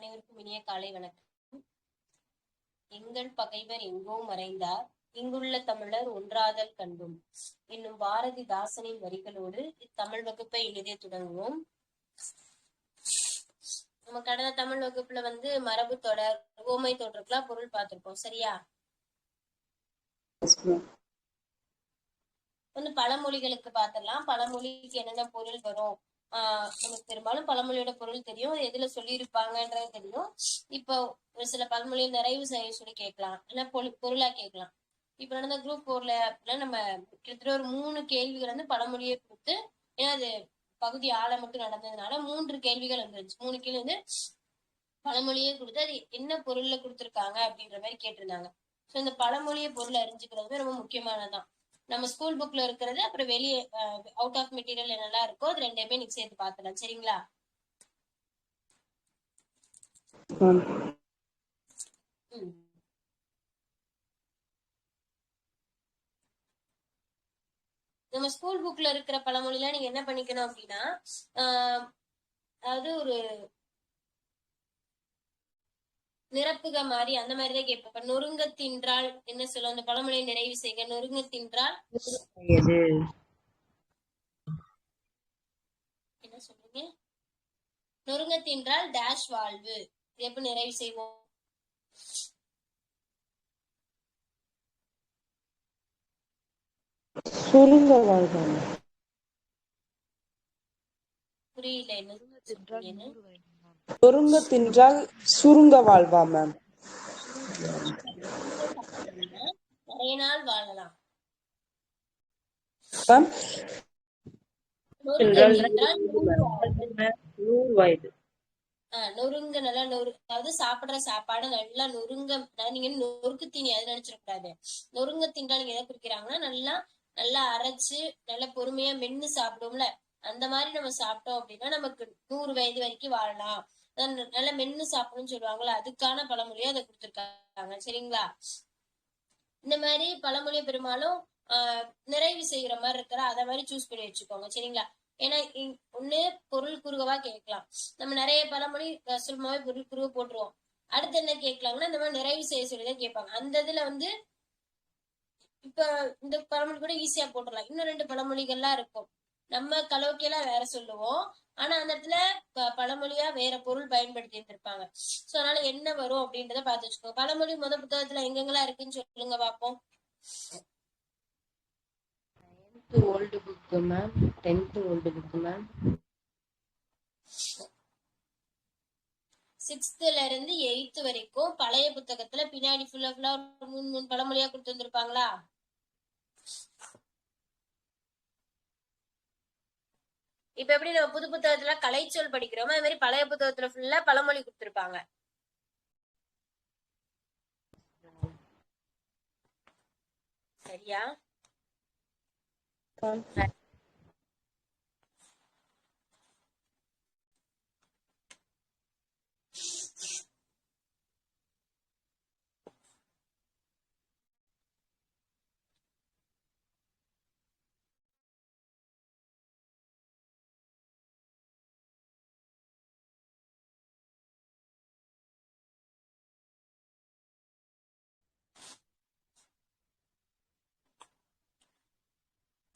அனைவருக்கும் இனிய காலை வணக்கம். எங்கள் பகைவர் எங்கோ மறைந்தார், இங்குள்ள தமிழர் ஒன்றாதல் கண்டும் என்னும் பாரதிதாசனின் வரிகளோடு இத்தமிழ் வகுப்பை இனிதே தொடங்குவோம். நம்ம கடந்த தமிழ் வகுப்புல மரபு தொடர், ஓமை தொடருக்குலாம் பொருள் பார்த்திருக்கோம். சரியா? பழமொழிகளுக்கு பார்த்திடலாம். பழமொழிக்கு என்னென்ன பொருள் வரும். நமக்கு பெரும்பாலும் பழமொழியோட பொருள் தெரியும், எதுல சொல்லியிருப்பாங்கன்றது தெரியும். இப்போ ஒரு சில பழமொழியை நிறைவு செய்ய சொல்லி கேட்கலாம், இல்ல பொருளா கேட்கலாம். இப்ப நடந்த குரூப் 4ல நம்ம கிட்டத்தட்ட ஒரு 3 கேள்விகள் பழமொழியை கொடுத்து, ஏன்னா அது பகுதி ஆழ மட்டும் நடந்ததுனால 3 கேள்விகள் வந்துருச்சு. 3 கேள்வி பழமொழியே கொடுத்து அது என்ன பொருள்ல கொடுத்துருக்காங்க அப்படின்ற மாதிரி கேட்டிருந்தாங்க. ஸோ இந்த பழமொழியை பொருள் அறிஞ்சுக்கிறது ரொம்ப முக்கியமானதான். நம்ம ஸ்கூல் புக்ல இருக்கிறது, அப்புறம் வெளியே அவுட் ஆஃப் மெட்டீரியல் என்னெல்லாம் இருக்கோ அது ரெண்டையுமே நீங்க சேர்த்து பார்த்துலாம். சரிங்களா? நம்ம ஸ்கூல் புக்ல இருக்கிற பழமொழிலாம் நீங்க என்ன பண்ணிக்கணும் அப்படின்னா, அதாவது ஒரு நிரப்புக மாதிரி அந்த மாதிரிதான் கேட்பேன். நொறுங்க தின்றால் என்ன சொல்லுவோம்? அந்த பழமொழியை நிறைவு செய்க. நொறுங்க தின்றால் என்ன சொல்றீங்க? நொறுங்க தின்றால் டேஷ் வாழ்வு. எப்படி நிறைவு செய்வோம்? சுருங்க வாழ்வாங்க. புரியல. என்ன நொறுங்க தின்றால் சுருங்க வாழ்வா மேம்? நிறைய நாள் வாழலாம். நொறுங்க நல்லா அதாவது சாப்பிடுற சாப்பாடு நல்லா நொறுங்க, நீங்க நொறுக்கு தீனி அது நினைச்சிடக்கூடாது. நொறுங்க தின்றா நீங்க எதை குறிக்கிறாங்கன்னா நல்லா நல்லா அரைச்சு நல்லா பொறுமையா மென்னு சாப்பிடுவோம்ல, அந்த மாதிரி நம்ம சாப்பிட்டோம் அப்படின்னா நமக்கு 100 வயது வரைக்கும் வாழலாம். நல்லா மென்னு சாப்பிடணும்னு சொல்லுவாங்கல்ல, அதுக்கான பழமொழியை அதை கொடுத்துருக்காங்க. சரிங்களா? இந்த மாதிரி பழமொழியை பெரும்பாலும் நிறைவு செய்யற மாதிரி இருக்கிற அதை மாதிரி சூஸ் பண்ணி வச்சுக்கோங்க. சரிங்களா? ஏன்னா ஒண்ணு பொருள் குறுகவா கேட்கலாம். நம்ம நிறைய பழமொழி சுலமாவே பொருள் குறுக போட்டுருவோம். அடுத்து என்ன கேட்கலாங்கன்னா இந்த மாதிரி நிறைவு செய்ய சொல்லிதான் கேட்பாங்க. அந்த இதுல இப்ப இந்த பழமொழி கூட ஈஸியா போட்டுடலாம். இன்னும் 2 பழமொழிகள்லாம் இருக்கும். நம்ம கலோக்கியெல்லாம் வேற சொல்லுவோம், ஆனா அந்த இடத்துல பழமொழியா வேற பொருள் பயன்படுத்தி இருந்திருப்பாங்க. சோ அதனால என்ன வரும் அப்படின்றத பார்த்து வச்சுக்கோங்க. பழமொழி புத்தகத்துல எங்கெங்கெல்லாம் இருக்குன்னு சொல்லுங்க பாப்போம். Old book ma'am, 10th old book ma'am, 6th இருந்து 8th வரைக்கும் பழைய புத்தகத்துல பின்னாடி ஃபுல்லா 3 பழமொழியா கொடுத்து வந்திருப்பாங்களா? இப்ப எப்படி நம்ம புது புத்தகத்துல கலைச்சொல் படிக்கிறோமோ அது மாதிரி பழைய புத்தகத்துல ஃபுல்லா பழமொழி கொடுத்திருப்பாங்க. சரியா?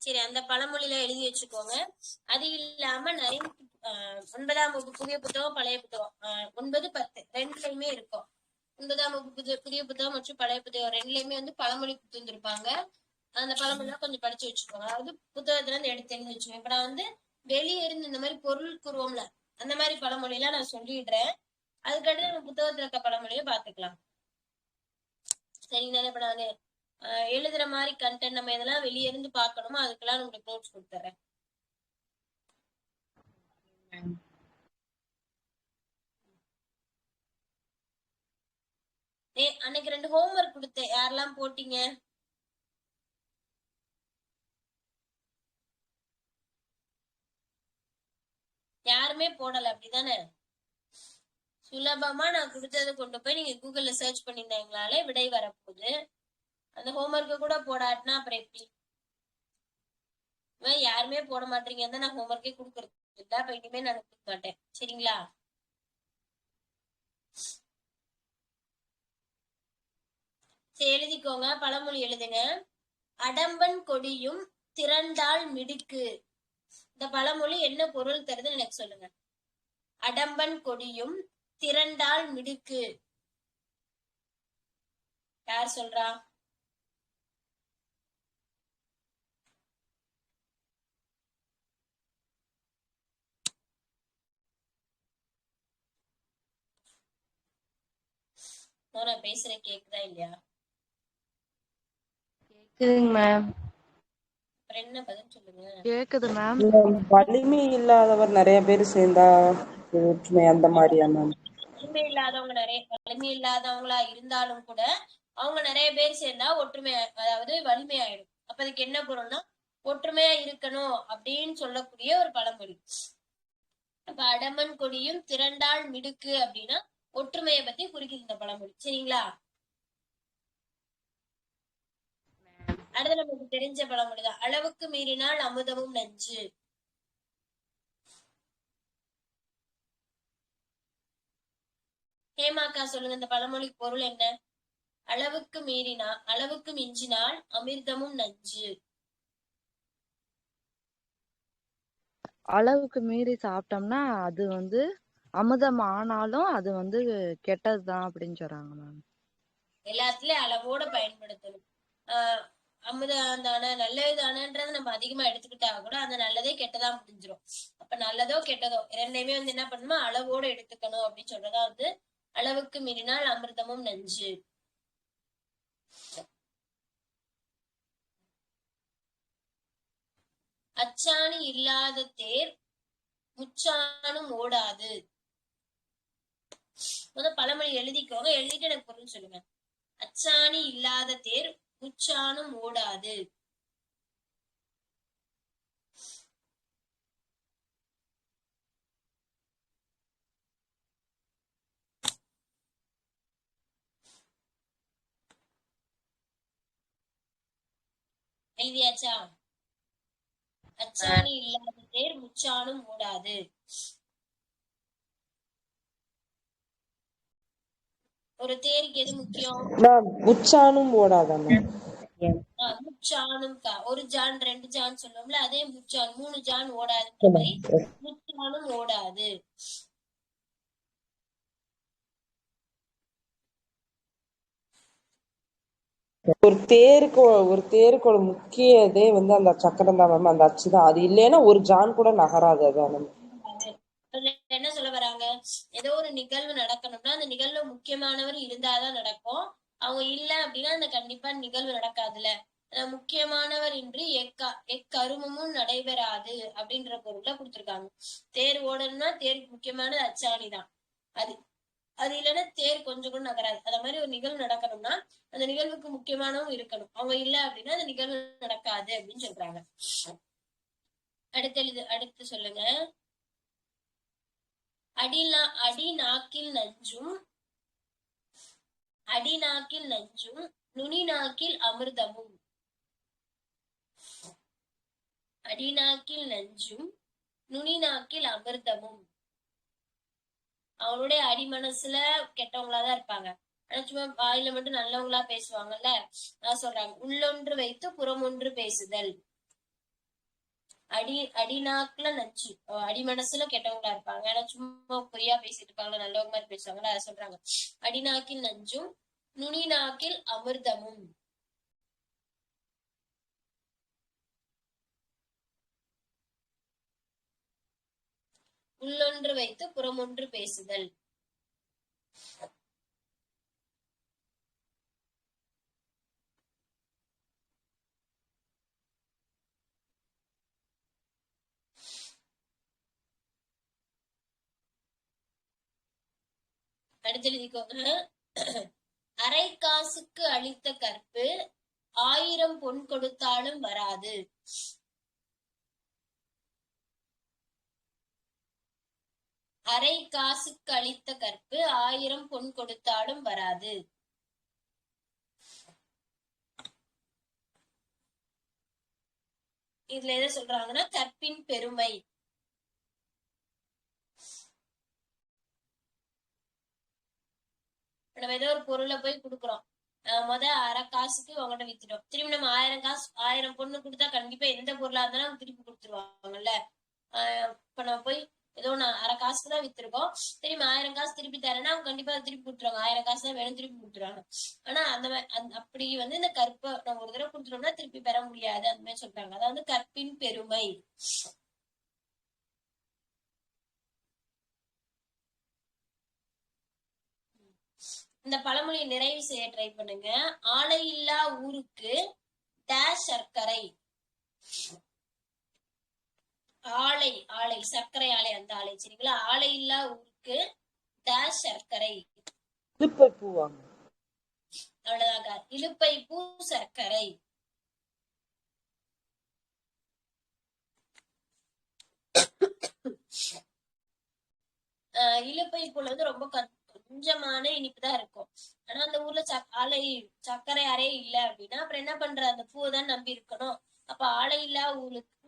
சரி, அந்த பழமொழியில எழுதி வச்சுக்கோங்க. அது இல்லாம நிறைய 9ஆம் வகுப்பு புதிய புத்தகம் பழைய புத்தகம் 9, 10 ரெண்டுலயுமே இருக்கும். 9ஆம் வகுப்பு புதிய புத்தகம் மற்றும் பழைய புத்தகம் ரெண்டுலயுமே பழமொழி கொடுத்து வந்திருப்பாங்க. அந்த பழமொழிலாம் கொஞ்சம் படிச்சு வச்சுக்கோங்க. அதாவது புத்தகத்துல இருந்து எடுத்து எழுதி வச்சுக்கோங்க. இப்ப நான் வெளியே இருந்து இந்த மாதிரி பொருள் கூறுவோம்ல, அந்த மாதிரி பழமொழி எல்லாம் நான் சொல்லிடுறேன். அதுக்கடுத்து நம்ம புத்தகத்துல இருக்க பழமொழியை பாத்துக்கலாம். சரிங்களா? இப்ப நானு எழுதுற மாதிரி கண்டென்ட் நம்ம இதெல்லாம் வெளியே இருந்து பாக்கணுமோ அதுக்கெல்லாம் உங்களுக்கு நோட்ஸ் கொடுத்துறேன். அன்னைக்கு 2 ஹோம்ஒர்க் கொடுத்தேன், யாரெல்லாம் போட்டீங்க? யாருமே போடல அப்படிதானே? சுலபமா நான் கொடுத்ததை கொண்டு போய் நீங்க கூகுள்ல சர்ச் பண்ணியிருந்தீங்களாலே விடை வரப்போகுது. அந்த ஹோம்ஒர்க்கு கூட போடாட்டினா அப்புறம் எப்படி? யாருமே போட மாட்டீங்க, நான் ஹோம்ஒர்க்கே கொடுக்கறது இல்ல. அப்ப இனிமே நான் கொடுக்க மாட்டேன். சரிங்களா? சரி, எழுதிக்கோங்க. பழமொழி எழுதுங்க. அடம்பன் கொடியும் திரண்டால் மிடுக்கு. இந்த பழமொழி என்ன பொருள் தருதுன்னு எனக்கு சொல்லுங்க. அடம்பன் கொடியும் திரண்டால் மிடுக்கு. யார் சொல்றா? நான் பேசுற கேக்குதா இல்லையா? கேக்குதுங்க மேம். அப்புறம் என்ன பதில் சொல்லுங்க. கேக்குது மேம். வலிமை இல்லாதவர் நிறைய பேர் சேர்ந்தா ஒற்றுமை அந்த மாதிரியா மேம்? வலிமை இல்லாதவங்க வலிமை இல்லாதவங்களா இருந்தாலும் கூட அவங்க நிறைய பேர் சேர்ந்தா ஒற்றுமை, அதாவது வலிமை ஆயிடும். அப்ப அதுக்கு என்ன பொருள்னா ஒற்றுமையா இருக்கணும் அப்படின்னு சொல்லக்கூடிய ஒரு பழமொழி. அப்ப அடமன் கொடியும் திரண்டால் மிடுக்கு அப்படின்னா ஒற்றுமையை பத்தி குறிக்குது இந்த பழமொழி. சரிங்களா? அடுத்து நமக்கு தெரிஞ்ச பழமொழிதான். அளவுக்கு மீறினால் அமுதமும் நஞ்சு. ஹேமாக்கா சொல்லுங்க, இந்த பழமொழி பொருள் என்ன? அளவுக்கு மிஞ்சினால் அமிர்தமும் நஞ்சு. அளவுக்கு மீறி சாப்பிட்டோம்னா அது வந்து அமுதம் ஆனாலும் அது வந்து கெட்டதுதான் அப்படின்னு சொல்றாங்க மேம். எல்லாத்துலயும் அளவோட பயன்படுத்தணும். அமுதான நல்லதுதானன்றதை நம்ம அதிகமா எடுத்துக்கிட்டா கூட அந்த நல்லதே கெட்டதா முடிஞ்சிரும். அப்ப நல்லதோ கெட்டதோ இரண்டையுமே வந்து என்ன பண்ணணுமா, அளவோட எடுத்துக்கணும் அப்படின்னு சொல்றதா வந்து அளவுக்கு மீறினால் அமிர்தமும் நஞ்சு. அச்சாணி இல்லாத தேர் முச்சானும் ஓடாது. பழமொழி எழுதிக்கோங்க. எழுதிட்டு எனக்கு பொருள் சொல்லுங்க. அச்சாணி இல்லாத தேர் முச்சானும் ஓடாது. எழுதியாச்சா? அச்சாணி இல்லாத தேர் முச்சானும் ஓடாது. ஒரு தேருக்கு எது முக்கியம்? முச்சானும் ஓடாதா மேம்? முச்சானும் ஒரு ஜான் 2 ஜான் சொல்லுவோம்ல, அதே முச்சான் 3 ஜான் ஓடாதுன்ற மாதிரி முச்சானும் ஓடாது. ஒரு தேருக்கு ஒரு முக்கியதே வந்து அந்த சக்கரம் தான் மேம், அந்த அச்சு தான். அது இல்லைன்னா ஒரு ஜான் கூட நகராது. அதான் என்ன சொல்ல வராங்க, ஏதோ ஒரு நிகழ்வு நடக்கணும்னா அந்த நிகழ்வுல முக்கியமானவர் இருந்தாதான் நடக்கும். அவங்க இல்ல அப்படின்னா அந்த கண்டிப்பா நிகழ்வு நடக்காதுல்ல. முக்கியமானவர் இன்றி எக்கருமமும் நடைபெறாது அப்படின்ற பொருள்ல கொடுத்திருக்காங்க. தேர் ஓடணும்னா தேருக்கு முக்கியமானது அச்சாணி தான். அது இல்லைன்னா தேர் கொஞ்சம் கூட நகராது. அத மாதிரி ஒரு நிகழ்வு நடக்கணும்னா அந்த நிகழ்வுக்கு முக்கியமானவும் இருக்கணும். அவங்க இல்ல அப்படின்னா அந்த நிகழ்வு நடக்காது அப்படின்னு சொல்றாங்க. அடுத்து சொல்லுங்க. அடிநாக்கில் நஞ்சும் நுனி நாக்கில் அமிர்தமும். அடிநாக்கில் நஞ்சும் நுனி நாக்கில் அமிர்தமும். அவங்களுடைய அடிமனசுல கெட்டவங்களாதான் இருப்பாங்க. ஆனா சும்மா வாயில மட்டும் நல்லவங்களா பேசுவாங்கல்ல. நான் சொல்றாங்க, உள்ளொன்று வைத்து புறமொன்று பேசுதல். அடிநாக்குல நச்சு, அடிமனசுல கெட்டவங்களா இருப்பாங்க. ஆனா சும்மா பொய்யா பேசிட்டு இருப்பாங்க, நல்லவங்க மாதிரி பேசுவாங்கல்ல, அதை சொல்றாங்க. அடிநாக்கில் நஞ்சும் நுனி நாக்கில் அமிர்தமும். உள்ளொன்று வைத்து புறமொன்று பேசுதல். அடுத்து எழுதிக்கோங்க. அரை காசுக்கு அளித்த கற்பு 1000 பொன் கொடுத்தாலும் வராது. அரை காசுக்கு அளித்த கற்பு 1000 பொன் கொடுத்தாலும் வராது. இதுல எதை சொல்றாங்கன்னா கற்பின் பெருமை. நம்ம ஏதோ ஒரு பொருளை போய் கொடுக்குறோம், அரை காசுக்கு உங்ககிட்ட வித்துட்டோம். திரும்பி நம்ம 1000 காசு 1000 பொண்ணு கொடுத்தா கண்டிப்பா எந்த பொருளா இருந்தாலும் அவங்க திருப்பி கொடுத்துருவாங்கல்ல. இப்ப நம்ம போய் ஏதோ அரை காசுக்கு தான் வித்திருக்கோம், திரும்பி 1000 காசு திருப்பி தரேன்னா அவங்க கண்டிப்பா திருப்பி கொடுத்துருவாங்க. 1000 காசு தான் வேணும், திருப்பி கொடுத்துருவாங்க. ஆனா அப்படி இந்த கற்பை நம்ம ஒரு தடவை கொடுத்துட்டோம்னா திருப்பி பெற முடியாது, அந்த மாதிரி சொல்றாங்க. அதாவது கற்பின் பெருமை. இந்த பழமொழியை நிறைவு செய்ய ட்ரை பண்ணுங்க. ஆலை இல்லா ஊருக்கு டேஷ் சர்க்கரை. ஆலை ஆலை சர்க்கரை ஆலை, அந்த ஆலை சரிங்களா. ஆலை இல்லா ஊருக்கு டேஷ் சர்க்கரை. இலுப்பை பூவாங்க. அவ்வளவுதாங்க, இலுப்பை பூ சர்க்கரை. இலுப்பை பூல ரொம்ப கொஞ்சமான இனிப்பு தான் இருக்கும். ஆனா அந்த ஊர்ல ஆலை சர்க்கரை அறை இல்ல அப்படின்னா அப்புறம் என்ன பண்ற, அந்த பூவை தான் நம்பி இருக்கணும். அப்ப ஆலை இல்லா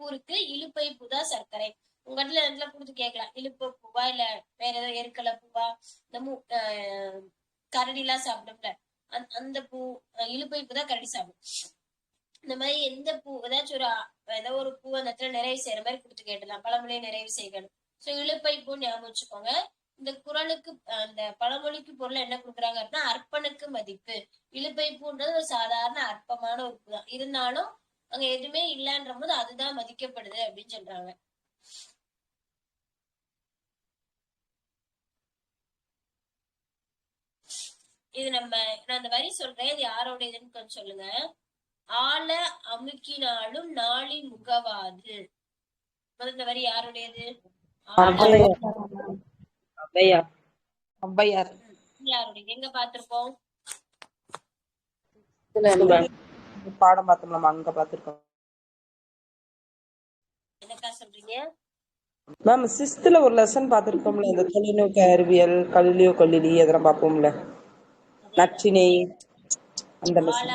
ஊருக்கு இலுப்பை பூ தான் சர்க்கரை. உங்க இடத்துல கொடுத்து கேட்கலாம், இலுப்பை பூவா இல்ல வேற ஏதோ எருக்கலை பூவா, இந்த கரடி எல்லாம் சாப்பிடும்ல அந்த பூ, இலுப்பை பூ தான் கரடி சாப்பிடும். இந்த மாதிரி எந்த பூ ஏதாச்சும் ஏதோ ஒரு பூ அந்த இடத்துல நிறைவு செய்யற மாதிரி கொடுத்து கேட்டலாம், பழமொழியை நிறைவு செய்யணும். சோ இலுப்பை பூ ஞாபகம் வச்சுக்கோங்க. இந்த குறளுக்கு அந்த பழமொழிக்கு பொருள் என்ன கொடுக்குறாங்க அப்படின்னா அர்ப்பனுக்கு மதிப்பு. இலுப்பை பூன்றது ஒரு சாதாரண அற்பமான ஒரு பூ தான், இருந்தாலும் அங்க எதுவுமே இல்லைன்ற போது அதுதான் மதிக்கப்படுது அப்படின்னு சொல்றாங்க. இது நான் அந்த வரி சொல்றேன், இது யாரோட இதுன்னு கொஞ்சம் சொல்லுங்க. ஆல அமுக்கினாலும் நாளி முகவாது. இந்த வரி யாருடையது? யாருடைய? எங்க பாத்திருப்போம்? பாடம் பார்த்தோம், அங்க பாத்திருக்கோம். என்னக்கா சொல்றீங்க மேம்? 6th ஒரு லெசன் பாத்திருக்கோம்ல, இந்த தொழில்நுட்ப அறிவியல், கல்லியோ கொல்லிலி அதெல்லாம் பார்ப்போம்ல, நச்சினை அந்த லெசன்.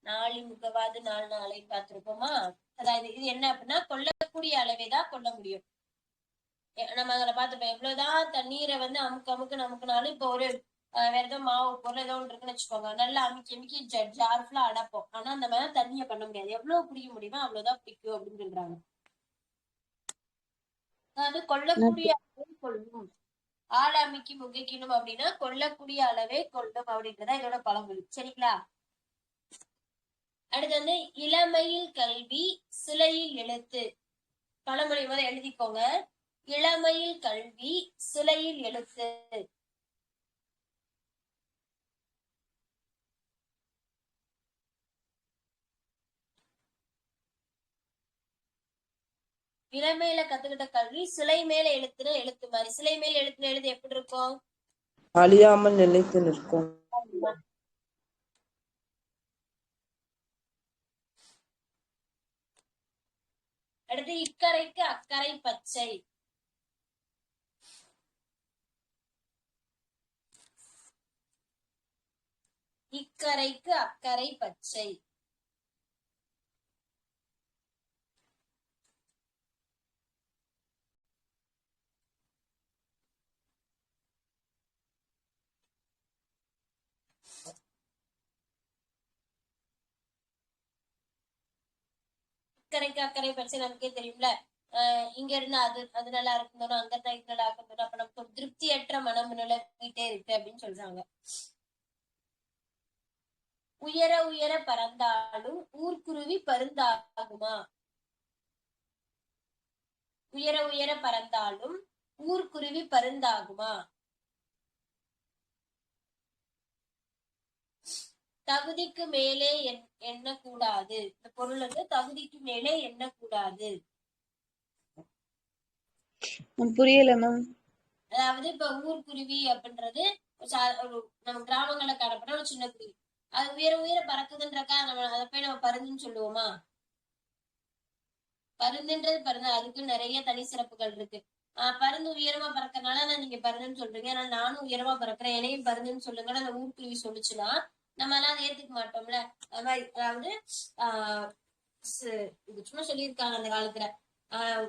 நாளி முகவாது நாள் நாளை பார்த்திருப்போமா? அதாவது இது என்ன அப்படின்னா கொல்லக்கூடிய அளவே தான் கொல்ல முடியும். நம்ம அதுல பார்த்துப்போம், எவ்வளவுதான் தண்ணீரை அமுக்குனாலும் இப்போ ஒரு வேற ஏதோ மாவு பொருள் ஏதோ ஒன்று இருக்குன்னு வச்சுக்கோங்க, நல்லா அமுக்கி ஜார் ஃபுல்லா அடைப்போம். ஆனா அந்த மாதிரி தண்ணியை பண்ண முடியாது, எவ்வளவு பிடிக்க முடியுமோ அவ்வளவுதான் பிடிக்கும் அப்படின்னு சொல்றாங்க. அதாவது கொல்லக்கூடிய அளவே கொள்ளும், ஆளை அமுக்கி முகைக்கணும் அப்படின்னா கொல்லக்கூடிய அளவே கொள்ளும் அப்படின்றதா இதோட பழமொழி சரிங்களா. அடுத்து இளமையில் கல்வி சிலையில் எழுத்து. பழமொழி முதல்ல எழுதிக்கோங்க. இளமையில் கல்வி சிலையில் எழுத்து. இளமையில கத்துக்கிட்ட கல்வி சிலை மேல எழுத்துன எழுத்து மாதிரி. சிலை மேல எழுத்துன எழுத்து எப்படி இருக்கும்? அழியாமல் நிலைத்து நிற்கும். அடுத்து இக்கரைக்கு அக்கறை பச்சை. இக்கரைக்கு அக்கறை பச்சை. இக்கரைக்கு அக்கறை பச்சை நமக்கே தெரியும்ல. இங்க இருந்து அது நல்லா இருக்கணும், அங்க இருந்தா இது நல்லா இருக்கணும், அப்ப நமக்கு ஒரு திருப்தியற்ற மனம் நிலவிட்டே இருக்கு அப்படின்னு சொல்றாங்க. உயர உயர பறந்தாலும் ஊர்க்குருவி பருந்தாகுமா? உயர உயர பறந்தாலும் ஊர்க்குருவி பருந்தாகுமா? தகுதிக்கு மேலே எண்ணக்கூடாது. இந்த பொருள் தகுதிக்கு மேலே எண்ணக்கூடாது. புரியல மேம். அதாவது இப்ப ஊர்க்குருவி அப்படின்றது நம்ம கிராமங்கள்ல காணப்பட்ட ஒரு சின்ன குருவி. அது உயர உயர பறக்குதுன்றக்கா அதை போய் நம்ம பருந்துன்னு சொல்லுவோமா? பருந்துன்றது பருந்து, அதுக்கு நிறைய தனி சிறப்புகள் இருக்கு. பருந்து உயரமா பறக்கறதுனால நீங்க பருந்துன்னு சொல்றீங்க, ஆனா நானும் உயரமா பறக்கிறேன், என்னையும் பருந்துன்னு சொல்லுங்க அந்த ஊர்க்குருவி சொல்லுச்சுன்னா நம்ம எல்லாம் அதை ஏத்துக்க மாட்டோம்ல. அது மாதிரி அதாவது இது சும்மா சொல்லியிருக்காங்க அந்த காலத்துல,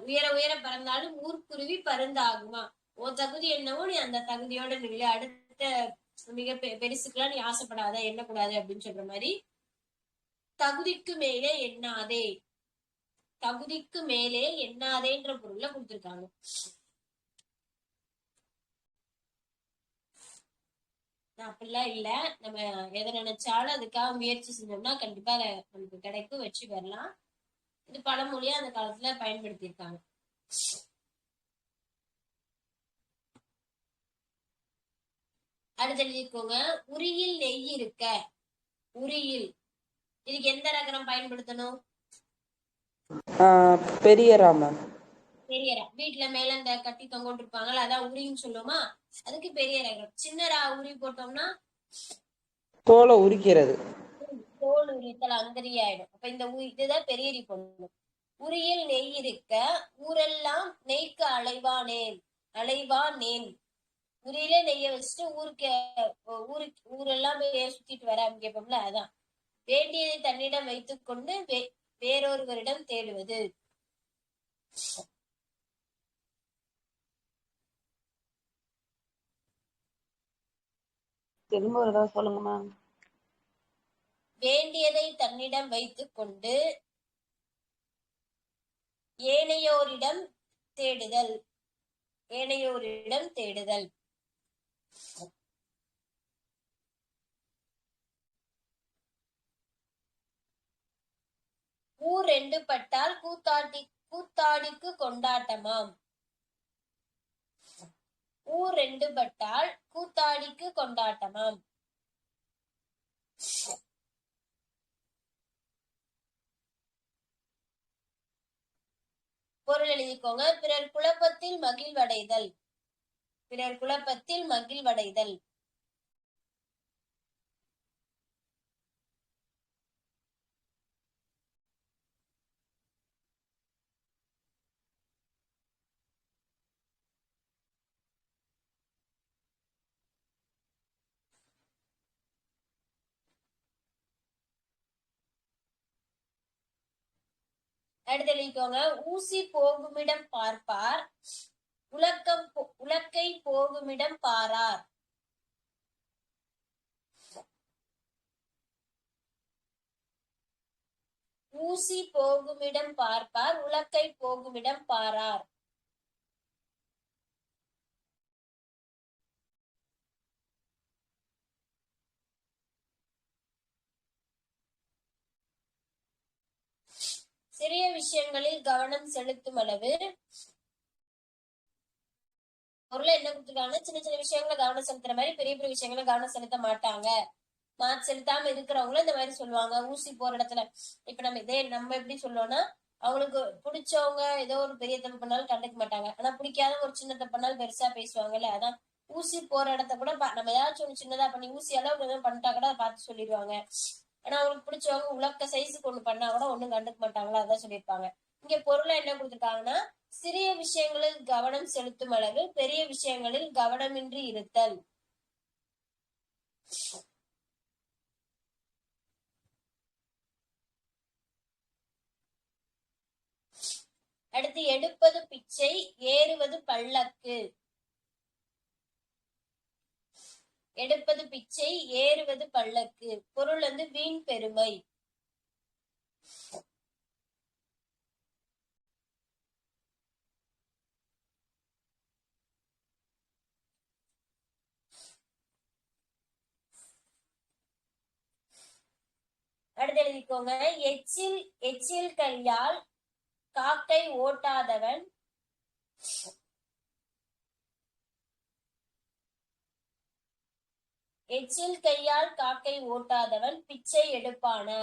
உயர உயர பறந்தாலும் ஊர்க்குருவி பருந்து ஆகுமா? உன் தகுதி என்னவோ நீ அந்த தகுதியோட நிலை. அடுத்த அடுத்த மிக பெருசுக்கெல்லாம் நீ ஆசைப்படாத, எண்ணக்கூடாது அப்படின்னு சொல்ற மாதிரி தகுதிக்கு மேலே எண்ணாதே, தகுதிக்கு மேலே எண்ணாதேன்ற பொருள்ல கொடுத்திருக்காங்க. அப்படிலாம் இல்ல, நம்ம எதை நினைச்சாலும் அதுக்காக முயற்சி செஞ்சோம்னா கண்டிப்பா நமக்கு கிடைக்கும், வெற்றி பெறலாம். இது பழமொழியா அந்த காலத்துல பயன்படுத்தியிருக்காங்க. அடுத்து எழுதிக்கோங்க, உரியில் நெய் இருக்க. உரியில், இதுக்கு எந்த ரகரம் பயன்படுத்தணும்? பெரியரா மேம். பெரியரா. வீட்டுல மேல இந்த கட்டி தொங்கோட்டு இருப்பாங்கல்ல, அதான் உரின்னு சொல்லுவோமா, அதுக்கு பெரிய ரகரம். சின்னரா உரி போட்டோம்னா தோலை உரிக்கிறது. தோல் உரித்தல் அந்தரியாயிடும். அப்ப இந்த இதுதான் பெரியரி பொண்ணு. உரியில் நெய் இருக்க ஊரெல்லாம் நெய்க்கு அலைவானேன், அலைவானேன். உரியில நெய்ய வச்சுட்டு ஊரெல்லாம் சுத்திட்டு வர கேட்போம்ல, அதான். வேண்டியதை தன்னிடம் வைத்துக் கொண்டு வேறொருவரிடம் தேடுவது. திரும்ப ஒரு தடவை சொல்லுங்க மேம். வேண்டியதை தன்னிடம் வைத்துக் கொண்டு ஏனையோரிடம் தேடுதல், ஏனையோரிடம் தேடுதல். ஊர் ரெண்டு பட்டால் கூத்தாடிக்கு கொண்டாட்டமாம். ஊர் ரெண்டு பட்டால் கூத்தாடிக்கு கொண்டாட்டமாம். பொருள் எழுதிக்கோங்க, பிறர் குழப்பத்தில் மகிழ்வடைதல். பிறர் குழப்பத்தில் மகிழ்வடைதல். அடுத்து எழுதிக்கோங்க, ஊசி போகுமிடம் பார்ப்பார் உலக்கை போகுமிடம் பாரார். ஊசி போகுமிடம் பார்ப்பார் உலக்கை போகுமிடம் பாரார். சிறிய விஷயங்களில் கவனம் செலுத்தும் அளவு. பொருளை என்ன கொடுத்துருக்காங்க, சின்ன சின்ன விஷயங்களை கவனம் செலுத்துற மாதிரி பெரிய பெரிய விஷயங்களை கவனம் செலுத்த மாட்டாங்க. செலுத்தாம இருக்கிறவங்களும் இந்த மாதிரி சொல்லுவாங்க. ஊசி போற இடத்துல இப்ப நம்ம எப்படி சொல்லுவோம்னா, அவங்களுக்கு பிடிச்சவங்க ஏதோ ஒரு பெரிய தப்பு பண்ணாலும் கண்டுக்க மாட்டாங்க, ஆனா பிடிக்காத ஒரு சின்ன தப்பு பண்ணாலும் பெருசா பேசுவாங்கல்ல. அதான் ஊசி போற இடத்த கூட நம்ம ஏதாச்சும் ஒண்ணு சின்னதா பண்ணி ஊசி அளவுக்கு எதுவும் பண்ணிட்டா கூட அதை பார்த்து சொல்லிடுவாங்க. ஆனா அவங்களுக்கு பிடிச்சவங்க உலக்க சைஸுக்கு ஒண்ணு பண்ணா கூட ஒண்ணும் கண்டுக்க மாட்டாங்களா, அதான் சொல்லியிருப்பாங்க. இங்க பொருளை என்ன கொடுத்துருக்காங்கன்னா, சிறிய விஷயங்களில் கவனம் செலுத்தும் அளவு பெரிய விஷயங்களில் கவனமின்றி இருத்தல். அடுத்து எடுப்பது பிச்சை ஏறுவது பல்லக்கு. எடுப்பது பிச்சை ஏறுவது பல்லக்கு. பொருள் வீண் பெருமை. அடுத்து எழுதிக்கோங்க, எச்சில் கையால் காக்கை ஓட்டாதவன் எச்சில் கையால் காக்கை ஓட்டாதவன் பிச்சை எடுப்பானா.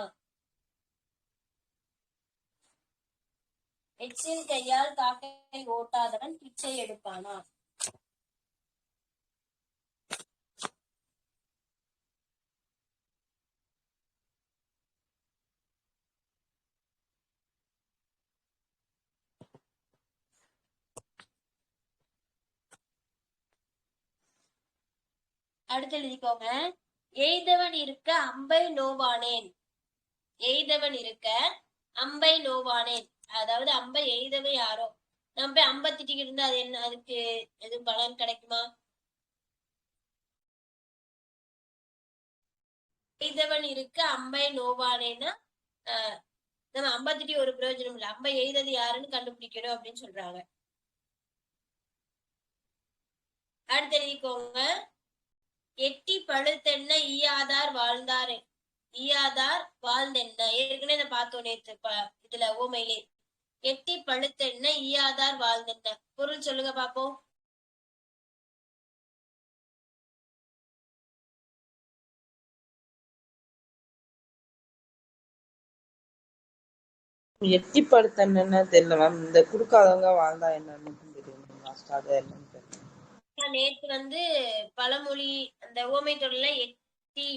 எச்சில் கையால் காக்கை ஓட்டாதவன் பிச்சை எடுப்பானா. அடுத்து எழுதிக்கோங்க, எய்தவன் இருக்க அம்பை நோவானேன். எய்தவன் இருக்க அம்பை நோவானேன். அதாவது அம்பை எய்தவன் யாரோ, நம்ம போய் அம்பை திட்டிக்கிட்டு இருந்தா அது என்ன, அதுக்கு எதுவும் பலன் கிடைக்குமா? எய்தவன் இருக்கு அம்பை நோவானேன்னா நம்ம அம்பை திட்டி ஒரு பிரயோஜனம் இல்லை. அம்பை எய்தது யாருன்னு கண்டுபிடிக்கணும் அப்படின்னு சொல்றாங்க. அடுத்து எழுதிக்கோங்க. எட்டி பழுத்தென்ன ஈயாதார் வாழ்ந்தாரு. ஈயாதார் வாழ்ந்தென்ன ஏற்கனவே இதை பார்த்தோம் நேத்து இதுல ஓமையிலே. எட்டி பழுத்தென்ன ஈயாதார் வாழ்ந்தென்ன பொருள் சொல்லுங்க பாப்போம். எட்டி படுத்தன்னு தெரியல மேம். இந்த குடுக்காதவங்க வாழ்ந்தா என்னன்னு தெரியும். நேத்து பழமொழி அந்த ஓமை தொடர்ல எட்டி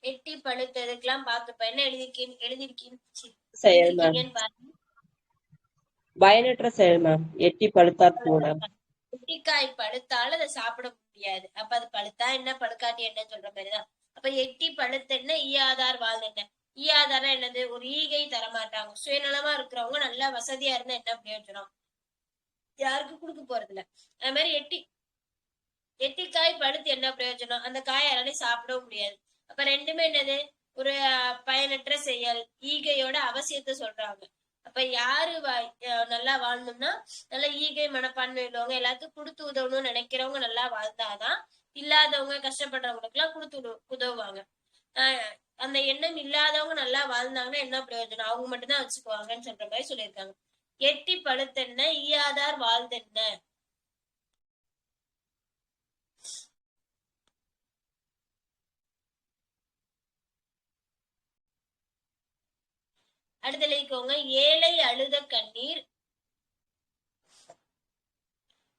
எட்டி பழுத்ததுக்கெல்லாம் பார்த்துப்ப என்ன எழுதிருக்கீங்கன்னு பாருங்க. பயனற்ற செயல் மேம். எட்டி பழுத்தா கூட எட்டிக்காய் பழுத்தாலும் அதை சாப்பிட முடியாது. அப்ப அது பழுத்தா என்ன பழுக்காட்டி என்ன சொல்ற மாதிரிதான். அப்ப எட்டி பழுத்தென்ன ஈயாதார் வாழ்ந்தென்ன. ஈயாதாரம் என்னது? ஒரு ஈகை தரமாட்டாங்க. சுயநலமா இருக்கிறவங்க நல்லா வசதியா இருந்தா என்ன பிரயோஜனம்? யாருக்கும் கொடுக்க போறது இல்ல. அது மாதிரி எட்டிக்காய் பழுத்து என்ன பிரயோஜனம்? அந்த காய் யாராலையும் சாப்பிடவும் முடியாது. அப்ப ரெண்டுமே என்னது? ஒரு பயனற்ற செயல். ஈகையோட அவசியத்தை சொல்றாங்க. அப்ப யாரு நல்லா வாழணும்னா நல்ல ஈகை மனப்பான்மை உள்ளவங்க, எல்லாத்துக்கும் கொடுத்து உதவணும்னு நினைக்கிறவங்க நல்லா வாழ்ந்தாதான் இல்லாதவங்க கஷ்டப்படுறவங்களுக்கு எல்லாம் கொடுத்து உதவுவாங்க. அந்த எண்ணம் இல்லாதவங்க நல்லா வாழ்ந்தாங்கன்னா என்ன பிரயோஜனம்? அவங்க மட்டும்தான் வச்சுக்குவாங்கன்னு சொல்ற மாதிரி சொல்லியிருக்காங்க. எட்டி பழுத்தென்ன ஈயாதார் வாழ்ந்தென்ன. அடுத்து எழுதிக்கோங்க. ஏழை அழுத கண்ணீர்.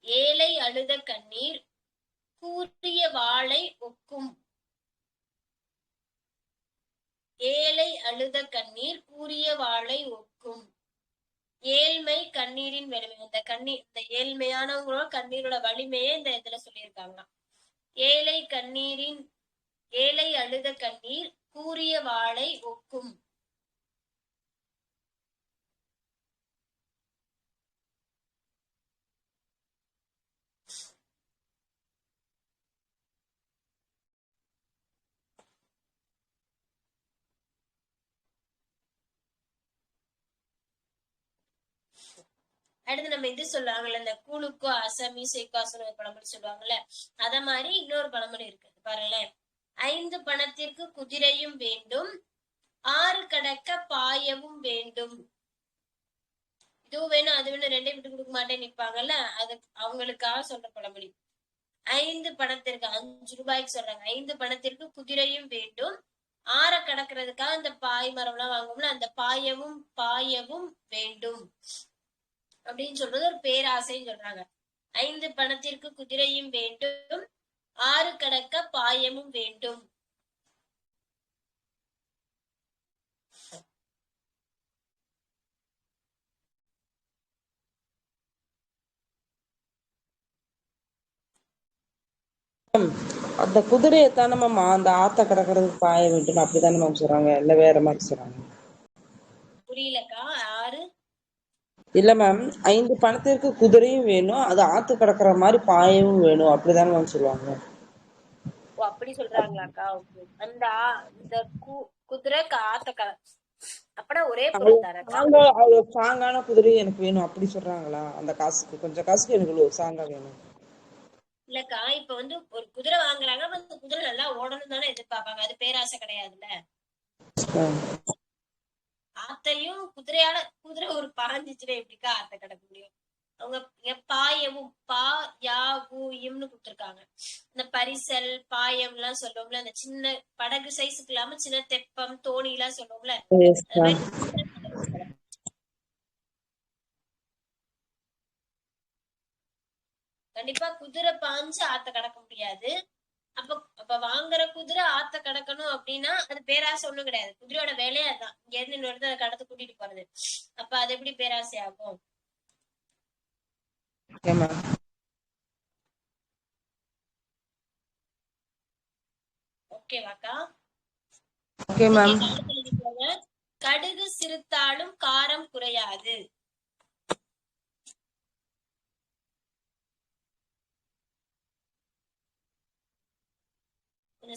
ஏழை அழுத கண்ணீர் கூறிய வாளை ஒக்கும். ஏழை அழுத கண்ணீர் கூறிய வாளை ஒக்கும். ஏழ்மை கண்ணீரின் வலிமை. இந்த ஏழ்மையானவங்களோட கண்ணீரோட வலிமையே இந்த இதுல சொல்லியிருக்காங்க. ஏழை அழுத கண்ணீர் கூறிய வாளை ஒக்கும். அடுத்து நம்ம இது சொல்லுவாங்கல்ல, இந்த கூழுக்கோ மீசைக்கோ ஒரு பழமொழி சொல்லுவாங்கல்ல, அத மாதிரி இன்னொரு பழமொழி இருக்கு பாருங்களேன். 5 பணத்திற்கு குதிரையும் வேண்டும், 6 கடக்க பாயவும் வேண்டும். இதுவும் வேணும் அது வேணும், ரெண்டே விட்டு கொடுக்க மாட்டேன்னு நிப்பாங்கல்ல, அது அவங்களுக்காக சொல்ற பழமொழி. 5 பணத்திற்கு 5 ரூபாய்க்கு சொல்றாங்க. 5 பணத்திற்கு குதிரையும் வேண்டும், 6 கடக்கிறதுக்காக அந்த பாய் மரம் எல்லாம் வாங்குவோம்ல, அந்த பாயவும் வேண்டும் அப்படின்னு சொல்றது ஒரு பேராசைன்னு சொல்றாங்க. 5 பணத்திற்கு குதிரையும் வேண்டும், 6 கடக்க பாயமும் வேண்டும். அந்த குதிரையத்தானே மேம் அந்த ஆத்த கடக்கிறதுக்கு பாய வேண்டும் அப்படித்தானே மேம் சொல்றாங்க, இல்ல வேற மாதிரி சொல்றாங்க? புரியலக்கா. 6 இல்ல மேம், 5 பணத்திற்கு குதிரையும் வேணும், அது ஆத்து கடக்கிற மாதிரி பாயவும் வேணும் அப்படிதானே மேம் சொல்லுவாங்க? ஓ அப்படி சொல்றாங்களாக்கா? அந்த குதிரை ஆத்த அப்பனா ஒரே பொருள் தானக்கா. அவ்வளவு ஸ்ட்ராங்கான குதிரை எனக்கு வேணும் அப்படி சொல்றாங்களா? அந்த காசுக்கு கொஞ்சம் காசுக்கு எனக்கு ஸ்ட்ராங்கா வேணும். இல்லக்கா, இப்ப ஒரு குதிரை வாங்குறாங்க, அந்த குதிரை நல்லா ஓடணும் தானே எதிர்பார்ப்பாங்க. அது பேராசை கிடையாதுல்ல. ஆத்தையும் குதிரை ஒரு பாஞ்சிச்சுன்னா எப்படிக்கா ஆத்த கிடக்க முடியும்? அவங்க பாயவும் பாயாவும்னு கொடுத்திருக்காங்க. இந்த பரிசல் பாயம் எல்லாம் சொல்லுவோம்ல, அந்த சின்ன படகு சைஸுக்கு இல்லாம சின்ன தெப்பம் தோணி எல்லாம் சொல்லுவோம்ல, கண்டிப்பா குதிரை பாஞ்சு ஆத்த கடக்க முடியாது. அப்ப வாங்குற குதிரை ஆத்த கடக்கணும் அப்படின்னா அது பேராசை ஒண்ணும் கிடையாது. குதிரையோட வேலையே அதான், இங்க இருந்து இன்னொரு இடத்துல அதை கடத்து கூட்டிட்டு போறது. அப்ப அது எப்படி பேராசை ஆகும்? ஓகேவாக்கா? கடுகு சிறுத்தாலும் காரம் குறையாது.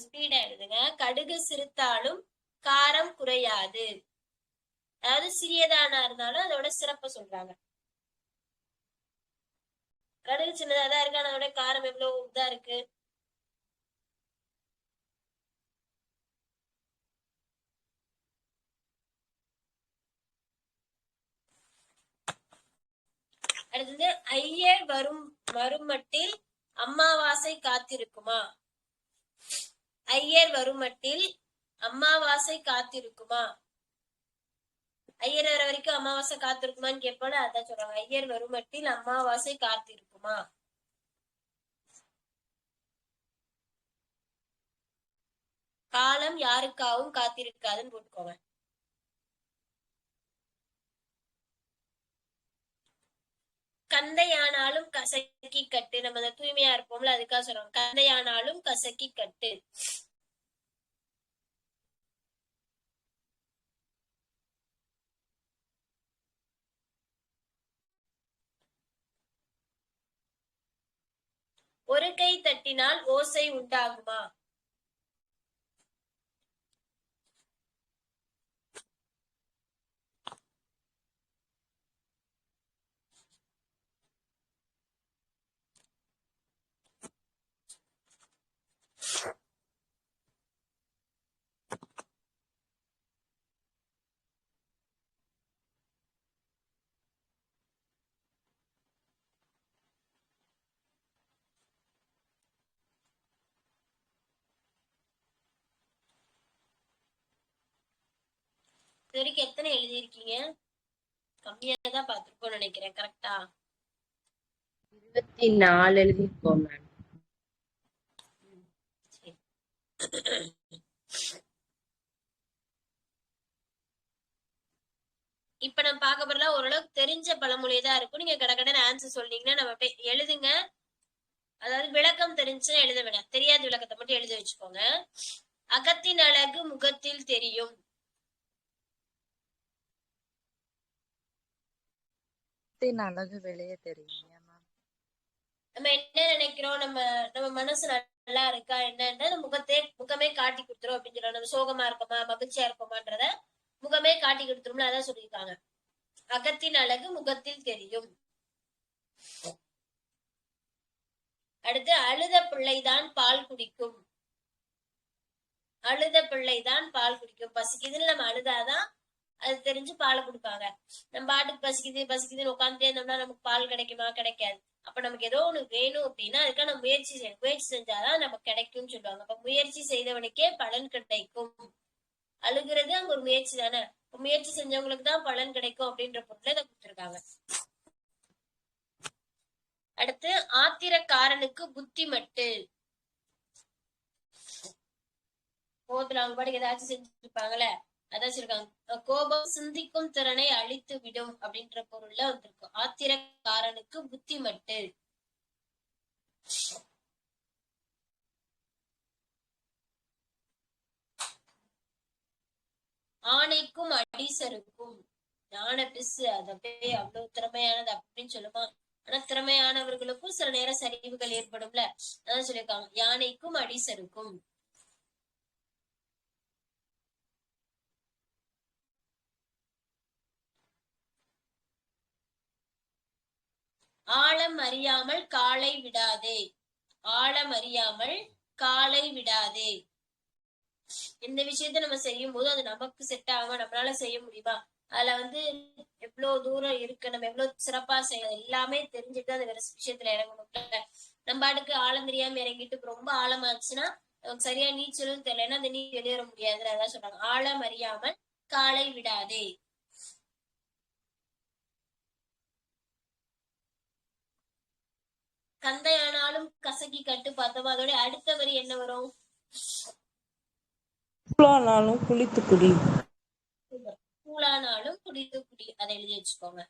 ஸ்பீடா எழுதுங்க. கடுகு சிறுத்தாலும் காரம் குறையாது. அதாவது சிறியதானா இருந்தாலும் அதோட சிறப்ப சொல்றாங்க. கடுகு சின்னதாதான் இருக்கு, ஆனா அதோட காரம் எவ்வளவு இதா இருக்கு. அடுத்தது ஐயர் வருமட்டில் அமாவாசை காத்திருக்குமா. ஐயர் வருமட்டில் அமாவாசை காத்திருக்குமா. ஐயர் வர வரைக்கும் அமாவாசை காத்திருக்குமான்னு கேட்போல, அதான் சொல்றாங்க. ஐயர் வருமட்டில் அமாவாசை காத்திருக்குமா. காலம் யாருக்காகவும் காத்திருக்காதுன்னு போட்டுக்கோங்க. கந்தையானாலும் கசக்கி கட்டு. நம்ம அந்த தூய்மையா இருப்போம்ல, அதுக்காக சொல்றோம். கந்தையானாலும் கசக்கி கட்டு. ஒரு கை தட்டினால் ஓசை உண்டாகுமா. இது வரைக்கும் எத்தனை எழுதியிருக்கீங்க? கம்மியா தான் பார்த்திருக்கோம்னு நினைக்கிறேன். கரெக்டா? 24 எழுதியிருக்கோம் மேம். சரி. இப்ப நம்ம பார்க்க போறதா ஓரளவுக்கு தெரிஞ்ச பழமொழியதான் இருக்கும். நீங்க கடகடன்னு ஆன்சர் சொல்றீங்கன்னா நம்ம எழுதுங்க. அதாவது விளக்கம் தெரிஞ்சுன்னா எழுத வேணாம், தெரியாத விளக்கத்தை மட்டும் எழுதி வச்சுக்கோங்க. அகத்தின் அழகு முகத்தில் தெரியும். அழகு வெளியே தெரியுங்க மேம். நம்ம என்ன நினைக்கிறோம், நம்ம மனசு நல்லா இருக்கா என்னன்ற முகமே காட்டி கொடுத்துரும் அப்படின்னு சொல்றோம். நம்ம சோகமா இருக்கோமா மகிழ்ச்சியா இருக்கோமான்றத முகமே காட்டி கொடுத்துரும்னு அதான் சொல்லியிருக்காங்க. அகத்தின் அழகு முகத்தில் தெரியும். அடுத்து அழுத பிள்ளைதான் பால் குடிக்கும். அழுத பிள்ளைதான் பால் குடிக்கும். பசிக்குதுன்னு நம்ம அழுதாதான் அது தெரிஞ்சு பாலை கொடுப்பாங்க. நம்ம பாட்டுக்கு பசிக்குதுன்னு உட்காந்துட்டே இருந்தோம்னா நமக்கு பால் கிடைக்குமா? கிடைக்காது. அப்ப நமக்கு ஏதோ ஒண்ணு வேணும் அப்படின்னா அதுக்காக நம்ம முயற்சி செய்யணும். முயற்சி செஞ்சாதான் நமக்கு கிடைக்கும்னு சொல்லுவாங்க. அப்ப முயற்சி செய்தவனுக்கே பலன் கிடைக்கும். அழுகிறது அங்க ஒரு முயற்சி தானே. முயற்சி செஞ்சவங்களுக்கு தான் பலன் கிடைக்கும் அப்படின்ற பொருளை இதை கொடுத்திருக்காங்க. அடுத்து ஆத்திரக்காரனுக்கு புத்தி மட்டு. கோபத்துல அவங்க பாட்டுக்கு ஏதாச்சும் செஞ்சிருப்பாங்கல்ல, அதான் சொல்லிருக்காங்க. கோபம் சிந்திக்கும் திறனை அழித்து விடும் அப்படின்ற பொருள்ல வந்திருக்கும். ஆத்திரக்காரனுக்கு புத்தி மட்டு. ஆணைக்கும் அடிசருக்கும். ஞான பிசு அது அப்படியே அவ்வளவு திறமையானது அப்படின்னு சொல்லுமா. ஆனா திறமையானவர்களுக்கும் சில நேரம் சரிவுகள் ஏற்படும்ல, அதான் சொல்லியிருக்காங்க. யானைக்கும் அடிசருக்கும். ஆழம் அறியாமல் காலை விடாதே. ஆழம் அறியாமல் காலை விடாதே. இந்த விஷயத்த நம்ம செய்யும் போது அது நமக்கு செட் ஆகும், நம்மளால செய்ய முடியுமா, அதுல எவ்வளவு தூரம் இருக்கு, நம்ம எவ்வளவு சிறப்பா செய்யணும் எல்லாமே தெரிஞ்சுட்டு அந்த விஷயத்துல இறங்கணும். நம்ம பாட்டுக்கு ஆழம் தெரியாம இறங்கிட்டு ரொம்ப ஆழமாச்சுன்னா நமக்கு சரியா நீச்சலும் தெரியலன்னா அந்த நீர் வெளியேற முடியாது. அதான் சொல்றாங்க. ஆழம் அறியாமல் காலை விடாதே. கந்தையானாலும் கசக்கி கட்டு பார்த்தோம். அதோட அடுத்த வரி என்ன வரும்? கூழானாலும் குளித்து குடி. கூழானாலும் குடித்து குடி. அதை எழுதி வச்சுக்கோங்க.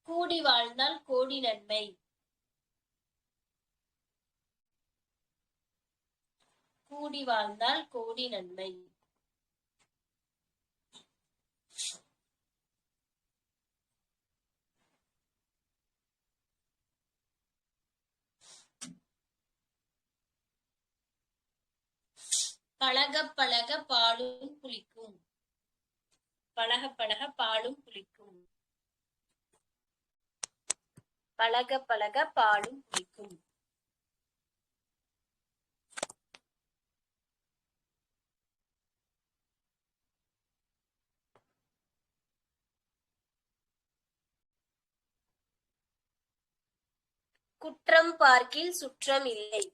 கூடி வாழ்ந்தால் கோடி நன்மை. கூடி வாழ்ந்தால் கோடி நன்மை. பழக பழக பாலும் புளிக்கும். பழக பழக பாலும் புளிக்கும். பழக பழக பாலும் புளிக்கும். குற்றம் பார்க்கில் சுற்றம் இல்லை.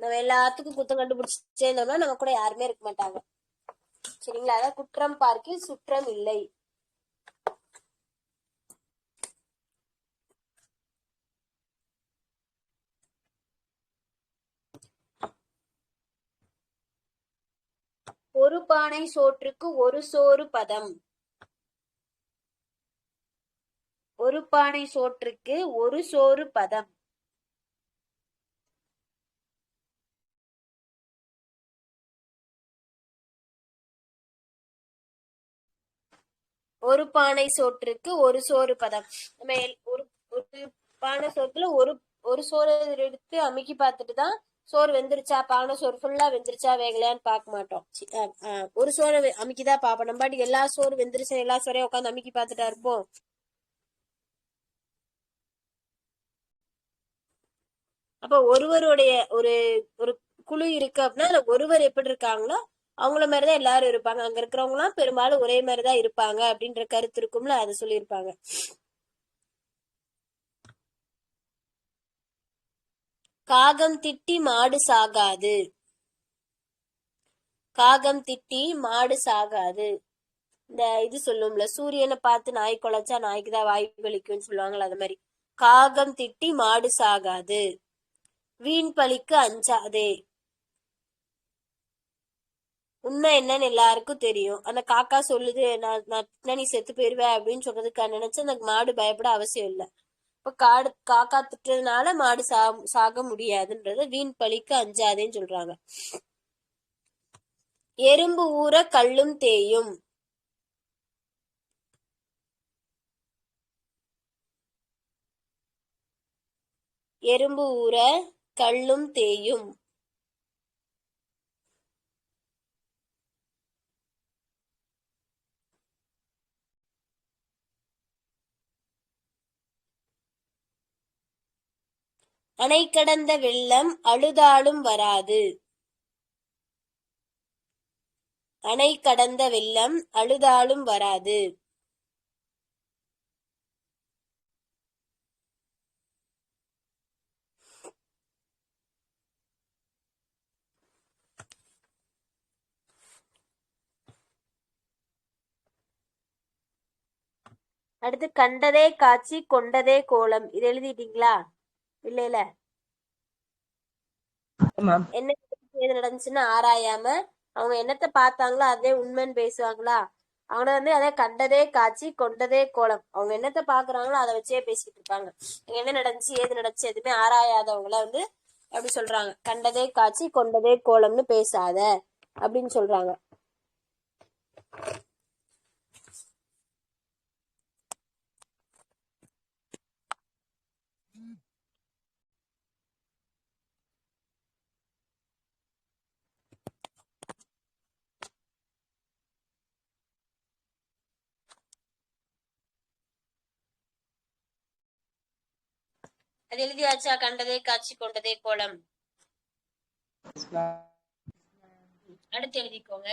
நம்ம எல்லாத்துக்கும் குத்தம் கண்டுபிடிச்சே இருந்தோம்னா நம்ம கூட யாருமே இருக்க மாட்டாங்க. சரிங்களா? அதான் குற்றம் பார்க்கில் சுற்றம் இல்லை. ஒரு பானை சோற்றுக்கு ஒரு சோறு பதம். ஒரு பானை சோற்றுக்கு ஒரு சோறு பதம். ஒரு பானை சோற்றுக்கு ஒரு சோறு பதம். நம்ம ஒரு ஒரு பானை சோற்றுல ஒரு ஒரு சோறு எடுத்து அமுக்கி பார்த்துட்டு தான் சோறு வெந்துருச்சா, பானை சோறு ஃபுல்லா வெந்துருச்சா வேகலையான்னு பார்க்க மாட்டோம். ஒரு சோறு அமுக்கிதான் பார்ப்போம். நம்ம பாட்டுக்கு எல்லா சோறு வெந்துருச்சா எல்லா சோறையும் உட்காந்து அமுக்கி பார்த்துட்டா இருப்போம். அப்ப ஒருவருடைய ஒரு ஒரு குழு இருக்கு அப்படின்னா அதுல ஒருவர் எப்படி இருக்காங்களோ அவங்கள மாதிரிதான் எல்லாரும் இருப்பாங்க. அங்க இருக்கிறவங்க எல்லாம் பெரும்பாலும் ஒரே மாதிரிதான் இருப்பாங்க அப்படின்ற கருத்து இருக்கும்ல, அதை சொல்லியிருப்பாங்க. காகம் திட்டி மாடு சாகாது. காகம் திட்டி மாடு சாகாது. இந்த இது சொல்லும்ல, சூரியனை பார்த்து நாய் குலைச்சா நாய்க்குதான் வாய் வலிக்கும்னு சொல்லுவாங்கல்ல, அது மாதிரி. காகம் திட்டி மாடு சாகாது. வீண் பழிக்கு அஞ்சாதே. உண்மை என்னன்னு எல்லாருக்கும் தெரியும். அந்த காக்கா சொல்லுது நான் நீ செத்து போயிருவ அப்படின்னு சொல்றதுக்கு நினைச்சு அந்த மாடு பயப்பட அவசியம் இல்லை. இப்ப காக்கா திட்டுறதுனால மாடு சாக முடியாதுன்றத வீண் பழிக்கு அஞ்சாதேன்னு சொல்றாங்க. எறும்பு ஊற கல்லும் தேயும். எறும்பு ஊற கல்லும் தேயும். அணை கடந்த வெள்ளம் அழுதாலும் வராது. அணை கடந்த வெள்ளம் அழுதாலும் வராது. அடுத்து கண்டதே காட்சி கொண்டதே கோலம். இது எழுதிட்டீங்களா? இல்ல என்ன நடந்துச்சுன்னு ஆராயாம அவங்க என்னத்தை பார்த்தாங்களோ அதே உண்மைன்னு பேசுவாங்களா? அவங்க அதே கண்டதே காட்சி கொண்டதே கோலம். அவங்க என்னத்தை பாக்குறாங்களோ அதை வச்சே பேசிட்டு இருப்பாங்க. என்ன நடந்துச்சு ஏது நடந்துச்சு எதுவுமே ஆராயாதவங்கள அப்படி சொல்றாங்க. கண்டதே காட்சி கொண்டதே கோலம்னு பேசாத அப்படின்னு சொல்றாங்க. அது எழுதியாச்சா? கண்டதே காட்சி கொண்டதே கோலம். அடுத்து எழுதிக்கோங்க.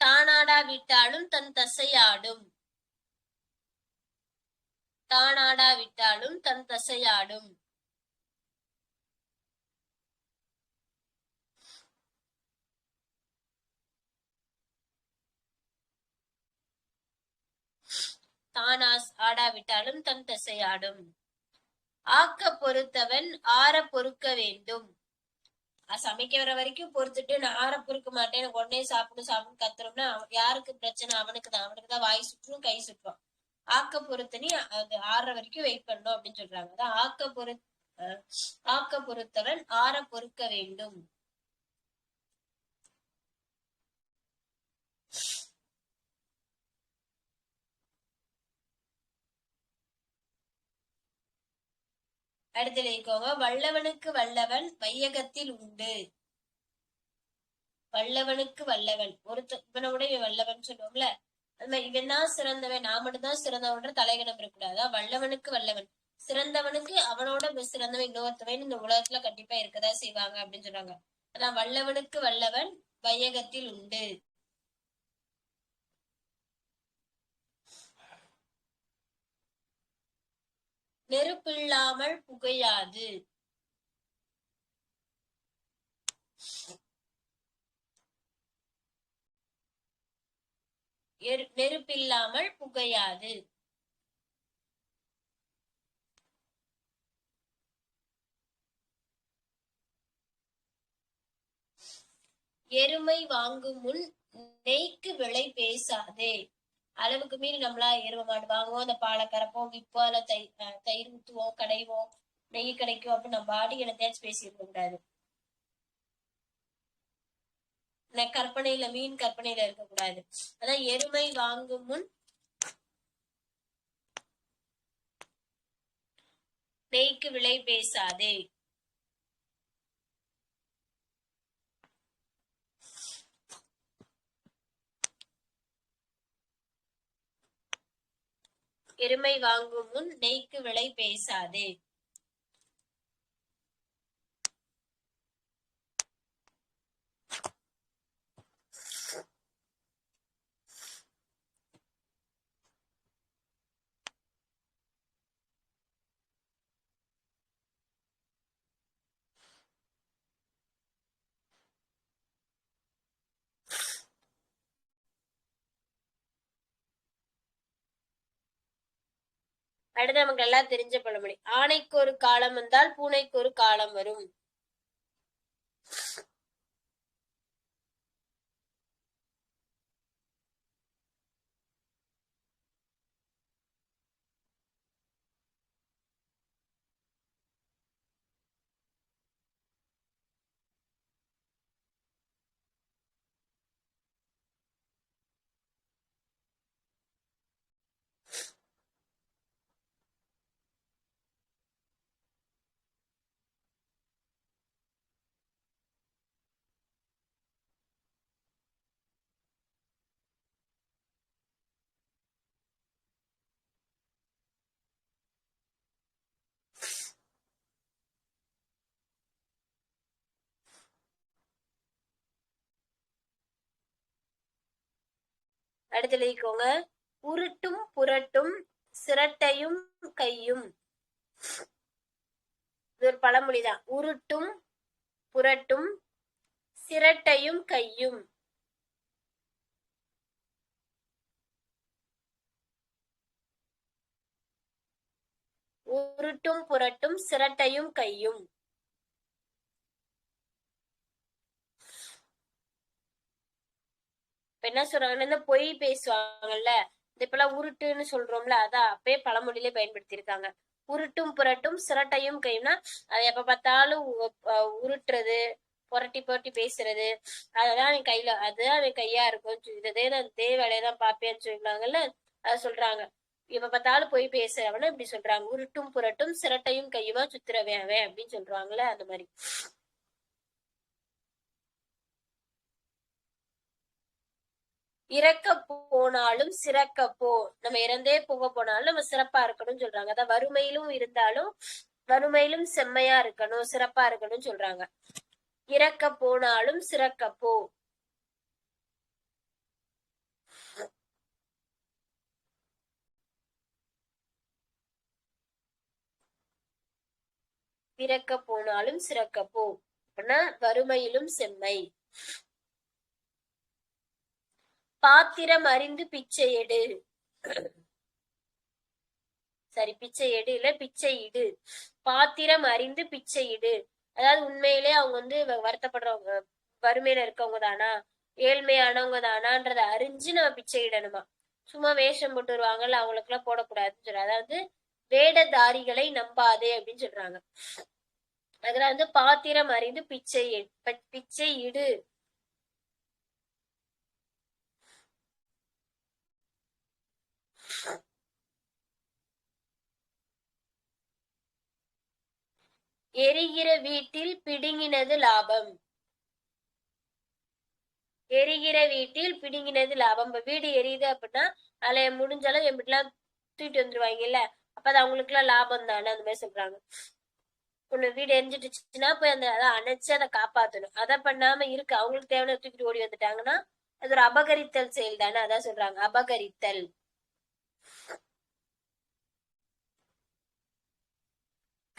தானாடா விட்டாலும் தன் தசையாடும். தானாடா விட்டாலும் தன் தசையாடும். தானாஸ் ஆடாவிட்டாலும் தன் தசையாடும். ஆக்க பொறுத்தவன் ஆற பொறுக்க வேண்டும். சமைக்க வர வரைக்கும் பொறுத்துட்டு நான் ஆற பொறுக்க மாட்டேன், எனக்கு உடனே சாப்பிடும் கத்துறோம்னா யாருக்கு பிரச்சனை? அவனுக்குதான் வாய் சுற்றும் கை சுற்றும். ஆக்க பொறுத்தனி அது ஆற வரைக்கும் வெயிட் பண்ணணும் அப்படின்னு சொல்றாங்க. அதான் ஆக்க பொறுத்தவன் ஆற பொறுக்க வேண்டும். அடுத்து எழுதிக்கோங்க. வல்லவனுக்கு வல்லவன் வையகத்தில் உண்டு. வல்லவனுக்கு வல்லவன் இவனை விட இவன் வல்லவன் சொல்லுவோம்ல, அது மாதிரி இவன் தான் சிறந்தவன், நான் மட்டும் தான் சிறந்தவன்ற தலைகணம் இருக்கக்கூடாது. வல்லவனுக்கு வல்லவன், சிறந்தவனுக்கு அவனோட சிறந்தவன் இன்னொருத்தவன் இந்த உலகத்துல கண்டிப்பா இருக்கதா செய்வாங்க அப்படின்னு சொல்றாங்க. அதான் வல்லவனுக்கு வல்லவன் வையகத்தில் உண்டு. நெருப்பில்லாமல் புகையாது. நெருப்பில்லாமல் புகையாது. எருமை வாங்கும் முன் நெய்க்கு விலை பேசாதே. அளவுக்கு மீறி நம்மளா எருமை மாடு வாங்குவோம், அந்த பாலை கறப்போம், விற்போம், அதுல தயிர் ஊத்துவோம், கடைவோம், நெய் கிடைக்கும் அப்படின்னு நம்ம பாடி என்னத்தையாச்சும் பேசியிருக்க கூடாது. கற்பனையில மீன் கற்பனையில இருக்கக்கூடாது. அதான் எருமை வாங்கும் முன் நெய்க்கு விலை பேசாதே. எருமை வாங்கும் முன் நெய்க்கு விலை பேசாதே. அடுத்து நமக்கு எல்லாம் தெரிஞ்ச பழமொழி. ஆனைக்கு ஒரு காலம் வந்தால் பூனைக்கு ஒரு காலம் வரும். அடுத்து எழுதிக்கோங்க. உருட்டும் புரட்டும் சிரட்டையும் கையும். இது ஒரு பழமொழிதான். உருட்டும் புரட்டும் சிரட்டையும் கையும். உருட்டும் புரட்டும் சிரட்டையும் கையும். என்ன சொல்றாங்கன்னா, பொய் பேசுவாங்கல்ல, இப்பெல்லாம் உருட்டுன்னு சொல்றோம்ல, அதான் அப்பயே பழமொழியிலே பயன்படுத்தி இருக்காங்க. உருட்டும் புரட்டும் சிரட்டையும் கையும்னா, அதை எப்ப பார்த்தாலும் உருட்டுறது, புரட்டி புரட்டி பேசுறது, அதெல்லாம் அவன் கையில, அதுதான் அவன் கையா இருக்கும், இதே வேலையதான் பாப்பேன்னு சொல்றாங்கல்ல, அத சொல்றாங்க. எப்ப பார்த்தாலும் போய் பேசுறவன இப்படி சொல்றாங்க. உருட்டும் புரட்டும் சிரட்டையும் கையுமா சுத்துறவன் அவன் அப்படின்னு சொல்றாங்கல்ல, அந்த மாதிரி. இறக்க போனாலும் சிறக்க போ. நம்ம இறந்தே போக போனாலும் நம்ம சிறப்பா இருக்கணும்னு சொல்றாங்க. அதான் வறுமையிலும் இருந்தாலும் வறுமையிலும் செம்மையா இருக்கணும், சிறப்பா இருக்கணும்னு சொல்றாங்க. இறக்க போனாலும் சிறக்க போ. இறக்க போனாலும் சிறக்க போ அப்படின்னா வறுமையிலும் செம்மை. பாத்திரம் அறிந்து பிச்சை எடு. சரி, பிச்சை எடு இல்ல, பிச்சை இடு. பாத்திரம் அறிந்து பிச்சை இடு. அதாவது உண்மையிலே அவங்க வருத்தப்படுறவங்க, வறுமையில இருக்கவங்க தானா, ஏழ்மையானவங்க தானான்றத அறிஞ்சு நம்ம பிச்சை இடணுமா. சும்மா வேஷம் போட்டு வருவாங்கல்ல, அவங்களுக்கு எல்லாம் போடக்கூடாதுன்னு சொல்ற. அதாவது வேடதாரிகளை நம்பாதே அப்படின்னு சொல்றாங்க. அதுல பாத்திரம் அறிந்து பிச்சை இடு. எரிகிற வீட்டில் பிடுங்கினது லாபம். எரிகிற வீட்டில் பிடுங்கினது லாபம். இப்ப வீடு எரியுது அப்படின்னா அதுல முடிஞ்சாலும் என் வீட்டுலாம் தூக்கிட்டு வந்துருவாங்கல்ல, அப்ப அது அவங்களுக்கு எல்லாம் லாபம் தானே, அந்த மாதிரி சொல்றாங்க. ஒண்ணு வீடு எரிஞ்சிட்டுச்சுன்னா போய் அந்த அதை அணைச்சு அதை காப்பாத்தணும். அதை பண்ணாம இருக்கு அவங்களுக்கு தேவையான தூக்கிட்டு ஓடி வந்துட்டாங்கன்னா அது ஒரு அபகரித்தல் செயல் தானே, அதான் சொல்றாங்க அபகரித்தல்.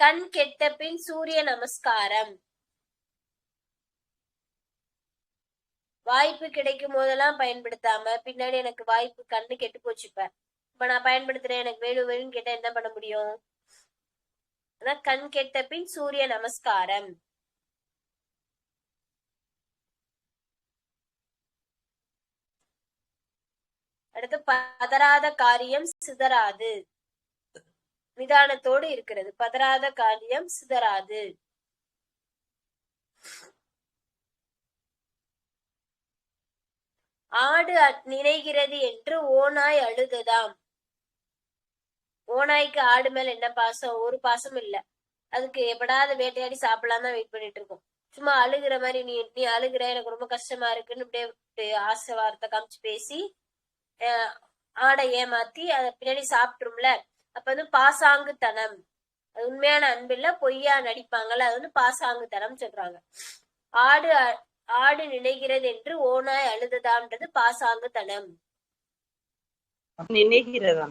கண் கெட்ட பின் சூரிய நமஸ்காரம். வாய்ப்பு கிடைக்கும் போதெல்லாம் பயன்படுத்தாம பின்னாடி எனக்கு வாய்ப்பு கண்ணு கெட்டு போச்சுப்ப இப்ப நான் பயன்படுத்துறேன் எனக்கு வேணும் வேணும்னு கேட்டா என்ன பண்ண முடியும்? அதான் கண் கெட்ட பின் சூரிய நமஸ்காரம். அடுத்து பதறாத காரியம் சிதறாது. நிதானத்தோடு இருக்கிறது. பதறாத காரியம் சிதறாது. ஆடு நினைகிறது என்று ஓநாய் அழுதுதாம். ஓநாய்க்கு ஆடு மேல என்ன பாசம்? ஒரு பாசம் இல்ல. அதுக்கு எப்படாத வேட்டையாடி சாப்பிடலாம் தான் வெயிட் பண்ணிட்டு இருக்கோம். சும்மா அழுகுற மாதிரி நீ நீ அழுகுற எனக்கு ரொம்ப கஷ்டமா இருக்குன்னு இப்படியே ஆசை வார்த்தை காமிச்சு பேசி ஆடை ஏமாத்தி அதை பின்னாடி சாப்பிட்டுரும்ல. அப்ப வந்து பாசாங்குத்தனம். அது உண்மையான அன்பு இல்ல, பொய்யா நடிப்பாங்கல்ல, அது வந்து பாசாங்குத்தனம் சொல்றாங்க. ஆடு ஆடு நினைகிறது என்று ஓநாய் அழுதுதான்றது பாசாங்குத்தனம். நினைக்கிறதா?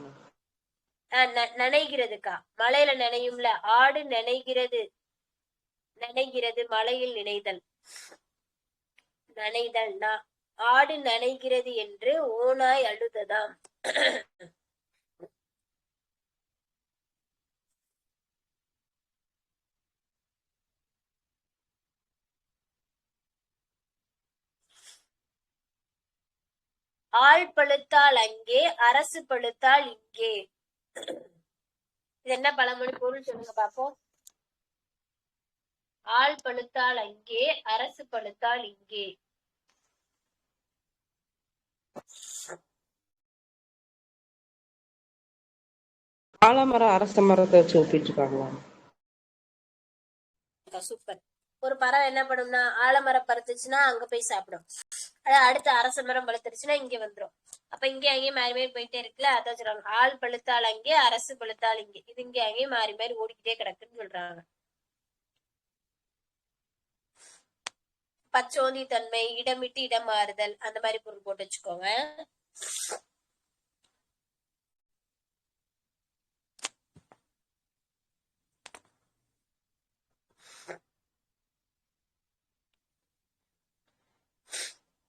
நனைகிறதுக்கா? மலையில நினையும்ல, ஆடு நினைகிறது. நினைகிறது மலையில் நினைதல். நனைதல். ஆடு நனைகிறது என்று ஓநாய் அழுததாம். ஆள் பழுத்தால் அங்கே அரசு பழுத்தால் இங்கே. இது என்ன பழமொழி? பொருள் சொல்லுங்க பாப்போம். ஆள் பழுத்தால் அங்கே அரசு பழுத்தால் இங்கே. ஆலமரம் அரச மரத்தை வச்சு ஒப்பிட்டு இருக்காங்களா? சூப்பர். ஒரு பறவை என்ன பண்ணும்னா ஆலமரம் பறிச்சுச்சுன்னா அங்க போய் சாப்பிடும். அடுத்து அரச மரம் பழுத்துருச்சுன்னா இங்க வந்துடும். அப்ப இங்கே அங்கேயும் மாறி மாறி போயிட்டே இருக்குல்ல, அதான் சொல்றாங்க ஆள் பழுத்தால் அங்கே அரசு பழுத்தால் இங்கே. இது இங்கே அங்கேயும் மாறி மாறி ஓடிக்கிட்டே கிடக்குன்னு சொல்றாங்க. பச்சோந்தி தன்மை, இடமிட்டு இடம் மாறுதல், அந்த மாதிரி பொருள் போட்டு வச்சுக்கோங்க.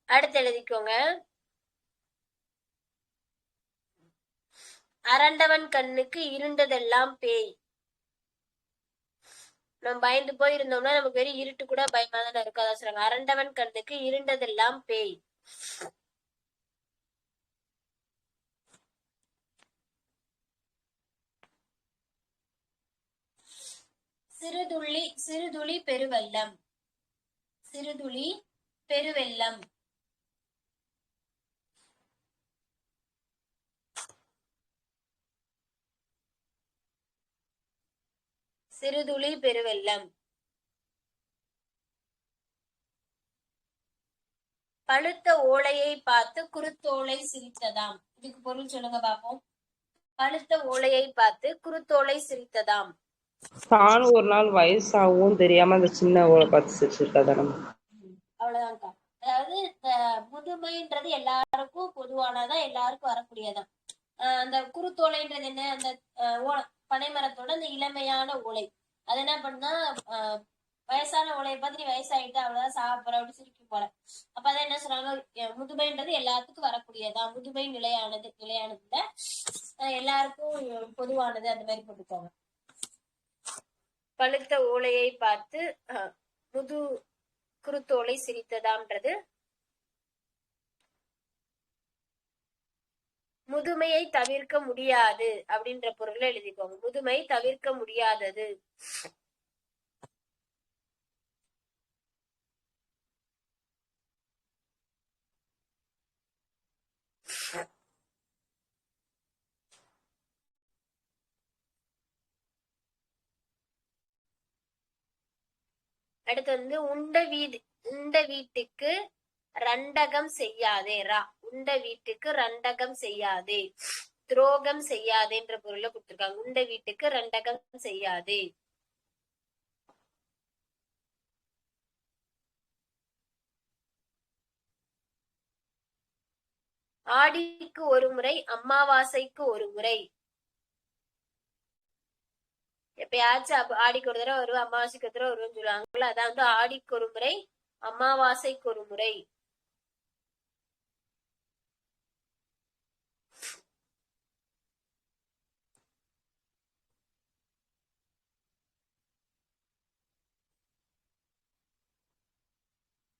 அடுத்து எழுதிக்கோங்க. அரண்டவன் கண்ணுக்கு இருண்டதெல்லாம் பேய். நம்ம பயந்து போயிருந்தோம்னா நமக்கு வெறும் இருட்டு கூட பயமா தானே இருக்கும். அதான் சொல்றாங்க அரண்டவன் கண்ணுக்கு இருண்டதெல்லாம் பேய். சிறுதுளி சிறுதுளி பெருவெள்ளம். சிறுதுளி பெருவெள்ளம். சிறுதுளி பெருவெள்ளம். பழுத்த ஓலையை பார்த்து குருத்தோலை சிரித்ததாம். இதுக்கு பொருள் சொல்லுங்க பாப்போம். பழுத்த ஓலையை பார்த்து குருத்தோலை சிரித்ததாம். தானும் ஒரு நாள் வயசாகவும் தெரியாம அந்த சின்ன ஓலை பார்த்து சிரிச்சிருக்காதானே. அவ்வளவுதான்க்கா. அதாவது முதுமைன்றது எல்லாருக்கும் பொதுவானதான், எல்லாருக்கும் வரக்கூடியதான். அந்த குருத்தோலைன்றது என்ன? அந்த பனைமரத்தோட அந்த இளமையான ஓலை. அது என்ன பண்ணா வயசான ஓலையை பார்த்து நீ வயசாயிட்டு அவ்வளவுதான் சாப்பிட்ற அப்படி சிரிக்கும் போல. அப்ப அதான் என்ன சொல்றாங்க, முதுமைன்றது எல்லாத்துக்கும் வரக்கூடியதான், முதுமை நிலையானதுல எல்லாருக்கும் பொதுவானது, அந்த மாதிரி போட்டுக்கோங்க. பழுத்த ஓலையை பார்த்து குருத்தோலை சிரித்ததாம்ன்றது முதுமையை தவிர்க்க முடியாது அப்படின்ற பொருள்ல எழுதிக்கோங்க. முதுமை தவிர்க்க முடியாதது. அடுத்து வந்து உண்ட வீட்டுக்கு ரண்டகம் செய்யாதே. உண்ட வீட்டுக்கு ரண்டகம் செய்யாதே, துரோகம் செய்யாதேன்ற பொருள்ல கொடுத்திருக்காங்க. உண்ட வீட்டுக்கு ரண்டகம் செய்யாதே. ஆடிக்கு ஒரு முறை, அமாவாசைக்கு ஒரு முறை. எப்பயாச்சும் ஆடிக்கு ஒரு தடவை வருவா, அமாவாசைக்கு ஒரு தடவை வருவான்னு சொல்லுவாங்கல்ல, அதான் வந்து ஆடிக்கு ஒரு முறை, அமாவாசைக்கு ஒரு முறை.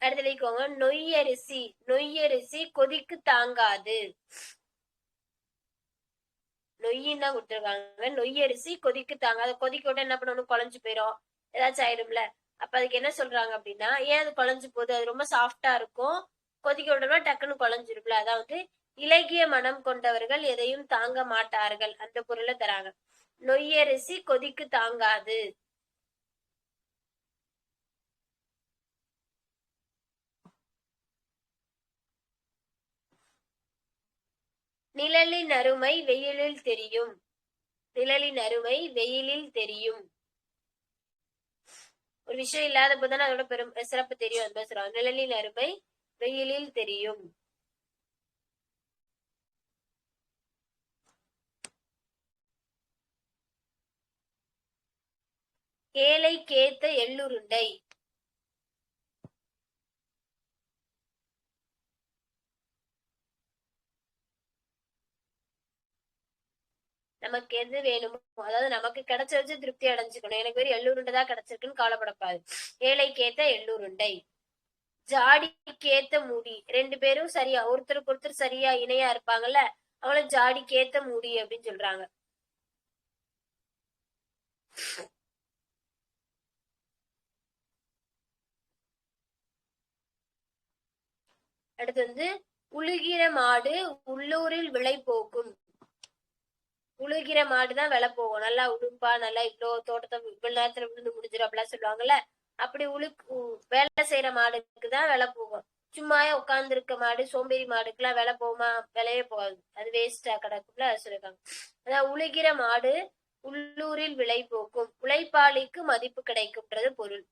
அடுத்து எழுதிக்கோங்க. நொய்யரிசி கொதிக்கு தாங்காது. நொய்யின்னு தான் கொடுத்துருக்காங்க. நொய்யரிசி கொதிக்கு தாங்காது. கொதிக்க விட என்ன பண்ணணும், குழஞ்சு போயிடும், ஏதாச்சும் ஆயிடும்ல. அப்ப அதுக்கு என்ன சொல்றாங்க அப்படின்னா, ஏன் அது குழஞ்சு போகுது, அது ரொம்ப சாஃப்டா இருக்கும், கொதிக்க விடணும்னா டக்குன்னு குழஞ்சிருக்குல. அதாவது இலகிய மனம் கொண்டவர்கள் எதையும் தாங்க மாட்டார்கள், அந்த பொருளை தராங்க. நொய்யரிசி கொதிக்கு தாங்காது. நிழலின் அருமை வெயிலில் தெரியும். நிழலின் அருமை வெயிலில் தெரியும். ஒரு விஷயம் இல்லாத போதுதானே அதோட பெரும் சிறப்பு தெரியும். அந்த சொல்றாங்க, நிழலின் அருமை வெயிலில் தெரியும். ஏழைக்கேத்த எள்ளுருண்டை. நமக்கு எது வேணுமோ, அதாவது நமக்கு கிடைச்ச வச்சு திருப்தி அடைஞ்சுக்கணும். எனக்கு வெறும் எள்ளுருண்டை தான் கிடைச்சிருக்குன்னு கவலைப்படக்கூடாது. ஏழைக்கேத்த எள்ளுருண்டை. ஜாடிக்கேத்த மூடி. ரெண்டு பேரும் சரியா, ஒருத்தருக்கு ஒருத்தர் சரியா இணையா இருப்பாங்கல்ல, அவங்கள ஜாடிக்கேத்த மூடி அப்படின்னு சொல்றாங்க. அடுத்து வந்து உழுகிற மாடு உள்ளூரில் விலை போகும். உழுகிற மாடுதான் விலை போகும். நல்லா உடும்பா, நல்லா இவ்வளவு தோட்டத்தை இவ்வளவு நேரத்துல விழுந்து முடிஞ்சிடும் அப்படிலாம் சொல்லுவாங்கல்ல. அப்படி வேலை செய்யற மாடுக்குதான் விலை போகும். சும்மாயே உட்கார்ந்து இருக்க மாடு, சோம்பேறி மாடுக்குலாம் விலை போகுமா, விலையே போகாது, அது வேஸ்டா கிடக்கும்ல, அது சொல்லிருக்காங்க. அதான் உழுகிற மாடு உள்ளூரில் விலை போக்கும், உழைப்பாளிக்கு மதிப்பு கிடைக்கும்ன்றது பொருள்.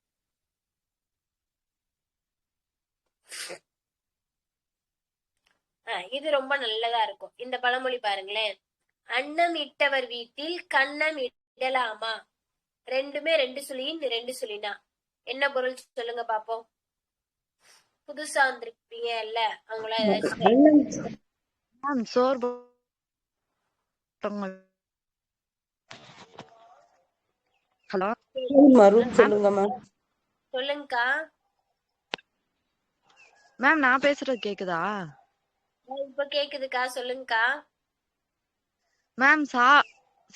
இது ரொம்ப நல்லதா இருக்கும். இந்த பழமொழி பாருங்களேன். அன்னம் இட்டவர் வீட்டில் கன்னம் இடலாமா. ரெண்டுமே ரெண்டு சுழியின் ரெண்டு சுழினா என்ன பொருள் சொல்லுங்க பாப்போம். புதுசா வந்திருப்பீங்க இல்ல, அவங்கள மேம் சோறு போட்டவங்க. ஹலோ மறுபடியும் சொல்லுங்க மேம். சொல்லுங்கக்கா. மேம் நான் பேசுறது கேக்குதா? இப்ப கேக்குதுக்கா, சொல்லுங்கக்கா. மேம்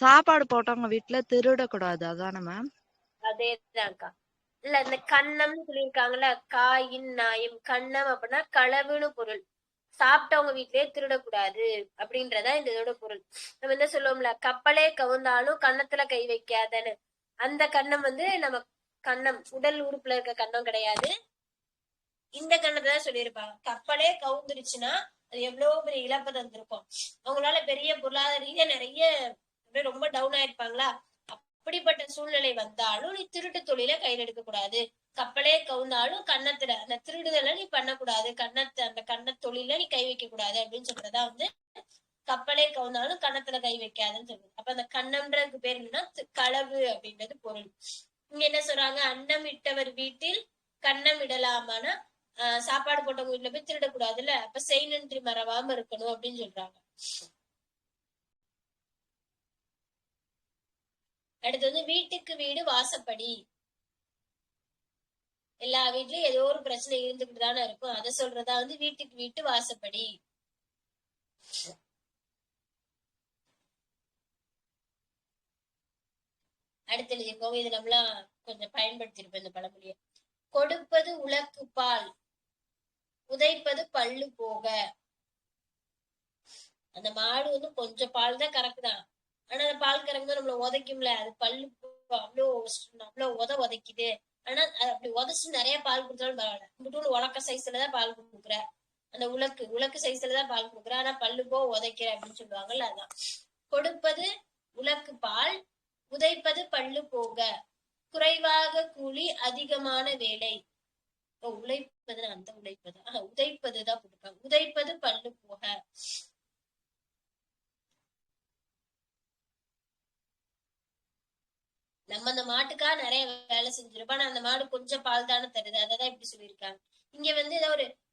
சாப்பாடு போட்டவங்க வீட்டுல திருடக்கூடாது, அதானே மேம்? அதேதான்க்கா. இல்ல இந்த கண்ணம்னு சொல்லியிருக்காங்கல்ல, காயின் நாயும். கண்ணம் அப்படின்னா களவுன்னு பொருள். சாப்பிட்டவங்க வீட்லயே திருடக்கூடாது அப்படின்றதா இந்த இதோட பொருள். நம்ம என்ன சொல்லுவோம்ல, கப்பலே கவுந்தாலும் கன்னத்துல கை வைக்காதன்னு. அந்த கண்ணம் வந்து நம்ம கண்ணம் உடல் உறுப்புல இருக்க கண்ணம் கிடையாது, இந்த கண்ணத்தை தான் சொல்லியிருப்பாங்க. கப்பலே கவுந்துருச்சுன்னா அது எவ்வளவு பெரிய இழப்பு தந்திருக்கும். அவங்களால பெரிய பொருளாதார ரீதியா நிறைய ரொம்ப டவுன் ஆயிருப்பாங்களா. அப்படிப்பட்ட சூழ்நிலை வந்தாலும் நீ திருட்டு தொழில கையில் எடுக்க கூடாது. கப்பலே கவுந்தாலும் கன்னத்துல அந்த திருடுதலை நீ பண்ணக்கூடாது, அந்த கண்ண தொழில நீ கை வைக்க கூடாது அப்படின்னு சொல்றதா வந்து கப்பலே கவுந்தாலும் கன்னத்துல கை வைக்காதுன்னு சொல்றது. அப்ப அந்த கண்ணம்ன்றதுக்கு பேர் என்னன்னா களவு அப்படின்றது பொருள். இங்க என்ன சொல்றாங்க, அன்னம் இட்டவர் வீட்டில் கன்னம் இடலாமான்னா சாப்பாடு போட்டவங்க வீட்டுல போய் திருடக்கூடாதுல்ல, அப்ப செய் நன்றி மறவாம இருக்கணும் அப்படின்னு சொல்றாங்க. அடுத்து வந்து வீட்டுக்கு வீடு வாசப்படி. எல்லா வீட்லயும் ஏதோ ஒரு பிரச்சனை இருந்துகிட்டு தானே இருக்கும், அதை சொல்றதா வந்து வீட்டுக்கு வீட்டு வாசப்படி. அடுத்து எழுதிக்கோங்க, இது நம்மளாம் கொஞ்சம் பயன்படுத்திருப்போம் இந்த பழமொழிய. கொடுப்பது உலக்கு பால், உதைப்பது பல்லு போக. அந்த மாடு வந்து கொஞ்சம் பால் தான் கறக்குதான், ஆனா அந்த பால் கறக்கும்போது நம்மள உதைக்கும்ல, அது பல்லு அவ்வளோ உதைக்குது ஆனா அப்படி உதச்சு நிறைய பால் கொடுத்தாலும் பரவாயில்ல. இப்படி உலக்க சைஸ்ல தான் பால் கொடுக்குற, அந்த உலக்கு சைஸ்ல தான் பால் கொடுக்குற, ஆனா பல்லு போ உதைக்கிற அப்படின்னு சொல்லுவாங்கல்ல. அதான் கொடுப்பது உலக்கு பால், உதைப்பது பல்லு போக, குறைவாக கூலி அதிகமான வேலை. உழைப்பது அந்த உழைப்பது உதைப்பதுதான் போட்டிருக்காங்க. உதைப்பது பல்லு போக. நம்ம அந்த மாட்டுக்கா நிறைய வேலை செஞ்சிருப்போம், ஆனா அந்த மாடு கொஞ்சம் பால் தானே தருது, அததான் இப்படி சொல்லியிருக்காங்க. இங்க வந்து ஏதோ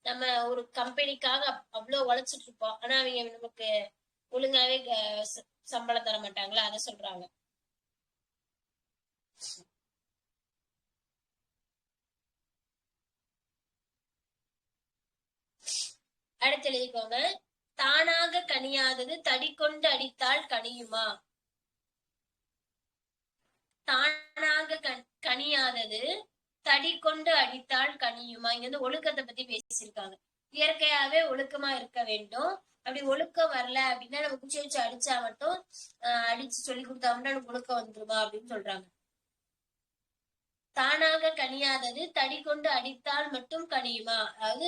நம்ம ஒரு கம்பெனிக்காக அவ்வளவு உழைச்சிட்டு இருப்போம், ஆனா அவங்க நமக்கு ஒழுங்காவே சம்பளம் தர மாட்டாங்களா, அதை சொல்றாங்க. அடுத்து எழுதிக்கோங்க. தானாக கனியாதது தடி கொண்டு அடித்தால் கனியுமா? தானாக கனியாதது தடி கொண்டு அடித்தால் கனியுமா? இங்க வந்து ஒழுக்கத்தை பத்தி பேசியிருக்காங்க. இயற்கையாவே ஒழுக்கமா இருக்க வேண்டும். அப்படி ஒழுக்கம் வரல அப்படின்னா நம்ம குச்சி வச்சு அடிச்சா மட்டும் அடிச்சு சொல்லி கொடுத்தா மட்டும் நமக்கு ஒழுக்கம் வந்துருமா அப்படின்னு சொல்றாங்க. தானாக கனியாதது தடி கொண்டு அடித்தால் மட்டும் கனியுமா? அதாவது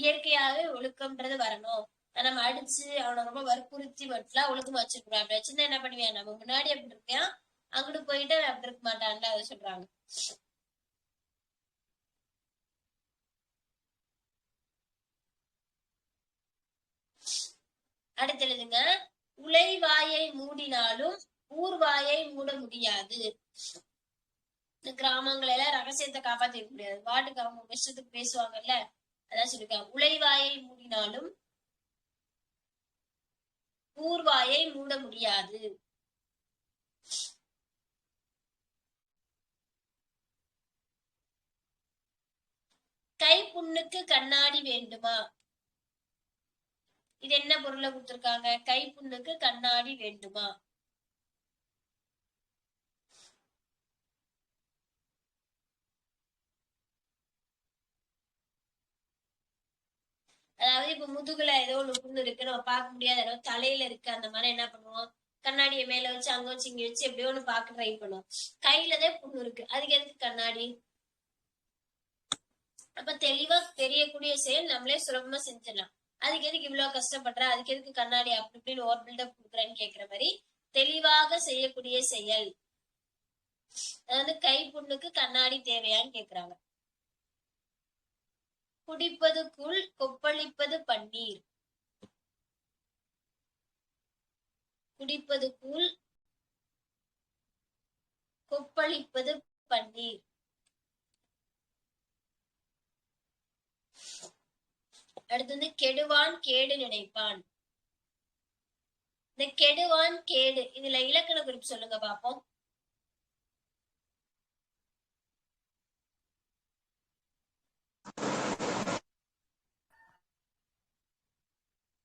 இயற்கையாவே ஒழுக்கம்ன்றது வரணும். நம்ம அடிச்சு அவனை ரொம்ப வற்புறுத்தி மட்டும் ஒழுக்கமா வச்சிருக்கணும். அப்படி வச்சிருந்தா என்ன பண்ணுவியா, நம்ம முன்னாடி அப்படி இருக்கான், அங்கிட்டு போயிட்டு அப்படி இருக்க மாட்டான்ல, அதை சொல்றாங்க. அடுத்து எழுதுங்க. உலை வாயை மூடினாலும் ஊர்வாயை மூட முடியாது. இந்த கிராமங்கள் எல்லாம் ரகசியத்தை காப்பாத்திக்க முடியாது, பாட்டுக்கு அவங்க விஷயத்துக்கு பேசுவாங்கல்ல, அதான் சொல்லிருக்காங்க. உலைவாயை மூடினாலும் ஊர்வாயை மூட முடியாது. கை புண்ணுக்கு கண்ணாடி வேண்டுமா? இது என்ன பொருளை கொடுத்திருக்காங்க? கை புண்ணுக்கு கண்ணாடி வேண்டுமா? அதாவது இப்ப முதுகுல ஏதோ ஒண்ணு புண்ணு இருக்கு, நம்ம பார்க்க முடியாத இடம், தலையில இருக்கு, அந்த மாதிரி என்ன பண்ணுவோம், கண்ணாடியை மேல வச்சு அங்க வச்சு இங்க வச்சு எப்படியோ ஒண்ணு பார்க்க ட்ரை பண்ணுவோம். கையிலதான் புண்ணு இருக்கு, அதுக்கு எதுக்கு கண்ணாடி? அப்ப தெளிவா தெரியக்கூடிய செயல் நம்மளே சுலபமா செஞ்சிடலாம், அதுக்கு எதுக்கு இவ்வளவு கஷ்டப்படுற, அதுக்கு எதுக்கு கண்ணாடி அப்படி இப்படின்னு ஓவர் பில்டப் கொடுக்குறேன்னு கேக்குற மாதிரி தெளிவாக செய்யக்கூடிய செயல். அதாவது கை புண்ணுக்கு கண்ணாடி தேவையான்னு கேக்குறாங்க. குடிப்பது கூழ், கொப்பளிப்பது பன்னீர். குடிப்பது கூழ், கொப்பளிப்பது பன்னீர். அடுத்து வந்து கெடுவான் கேடு நினைப்பான். இந்த கெடுவான் கேடு, இதுல இலக்கண குறிப்பு சொல்லுங்க பாப்போம்.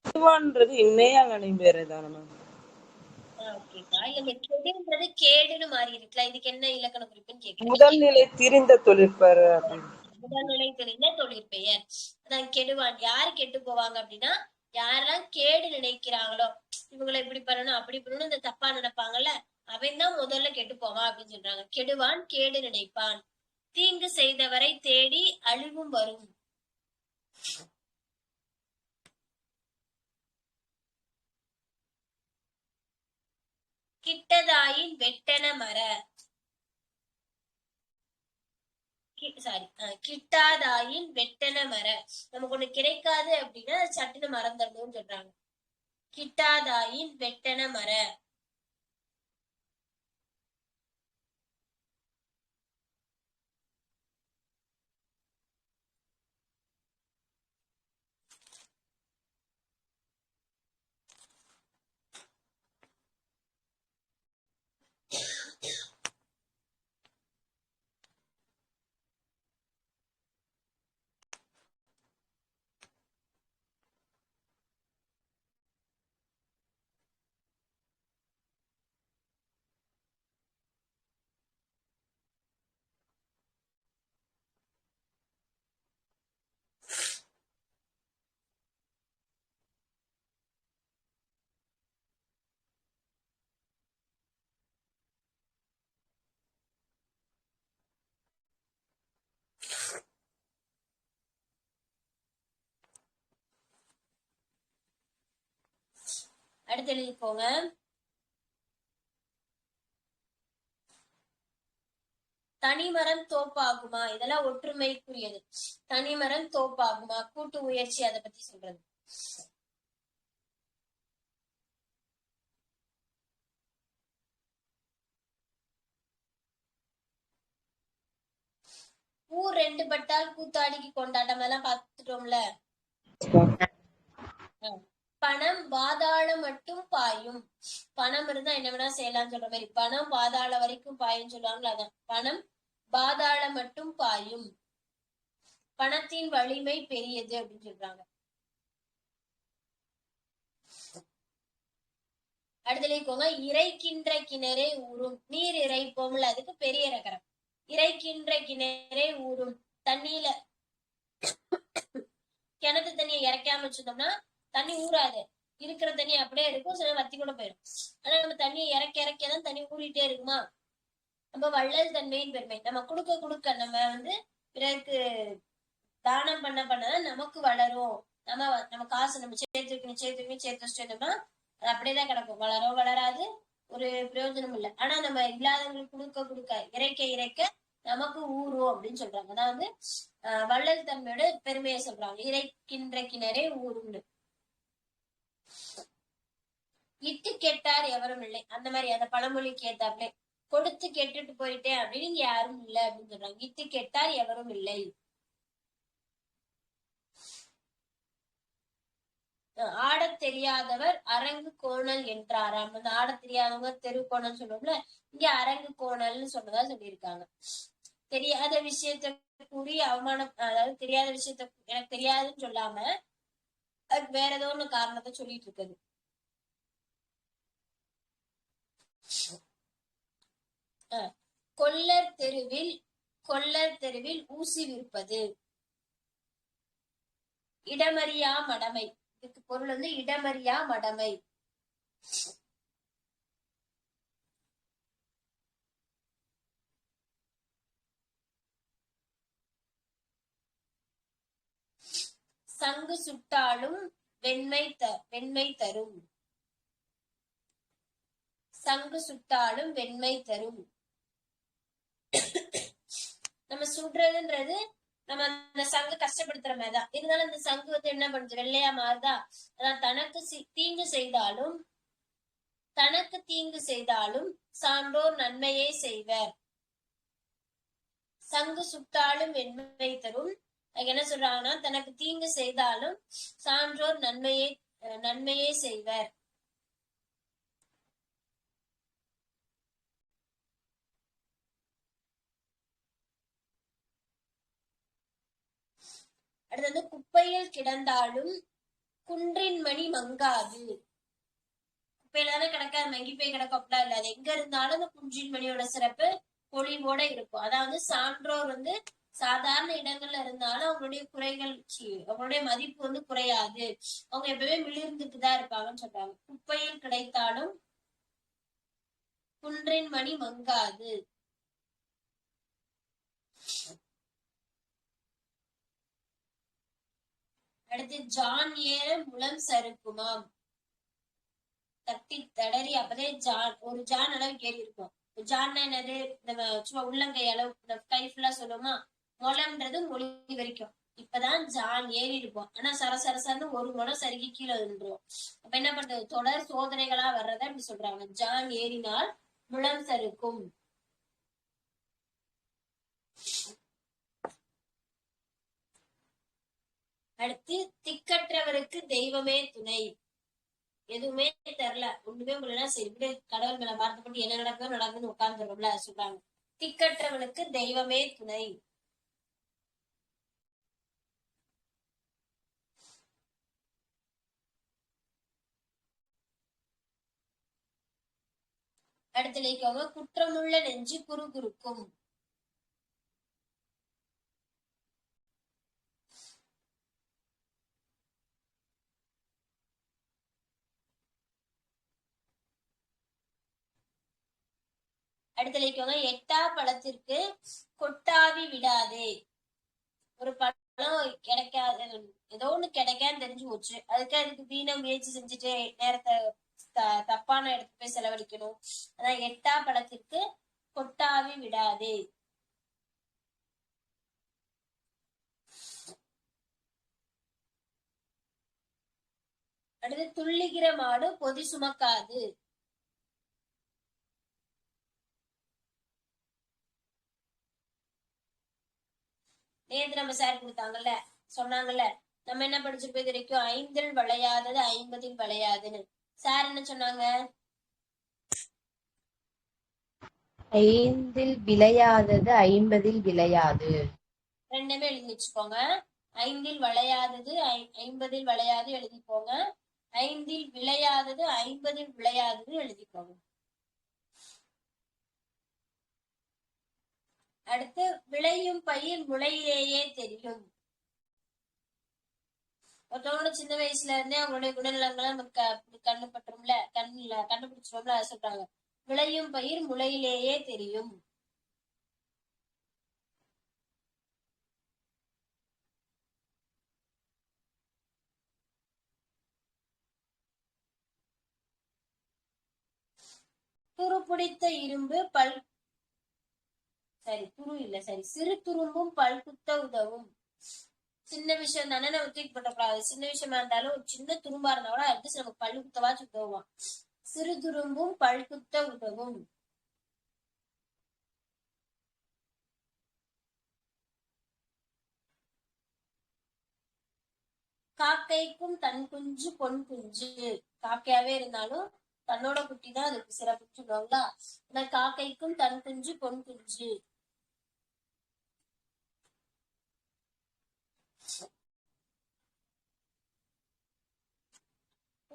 கெடுவான்றது இன்மையாங்கனி பேரு தானே மேம்? ஓகேக்கா, இந்த கெடுன்றது கேடுன்னு மாறி இருக்குல்ல, இதுக்கு என்ன இலக்கண குறிப்புன்னு கேக்குறேன். முதல்நிலை திரிந்த தொழிற்பெயர் அப்படின்னு. முதல்நிலை தெரிந்த தொழிற்பெயர். அதான் கெடுவான். யாரு கெட்டு போவாங்க அப்படின்னா, யாரெல்லாம் கேடு நினைக்கிறாங்களோ, இவங்களை இப்படி பண்ணணும் அப்படி பண்ணணும் இந்த தப்பா நினைப்பாங்கல்ல, அவன் தான் முதல்ல கெட்டு போவான் அப்படின்னு சொல்றாங்க. கெடுவான் கேடு நினைப்பான். தீங்கு செய்தவரை தேடி அழிவும் வரும். கிட்டதாயின் வெட்டன மர. கிட்டாதாயின் வெட்டன மர. நமக்கு ஒண்ணு கிடைக்காது அப்படின்னா சட்டுன்னு மறந்துடணும்னு சொல்றாங்க. கிட்டாதாயின் வெட்டன மர. அடுத்து எழுதிக்கோங்க. தனிமரம் தோப்பாகுமா? இதெல்லாம் ஒற்றுமைக்குரியது. தனிமரம் தோப்பாகுமா, கூட்டு முயற்சி, அதை பத்தி சொல்றது. ஊர் ரெண்டு பட்டால் கூத்தாடிக்கு கொண்டாட்டம், எல்லாம் பார்த்துட்டோம்ல. பணம் பாதாளம் மட்டும் பாயும். பணம் இருந்தா என்ன வேணா செய்யலாம்னு சொல்ற மாதிரி, பணம் பாதாளம் வரைக்கும் பாயும் சொல்லுவாங்களா, அதான். பணம் பாதாளம் மட்டும் பாயும். பணத்தின் வலிமை பெரியது அப்படின்னு சொல்றாங்க. அடுத்தலைக்கோங்க, இறைக்கின்ற கிணறே ஊறும். நீர் இறைப்போம்ல, அதுக்கு பெரிய ரகரம். இறைக்கின்ற கிணறே ஊறும். தண்ணியில கிணத்து தண்ணியை இறைக்காம வச்சிருந்தோம்னா தண்ணி ஊறாது, இருக்கிற தண்ணி அப்படியே இருக்கும், சில வத்தி கூட போயிடும். ஆனா நம்ம தண்ணியை இறக்கதான் தண்ணி ஊறிட்டே இருக்குமா. நம்ம வள்ளல் தன்மையின் பெருமை. நம்ம கொடுக்க நம்ம பிறருக்கு தானம் பண்ணதான் நமக்கு வளரும். நம்ம காசு நம்ம சேர்த்து வச்சிட்டோம்னா அது அப்படியேதான் கிடக்கும், வளராது, ஒரு பிரயோஜனம் இல்லை. ஆனா நம்ம இல்லாதவங்களுக்கு கொடுக்க இறைக்க நமக்கு ஊறும் அப்படின்னு சொல்றாங்க. அதாவது வள்ளல் தன்மையோட பெருமையை சொல்றாங்க. இறைக்கின்ற கிணறே ஊறும்னு. இட்டு கெட்டார் எவரும் இல்லை, அந்த மாதிரி அந்த பழமொழி கேட்டாப்லே கொடுத்து கெட்டுட்டு போயிட்டேன் அப்படின்னு இங்க யாரும் இல்லை அப்படின்னு சொல்றாங்க. இட்டு கெட்டார் எவரும் இல்லை. ஆடத் தெரியாதவர் அரங்கு கோணல் என்றாராம். அந்த ஆடத் தெரியாதவங்க தெரு கோணல் சொல்லுவோம்ல, இங்க அரங்கு கோணல்னு சொன்னதா சொல்லியிருக்காங்க. தெரியாத விஷயத்த கூறி அவமானம், அதாவது தெரியாத விஷயத்த எனக்கு தெரியாதுன்னு சொல்லாம அதுக்கு வேற ஏதோ ஒண்ணு காரணத்தை சொல்லிட்டு இருக்குது. கொல்லர் தெருவில் ஊசி விற்பது. இடமறியா மடமை. இதுக்கு பொருள் இடமறியா மடமை. சங்கு சுட்டாலும் வெண்மை தரும். சங்கு சுட்டாலும் வெண்மை தரும். நம்ம சுடுறதுன்றது நம்ம அந்த சங்கு கஷ்டப்படுத்துற மாதிரிதான். இருந்தாலும் அந்த சங்கு என்ன பண்ணுது, வெள்ளையா மாறுதா. அதான் தனக்கு தீங்கு செய்தாலும் சான்றோர் நன்மையே செய்வர். சங்கு சுட்டாலும் வெண்மை தரும். என்ன சொல்றாங்கன்னா, தனக்கு தீங்கு செய்தாலும் சான்றோர் நன்மையே செய்வர். அடுத்தது குப்பையில் கிடந்தாலும் குன்றின் மணி மங்காது. குப்பையில தானே கிடக்காது, மங்கி போய் கிடக்கும் அப்படிலாம் இல்ல. அது எங்க இருந்தாலும் அந்த குன்றின் மணியோட சிறப்பு பொலிவோட இருக்கும். அதாவது சான்றோர் சாதாரண இடங்கள்ல இருந்தாலும் அவங்களுடைய மதிப்பு குறையாது. அவங்க எப்பவுமே மிளிர்ந்துட்டுதான் இருப்பாங்கன்னு சொல்றாங்க. குப்பையில் கிடைத்தாலும் குன்றின் மணி மங்காது. அடுத்து ஜான் ஏற முளம் சறுக்குமாம். தட்டி தடறி அப்பதே ஒரு ஜான் அளவு ஏறி இருக்கும். ஜான்னா என்னது, நம்ம சும்மா உள்ளங்கை அளவு, கை ஃபுல்லா சொல்லுவோமா. முளம்ன்றது மொழி வரைக்கும். இப்பதான் ஜான் ஏறி இருப்போம். ஆனா சரசரசன்னு ஒரு முளம் சறுக்கி கீழே விழுந்துருவோம். அப்ப என்ன பண்றது, தொடர் சோதனைகளா வர்றத அப்படி சொல்றாங்க. ஜான் ஏறினால் முளம் சறுக்கும். அடுத்து திக்கற்றவருக்கு தெய்வமே துணை. எதுவுமே தெரியல, ஒண்ணுமே முடியல, சரி இப்படி கடவுள் மேல வார்த்தைப்பட்டு என்ன நடக்குதுன்னு உட்கார்ந்துரும்ல, சொல்றாங்க. திக்கற்றவனுக்கு தெய்வமே துணை. அடுத்து குற்றமுள்ள நெஞ்சு குறுகுறுக்கும். அடுத்து எட்டா பழத்திற்கு கொட்டாவி விடாதே. ஒரு பழம் கிடைக்காது, ஏதோ ஒண்ணு கிடைக்கான்னு தெரிஞ்சு போச்சு, அதுக்கு வீணா முயற்சி செஞ்சுட்டு நேரத்தை தப்பான இடத்துக்கு போய் செலவழிக்கணும். அதான் எட்டா பழத்திற்கு கொட்டாவி விடாதே. அடுத்து துள்ளுகிற மாடு பொதி சுமக்காது. நேத்து நம்ம சார் கொடுத்தாங்கல்ல, சொன்னாங்கல்ல, நம்ம என்ன படிச்சிருப்போம் இது வரைக்கும், ஐந்தில் விளையாதது ஐம்பதில் விளையாதுன்னு. சார் என்ன சொன்னாங்க? ஐந்தில் விளையாதது ஐம்பதில் விளையாது. ரெண்டுமே எழுதி வச்சுக்கோங்க. ஐந்தில் விளையாதது ஐம்பதில் விளையாது எழுதிக்கோங்க. ஐந்தில் விளையாதது ஐம்பதில் விளையாதது எழுதிக்கோங்க. அடுத்து விளையும் பயிர் முளையிலேயே தெரியும். ஒருத்தவங்களோட சின்ன வயசுல இருந்தே அவங்களுடைய குணநலங்களை நமக்கு கண்டுபட்டுரும்ல, கண்டுபிடிச்சிருவோம்ல, அதை சொல்றாங்க. விளையும் பயிர் முளையிலேயே தெரியும். துரு பிடித்த இரும்பு சிறு துரும்பும் பல் குத்த உதவும். சின்ன விஷயம் தானே, நம்ம தூக்கி போட்டக்கூடாது. சின்ன விஷயமா இருந்தாலும் ஒரு சின்ன துரும்பா இருந்தா கூட அடுத்து நமக்கு பல்லு குத்தவாச்சு உதவும். சிறு துரும்பும் பல் குத்த உதவும். காக்கைக்கும் தன் குஞ்சு பொன் குஞ்சு. காக்கையாவே இருந்தாலும் தன்னோட குட்டி தான் அதுக்கு சிறப்பு சொல்லுவாங்களா. ஆனா காக்கைக்கும் தன் குஞ்சு பொன் குஞ்சு.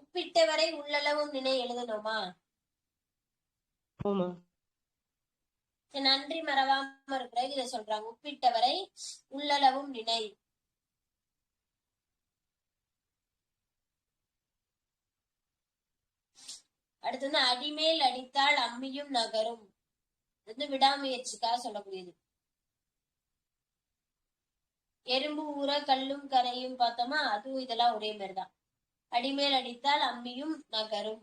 உப்பிட்டவரை உள்ளளவும் நினை எழுதணுமா? நன்றி மறவாம இருக்கிற இத சொல்றாங்க. உப்பிட்டவரை உள்ளளவும் நினை. அடுத்து வந்து அடிமேல் அடித்தால் அம்மியும் நகரும். விடாமுயற்சிக்காக சொல்லக்கூடியது. எறும்பு ஊற கல்லும் கரையும் பார்த்தோமா, அதுவும் இதெல்லாம் ஒரே மாதிரிதான். அடிமேல் அடித்தால் அம்மியும் நகரும்.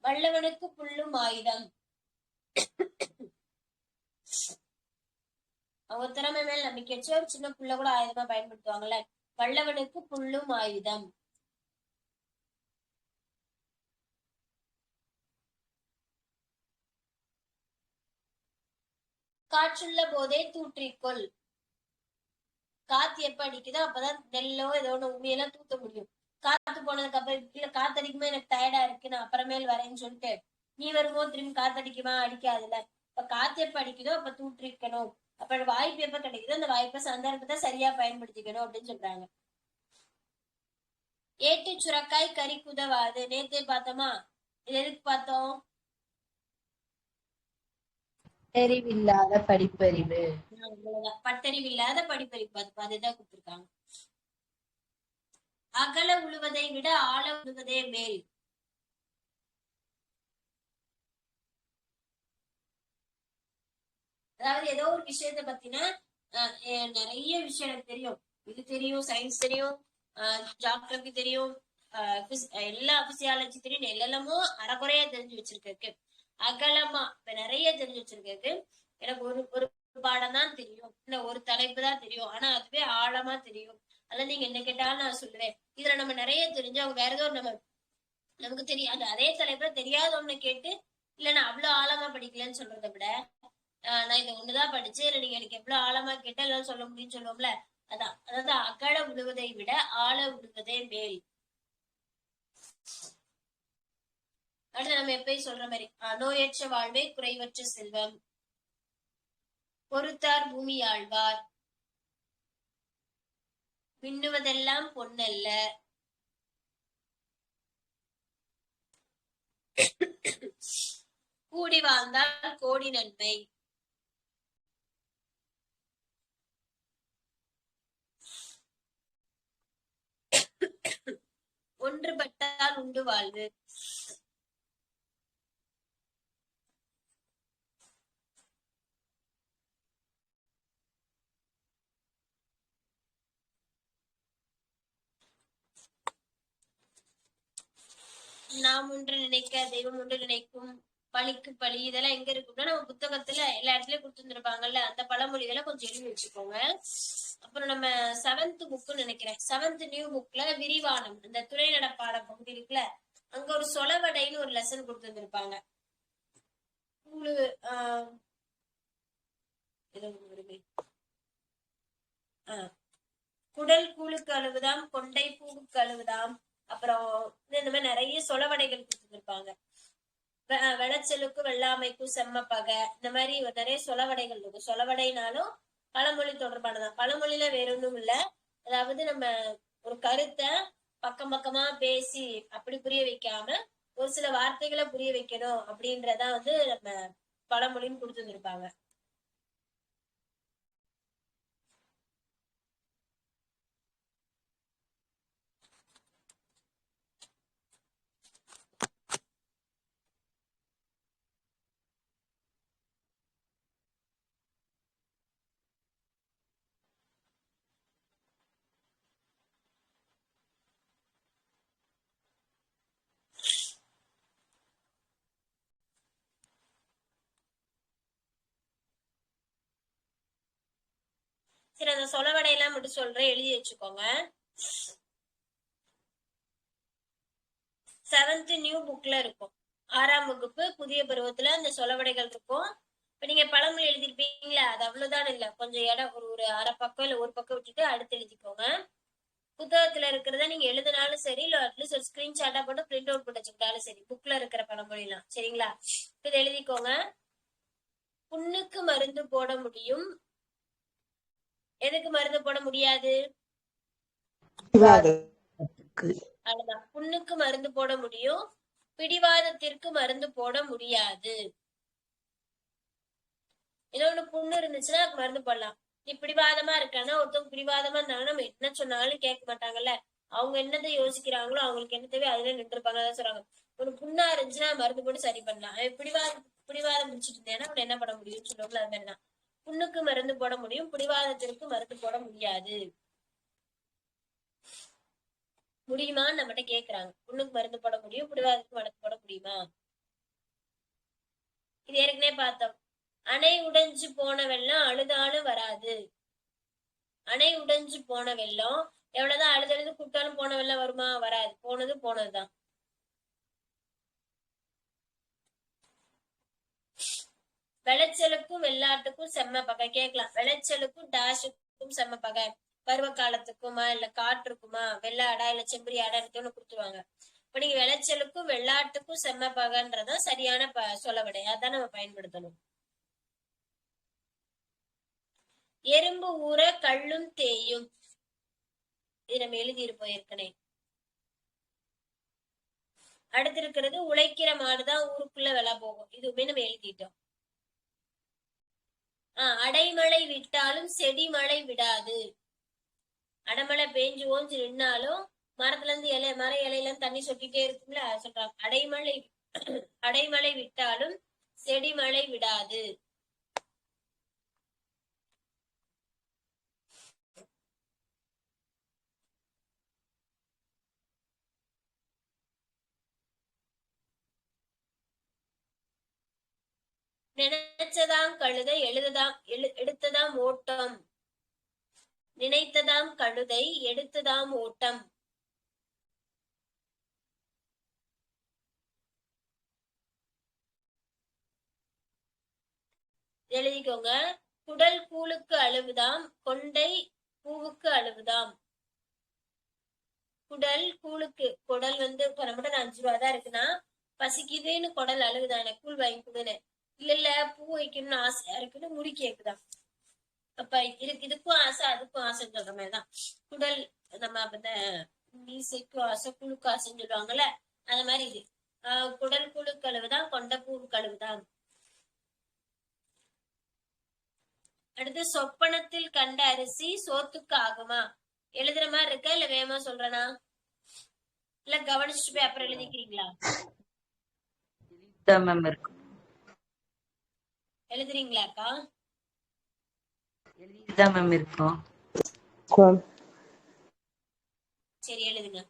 வல்லவனுக்கு புல்லும் ஆயுதம். அவங்க திறமை மேல் நம்பிக்கை வச்சு ஒரு சின்ன புள்ள கூட ஆயுதமா பயன்படுத்துவாங்கல்ல. வல்லவனுக்கு புல்லும் ஆயுதம். காற்றுள்ள போதே தூற்றிக்கொள். காத்து எப்ப அடிக்குதோ அப்பதான் நெல்லோ ஏதோ ஒண்ணு உண்மையெல்லாம் தூத்த முடியும். காத்து போனதுக்கு அப்புறம் இல்ல காத்தடிக்குமே எனக்கு டயர்டா இருக்கு நான் அப்புறமேல் வரேன்னு சொல்லிட்டு நீ வரும்போது திரும்பி காத்தடிக்குமா? அடிக்காதுல்ல. இப்ப காத்து எப்ப அடிக்குதோ அப்ப தூற்றிக்கணும். அப்ப வாய்ப்பு எப்ப கிடைக்குதோ அந்த வாய்ப்பை சந்தர்ப்பத்தை சரியா பயன்படுத்திக்கணும் அப்படின்னு சொல்றாங்க. ஏட்டு சுரக்காய் கறி குதவாது. நேத்தே பார்த்தோமா, இது எதுக்கு பார்த்தோம்? பட்டறிவில்லாத படிப்பறிவு. பட்டறிவில்லாத படிப்பறிவு. அதுதான் கொடுத்திருக்காங்க. அகல உழுவதை விட ஆழ உழுவதே மேல். அதாவது ஏதோ ஒரு விஷயத்த பத்தின நிறைய விஷயம் எனக்கு தெரியும். இது தெரியும், சயின்ஸ் தெரியும், ஜாகிரபி தெரியும், எல்லா பிசியாலஜி தெரியும், எல்லாமோ அறகுறையா தெரிஞ்சு வச்சிருக்கு. அகலமா இப்ப நிறைய தெரிஞ்சு வச்சிருக்கு. எனக்கு ஒரு பாடம் தான் தெரியும், இல்ல ஒரு தலைப்பு தான் தெரியும், ஆனா அதுவே ஆழமா தெரியும். அல்ல நீங்க என்ன கேட்டாலும் நான் சொல்லுவேன். இதுல நம்ம நிறைய தெரிஞ்சு அவங்க வேற ஏதோ நமக்கு தெரியாது அதே தலைப்புல தெரியாத ஒண்ணு கேட்டு இல்ல நான் அவ்வளவு ஆழமா படிக்கலன்னு சொல்றதை விட நான் இதை ஒண்ணுதான் படிச்சு இல்ல நீங்க எனக்கு எவ்வளவு ஆழமா கேட்டா எல்லாம் சொல்ல முடியும்னு சொல்லுவோம்ல. அதாவது அகல விடுவதை விட ஆழ விடுவதே மேல். அடுத்து நம்ம எப்பயும் சொல்ற மாதிரி நோயற்ற வாழ்வே குறைவற்ற செல்வம். பொறுத்தார் பூமி ஆழ்வார். மின்னுவதெல்லாம் பொன்னல்ல. கூடி வாழ்ந்தால் கோடி நன்மை. ஒன்றுபட்டால் உண்டு வாழ்வு. நாம் ஒன்று நினைக்க தெய்வம் ஒன்று நினைக்கும், பழிக்கு பழி, இதெல்லாம் எங்க இருக்குன்னா நம்ம புத்தகத்துல எல்லா இடத்துலயும் கொடுத்துருப்பாங்கல்ல, அந்த பழமொழிகளை கொஞ்சம் எழுதி வச்சுக்கோங்க. அப்புறம் நம்ம 7th புக்குன்னு நினைக்கிறேன், 7th நியூ புக்ல விரிவானம், இந்த துணை நடப்பாட பகுதி இருக்குல்ல, அங்க ஒரு சொலவடைன்னு ஒரு லெசன் கொடுத்துருப்பாங்க. உங்களுக்கு குடல் கூழுக்கு அழுவுதாம், கொண்டை பூவுக்கு அழுவுதாம், அப்புறம் இந்த மாதிரி நிறைய சொலவடைகள் கொடுத்துருப்பாங்க. விளைச்சலுக்கு வெள்ளாமைக்கும் செம்மப்பகை, இந்த மாதிரி நிறைய சொலவடைகள் இருக்கும். சொலவடைனாலும் பழமொழி தொடர்பானதான். பழமொழியில வேற ஒண்ணும் இல்ல, அதாவது நம்ம ஒரு கருத்தை பக்கம் பக்கமா பேசி அப்படி புரிய வைக்காம ஒரு சில வார்த்தைகளை புரிய வைக்கணும் அப்படின்றதா நம்ம பழமொழின்னு கொடுத்துருப்பாங்க. சரி, அந்த சொலவடையெல்லாம் மட்டும் சொல்றேன், எழுதி வச்சுக்கோங்க. 7th நியூ புக்ல இருக்கும், 6ஆம் வகுப்பு புதிய பருவத்துல அந்த சொலவடைகள் இருக்கும். இப்ப நீங்க பழமொழி எழுதிருப்பீங்களா, அது அவ்வளவுதான் இல்ல, கொஞ்சம் இடம் ஒரு அரை பக்கம் இல்ல ஒரு பக்கம் விட்டுட்டு அடுத்து எழுதிக்கோங்க. புத்தகத்துல இருக்கிறத நீங்க எழுதினாலும் சரி, இல்ல அட்லீஸ்ட் ஒரு ஸ்கிரீன்ஷாட்டா போட்டு பிரிண்ட் அவுட் போட்டு வச்சுக்கிட்டாலும் சரி, புக்ல இருக்கிற பழமொழி எல்லாம் சரிங்களா. இதை எழுதிக்கோங்க. புண்ணுக்கு மருந்து போட முடியும், எதுக்கு மருந்து போட முடியாது? அவ்வளவுதான். புண்ணுக்கு மருந்து போட முடியும், பிடிவாதத்திற்கு மருந்து போட முடியாது. இன்னொன்னு, புண்ணு இருந்துச்சுன்னா மருந்து போடலாம். நீ பிடிவாதமா இருக்கான்னா, ஒருத்தவங்க பிடிவாதமா இருந்தாலும் நம்ம என்ன சொன்னாலும் கேட்க மாட்டாங்கல்ல, அவங்க என்னதை யோசிக்கிறாங்களோ அவங்களுக்கு என்ன தேவை அதுல நின்று இருப்பாங்க. அதான் சொல்றாங்க, ஒரு புண்ணா இருந்துச்சுன்னா மருந்து போட்டு சரி பண்ணலாம். பிடிவாதம் பிடிச்சிட்டு இருந்தேன்னா அவனை என்ன பண்ண முடியும்னு சொல்லுவாங்களா, அது மாதிரிதான். புண்ணுக்கு மருந்து போட முடியும், பிடிவாதத்திற்கு மருந்து போட முடியாது. முடியுமான்னு நம்மகிட்ட கேக்குறாங்க. புண்ணுக்கு மருந்து போட முடியும், பிடிவாதத்துக்கு மருந்து போட முடியுமா? இது ஏற்கனவே பார்த்தோம். அணை உடைஞ்சு போன வெள்ளம் அழுதாலும் வராது. அணை உடைஞ்சு போன வெள்ளம் எவ்வளவுதான் அழுது கூட்டாலும் போன வெள்ளம் வருமா? வராது. போனது போனதுதான். விளைச்சலுக்கும் வெள்ளாட்டுக்கும் செம்ம பகை கேட்கலாம். விளைச்சலுக்கும் டாஷுக்கும் செம்ம பகை, பருவ காலத்துக்குமா இல்ல காற்றுக்குமா, வெள்ளாடா இல்ல செம்பரி ஆடான்னு கொடுத்துருவாங்க. இப்ப நீங்க விளைச்சலுக்கும் வெள்ளாட்டுக்கும் செம்ம பகைன்றதான் சரியான சொலவடை, அதான் நம்ம பயன்படுத்தணும். எறும்பு ஊற கல்லும் தேயும், இது நம்ம எழுதியிருப்போம் ஏற்கனவே. அடுத்து இருக்கிறது, உழைக்கிற மாடுதான் ஊருக்குள்ள விலை போகும், இதுவுமே நம்ம எழுதிட்டோம். அடைமழை விட்டாலும் செடி மழை விடாது. அடைமழை பெஞ்சு ஓஞ்சு நின்னாலும் மரத்துல இருந்து மர இலையில தண்ணி சொட்டிட்டே இருக்கும்ல, அதை சொல்றாங்க. அடைமழை விட்டாலும் செடி மழை விடாது. நினைச்சதாம் கழுதை எடுத்ததாம் ஓட்டம், நினைத்ததாம் கழுதை எடுத்ததாம் ஓட்டம். எழுதிக்கோங்க. குடல் கூழுக்கு அழுவுதாம், கொண்டை பூவுக்கு அழுவுதாம். குடல் கூழுக்கு, குடல் இப்ப நம்மகிட்ட 5 ரூபா தான் இருக்குன்னா, பசிக்குதுன்னு குடல் அழுகுதானே, கூழ் வாங்கி கொடுன்னு. இல்ல பூ வைக்கணும்னு ஆசையா இருக்குன்னு முடி கேக்குதான். அப்ப இதுக்கும் ஆசை அதுக்கும் ஆசைன்னு சொல்ற மாதிரிதான். குடல் நம்ம மீசைக்கும் ஆசை குழுக்கு ஆசைன்னு சொல்லுவாங்கல்ல, அந்த மாதிரி இது. குடல் குழு கழுவுதான், கொண்ட பூ கழுவுதான். அடுத்து, சொப்பனத்தில் கண்ட அரிசி சோத்துக்கு ஆகுமா? எழுதுற மாதிரி இருக்கா இல்ல வேகமா சொல்றனா? இல்ல கவனிச்சுட்டு போய் அப்புறம் எழுதிக்கிறீங்களா? எழுதுறீங்களாக்கா? எழுதிதான் மேம் இருக்கோம். சரி, எழுதுங்க.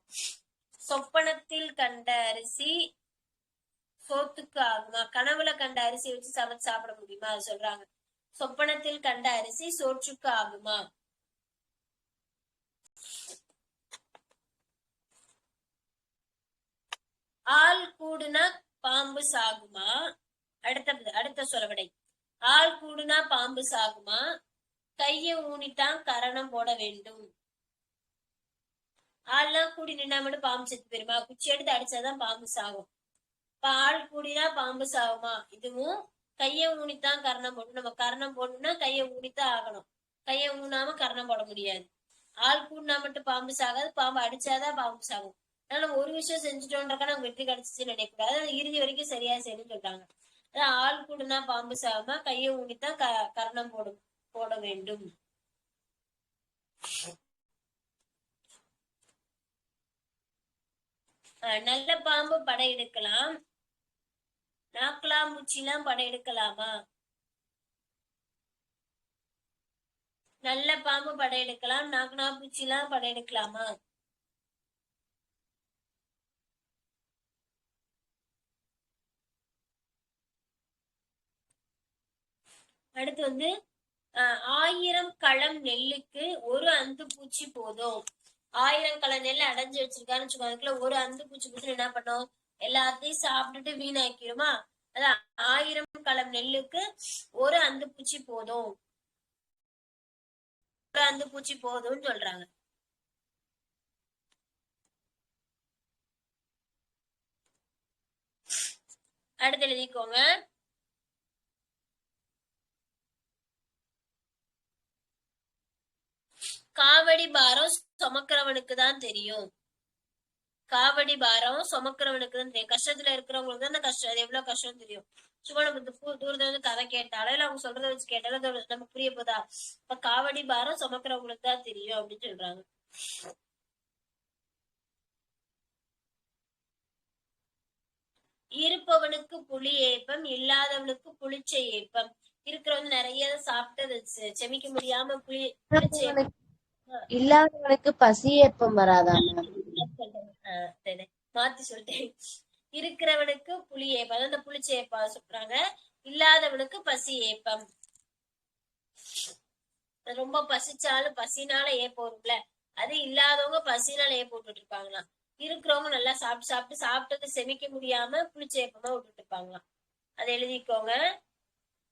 சொப்பனத்தில் கண்ட அரிசி சோத்துக்கு ஆகுமா? கனவுல கண்ட அரிசி வச்சு சமைச்சு சாப்பிட முடியுமா? அது சொல்றாங்க. சொப்பனத்தில் கண்ட அரிசி சோற்றுக்கு ஆகுமா? ஆள் கூடுனா பாம்பு சாகுமா? அடுத்த சொலவடை. ஆள் கூடுனா பாம்பு சாகுமா? கைய ஊனித்தான் கரணம் போட வேண்டும். ஆள்லாம் கூடி நின்னா மட்டும் பாம்பு செத்து போயிருமா? குச்சி எடுத்து அடிச்சாதான் பாம்பு சாகும். இப்ப ஆள் கூடினா பாம்பு சாகுமா? இதுவும் கைய ஊனித்தான் கரணம் போடணும். நம்ம கரணம் போடணும்னா கைய ஊனித்தான் ஆகணும். கைய ஊனாம கரணம் போட முடியாது. ஆள் கூடினா மட்டும் பாம்பு சாகாது, பாம்பு அடிச்சாதான் பாம்பு சாகும். ஆனா நம்ம ஒரு விஷயம் செஞ்சுட்டோன்றக்கா நமக்கு வெற்றி கிடைச்சிச்சுன்னு நினைக்கக்கூடாது. அது இறுதி வரைக்கும் சரியா செய்யணும்னு சொல்றாங்க. அதான் ஆள் கூடுனா பாம்பு சாகாம கைய ஊனித்தான் கரணம் போட வேண்டும். நல்ல பாம்பு படையெடுக்கலாம், நாக்கலாம்பூச்சிலாம் படையெடுக்கலாமா? நல்ல பாம்பு படையெடுக்கலாம், நாக்கலாம்பூச்சிலாம் படையெடுக்கலாமா? அடுத்து 1000 களம் நெல்லுக்கு ஒரு அந்து பூச்சி போதும். 1000 களம் நெல் அடைஞ்சு வச்சிருக்கான்னு வச்சுக்கோ, அதுக்குள்ள ஒரு அந்து பூச்சி போட்டு என்ன பண்ணும்? எல்லாத்தையும் சாப்பிட்டுட்டு வீணாக்கிடுமா? அதான் 1000 களம் நெல்லுக்கு ஒரு அந்து பூச்சி போதும். ஒரு அந்து பூச்சி போதும்னு சொல்றாங்க. அடுத்து எழுதிக்கோங்க. காவடி பாரம் சுமக்கிறவனுக்கு தான் தெரியும். காவடி பாரம் சுமக்கிறவனுக்கு தான் தெரியும். கஷ்டத்துல இருக்கிறவங்களுக்கு தான் அந்த கஷ்டம், அது எவ்வளவு கஷ்டம் தெரியும். சும்மா நம்ம தூரத்துல கதை கேட்டாலும் இல்ல அவங்க சொல்றத வச்சு கேட்டாலும் நமக்கு புரிய போதா? இப்ப காவடி பாரம் சுமக்கிறவங்களுக்கு தான் தெரியும் அப்படின்னு சொல்றாங்க. இருப்பவனுக்கு புலி ஏப்பம், இல்லாதவனுக்கு புளிச்ச ஏப்பம். இருக்கிறவங்க நிறைய சாப்பிட்டு செமிக்க முடியாம புளிச்ச இல்லாதவனுக்கு பசி ஏப்பம் வராதா மேம்? மாத்தி சொல்லிட்டேன். இருக்கிறவனுக்கு புலி ஏப்பம், அந்த புளிச்ச ஏப்பம் சொல்றாங்க. இல்லாதவனுக்கு பசி ஏப்பம். ரொம்ப பசிச்சாலும் பசினால ஏப்பம் வரும்ல, அது இல்லாதவங்க பசினால ஏப்பம் விட்டுட்டு இருப்பாங்களாம். இருக்கிறவங்க நல்லா சாப்பிட்டது செமிக்க முடியாம புளிச்ச ஏப்பமா விட்டுட்டு இருப்பாங்களாம். அதை எழுதிக்கோங்க.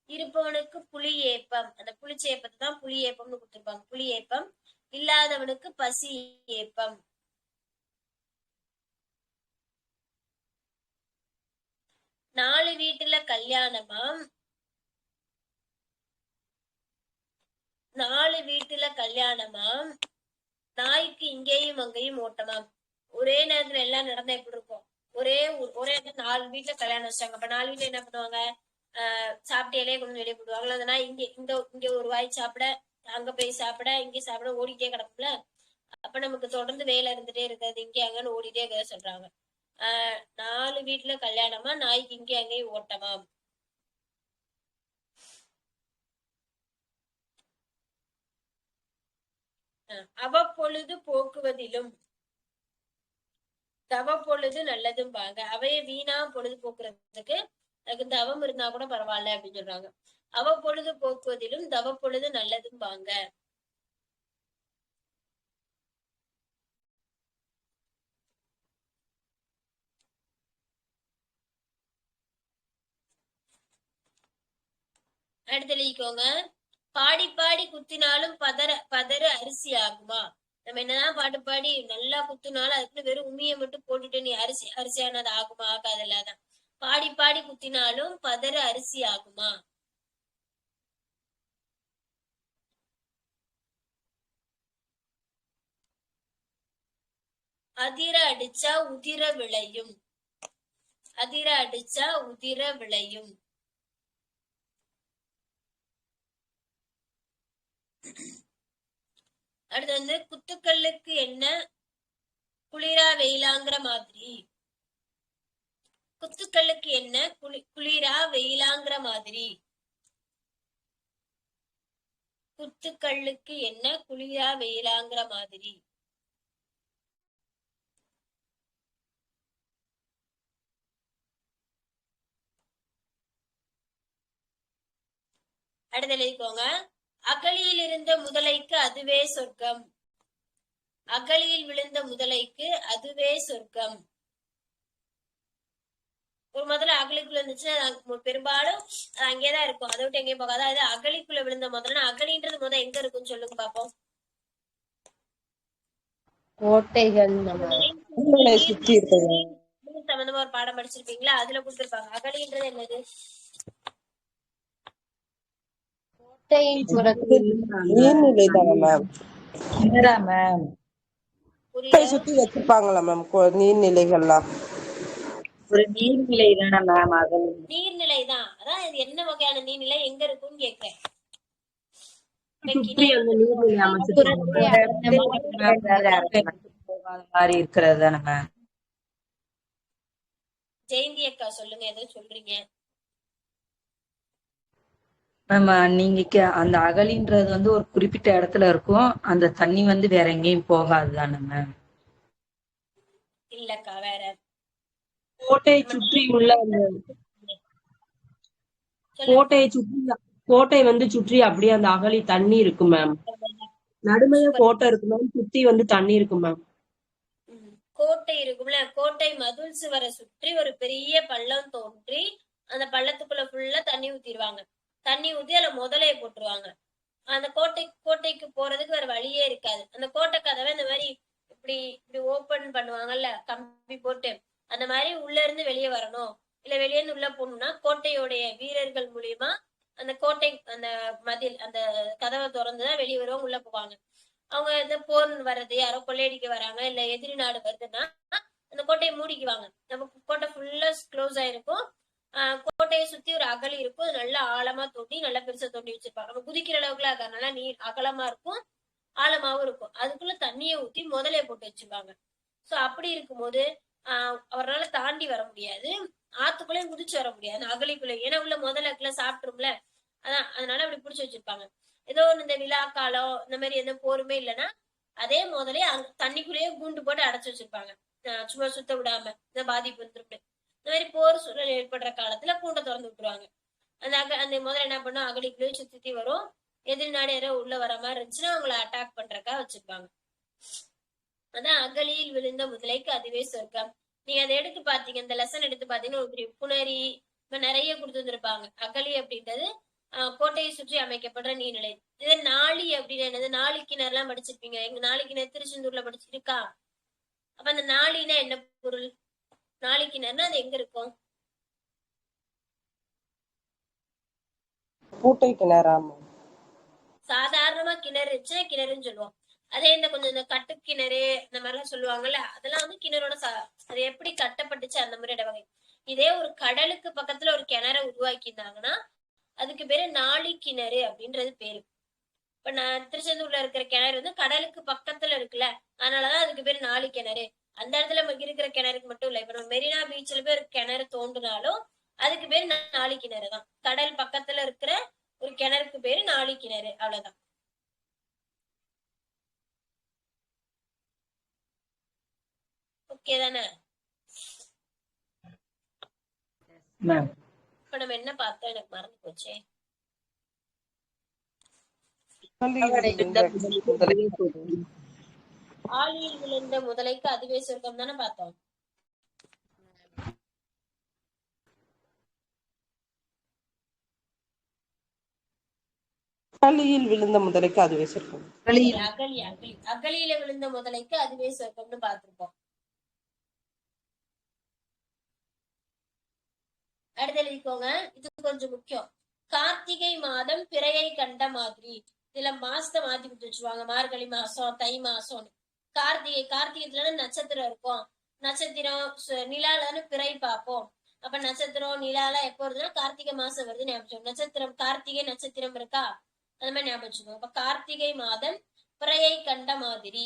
இருப்பவனுக்கு புலி ஏப்பம், அந்த புளிச்ச ஏப்பத்தை தான் புலி ஏப்பம்னு கொடுத்திருப்பாங்க. புலி ஏப்பம். இல்லாதவனுக்கு பசி ஏப்பம். நாலு வீட்டுல கல்யாணமாம், 4 வீட்டுல கல்யாணமாம், நாய்க்கு இங்கேயும் அங்கேயும் ஓட்டமாம். ஒரே நேரத்துல எல்லாம் நடந்தா எப்படி இருக்கும்? ஒரே 4 வீட்டுல கல்யாணம் வச்சாங்க. அப்ப 4 வீட்டுல என்ன பண்ணுவாங்க? சாப்பிட்டேலே கொண்டு வெளியே போடுவாங்களா? அந்த நாய் இங்க ஒரு வாய் சாப்பிட, அங்க போய் சாப்பிட, இங்க சாப்பிட ஓடிட்டே கிடக்கும்ல. அப்ப நமக்கு தொடர்ந்து வேலை இருந்துட்டே இருக்காது, இங்கே அங்கன்னு ஓடிட்டே இருக்க சொல்றாங்க. 4 வீட்டுல கல்யாணமா, நாய்க்கு இங்கே அங்கேயும் ஓட்டமாம். அவ்வப்பொழுது போக்குவதிலும் தவப்பொழுது நல்லதும் பாங்க. அவைய வீணா பொழுது போக்குறதுக்கு அதுக்கு தவம் இருந்தா கூட பரவாயில்ல அப்படின்னு சொல்றாங்க. அவ்வப்பொழுது போக்குவதிலும் தவப்பொழுது நல்லதும் பாங்க. அடுத்து எழுதிக்கோங்க. பாடி பாடி குத்தினாலும் பதறு அரிசி ஆகுமா? நம்ம என்னதான் பாட்டு பாடி நல்லா குத்துனாலும் அதுக்கு வெறும் உமியை மட்டும் போட்டுட்டு நீ அரிசியானது ஆகுமா? ஆகாதல்லாதான். பாடி பாடி குத்தினாலும் பதறு அரிசி ஆகுமா? அதிர அடிச்சா உதிர விளையும். அதிர அடிச்சா உதிர விளையும். அடுத்து குத்துக்கல்லுக்கு என்ன குளிரா வெயிலாங்கிற மாதிரி. குத்துக்கல்லுக்கு என்ன குளிரா வெயிலாங்கிற மாதிரி. குத்துக்கல்லுக்கு என்ன குளிரா வெயிலாங்கிற மாதிரி. அடுத்து எழுதிக்கோங்க. அகழியில் இருந்த முதலைக்கு அதுவே சொர்க்கம். அகழியில் விழுந்த முதலைக்கு அதுவே சொர்க்கம். ஒரு முதல்ல அகழிக்குள்ள இருந்துச்சுன்னா பெரும்பாலும் அங்கேதான் இருக்கும், அதை விட்டு எங்கேயும் போகாது. அதாவது அகழிக்குள்ள விழுந்த முதல்னா அகழின்றது முதல் எங்க இருக்குன்னு சொல்லுங்க பாப்போம். கோட்டைகள் உங்களை சுத்தி இருக்குது. சம்பந்தமா ஒரு பாடம் படிச்சிருப்பீங்களா, அதுல கொடுத்திருப்பாங்க. அகழின்றது என்னது? கோட்டையின் புறத்தில் நீர்நிலை தானே மேம்? மேம் புரியல. சுத்தி வச்சிருப்பாங்களா மேம் நீர்நிலைகள்லாம்? ஒரு நீர்நிலை தானே மேம் அது? நீர்நிலை தான். அதான் இது என்ன வகையான நீர்நிலை எங்க இருக்குன்னு கேக்குறேன். சுற்றி அந்த நீர்நிலை போகாத மாதிரி இருக்கிறது தானே மேம்? ஜெயந்தி அக்கா சொல்லுங்க, ஏதோ சொல்றீங்க. மேம் நீங்க அந்த அகலின்றது வந்து ஒரு குறிப்பிட்ட இடத்துல இருக்கும், அந்த தண்ணி வந்து வேற எங்கேயும் போகாது தானே மேம்? இல்லக்கா, வேற. கோட்டையை சுற்றி உள்ள அந்த கோட்டை வந்து சுற்றி அப்படியே அந்த அகழி தண்ணி இருக்கும் மேம். நடுமைய கோட்டை இருக்கு மேம், சுத்தி வந்து தண்ணி இருக்கும் மேம். கோட்டை இருக்கும்ல, கோட்டை மதுள் சுவரை சுற்றி ஒரு பெரிய பள்ளம் தோன்றி அந்த பள்ளத்துக்குள்ள ஃபுல்லா தண்ணி ஊத்திடுவாங்க. தண்ணி ஊத்தி அதுல முதலைய போட்டுருவாங்க. அந்த கோட்டைக்கு போறதுக்கு வேற வழியே இருக்காது. அந்த கோட்டை கதவை இந்த மாதிரி இப்படி இப்படி ஓபன் பண்ணுவாங்கல்ல, கம்பி போட்டு. அந்த மாதிரி உள்ள இருந்து வெளியே வரணும், இல்ல வெளியே இருந்து உள்ள போகணும்னா கோட்டையோடைய வீரர்கள் மூலியமா அந்த கோட்டை அந்த மதில் அந்த கதவை திறந்துதான் வெளியே வருவாங்க, உள்ள போவாங்க. அவங்க இந்த போர் வர்றது, யாரோ கொள்ளையடிக்க வராங்க, இல்ல எதிரி நாடு வருதுன்னா அந்த கோட்டையை மூடிக்குவாங்க. நம்ம கோட்டை ஃபுல்லா க்ளோஸ் ஆயிருக்கும். கோட்டையை சுத்தி ஒரு அகழி இருக்கும், அது நல்லா ஆழமா தோண்டி நல்லா பெருசா தோண்டி வச்சிருப்பாங்க. நம்ம குதிக்கிற அளவுக்குலாம் இருக்காது, நல்லா நீர் அகலமா இருக்கும், ஆழமாவும் இருக்கும். அதுக்குள்ள தண்ணியை ஊத்தி முதலைய போட்டு வச்சிருப்பாங்க. சோ அப்படி இருக்கும்போது அவரால தாண்டி வர முடியாது, ஆத்துக்குள்ளேயும் குதிச்சு வர முடியாது அகழிக்குள்ள. ஏன்னா உள்ள முதல்ல சாப்பிட்டுரும்ல, அதான் அதனால அப்படி புடிச்சு வச்சிருப்பாங்க. ஏதோ இந்த விழா காலம் இந்த மாதிரி எந்த போருமே இல்லைன்னா அதே முதலே தண்ணிக்குள்ளேயே கூண்டு போட்டு அடைச்சு வச்சிருப்பாங்க, சும்மா சுத்த விடாம இந்த பாதிப்பு வந்துருக்கு. இந்த மாதிரி போர் சூழல் ஏற்படுற காலத்துல கூண்டை திறந்து விட்டுருவாங்க. அந்த முதல்ல என்ன பண்ணும், அகழிக்குள்ளேயே சுத்தி வரும். எதிரி நாடு யாரோ உள்ள வர மாதிரி இருந்துச்சுன்னா அவங்கள அட்டாக் பண்றக்கா வச்சிருப்பாங்க. அதான் அகழியில் விழுந்த முதலைக்கு அதுவே சொர்க்கம். நீங்க அதை எடுத்து பாத்தீங்க, இந்த லெசன் எடுத்து பாத்தீங்கன்னா ஒரு புணரி நிறைய கொடுத்து வந்திருப்பாங்க. அகழி அப்படின்றது கோட்டையை சுற்றி அமைக்கப்படுற நீர்நிலை. இது நாளி அப்படின்னு என்னது, நாளி கிணறு எல்லாம் படிச்சிருப்பீங்க. எங்க நாளி கிணறு திருச்செந்தூர்ல படிச்சிருக்கா? அப்ப அந்த நாளினா என்ன பொருள்? நாளி கிணறுனா அது எங்க இருக்கும்? பூட்டை கிணறாமா? சாதாரணமா கிணறு இருந்துச்சு கிணறுன்னு சொல்லுவோம். அதே இந்த கொஞ்சம் இந்த கட்டு கிணறு இந்த மாதிரி எல்லாம் சொல்லுவாங்கல்ல, அதெல்லாம் வந்து கிணறோட அது எப்படி கட்டப்பட்டுச்சு அந்த மாதிரி வகை. இதே ஒரு கடலுக்கு பக்கத்துல ஒரு கிணறை உருவாக்கியிருந்தாங்கன்னா அதுக்கு பேரு நாளி கிணறு அப்படின்றது பேரு. இப்ப நான் திருச்செந்தூர்ல இருக்கிற கிணறு வந்து கடலுக்கு பக்கத்துல இருக்குல்ல, அதனாலதான் அதுக்கு பேரு நாளி கிணறு. அந்த இடத்துல இருக்கிற கிணறுக்கு மட்டும் இல்ல, இப்ப நம்ம மெரினா பீச்ல போய் ஒரு கிணறு தோண்டினாலும் அதுக்கு பேரு நாளி கிணறு தான். கடல் பக்கத்துல இருக்கிற ஒரு கிணறுக்கு பேரு நாளி கிணறு, அவ்வளவுதான். ஓகே தானே? இப்ப நம்ம என்ன பார்த்தோம், எனக்கு மறந்து போச்சே. ஆழியில் விழுந்த முதலைக்கு அதுவே சொர்க்கம் தானே பார்த்தோம். அகழியில் விழுந்த முதலைக்கு அதுவே சொர்க்கம். அகழியில விழுந்த முதலைக்கு அதுவே சொர்க்கம்னு பார்த்திருப்போம். அடுத்து எழுதிக்கோங்க, இது கொஞ்சம் முக்கியம். கார்த்திகை மாதம் பிறையை கண்ட மாதிரி. இதுல மாசத்தை மாத்தி கொடுத்து வச்சுருவாங்க, மார்கழி மாசம் தை மாசம். கார்த்திகைத்துல நட்சத்திரம் இருக்கும், நட்சத்திரம் நிலாலன்னு பிறை பார்ப்போம். அப்ப நட்சத்திரம் நிலால எப்போ வருதுன்னா கார்த்திகை மாசம் வருது ஞாபகம். நட்சத்திரம் கார்த்திகை நட்சத்திரம் இருக்கா, அந்த மாதிரி ஞாபகம் வச்சுக்கோங்க. அப்ப கார்த்திகை மாதம் பிறையை கண்ட மாதிரி.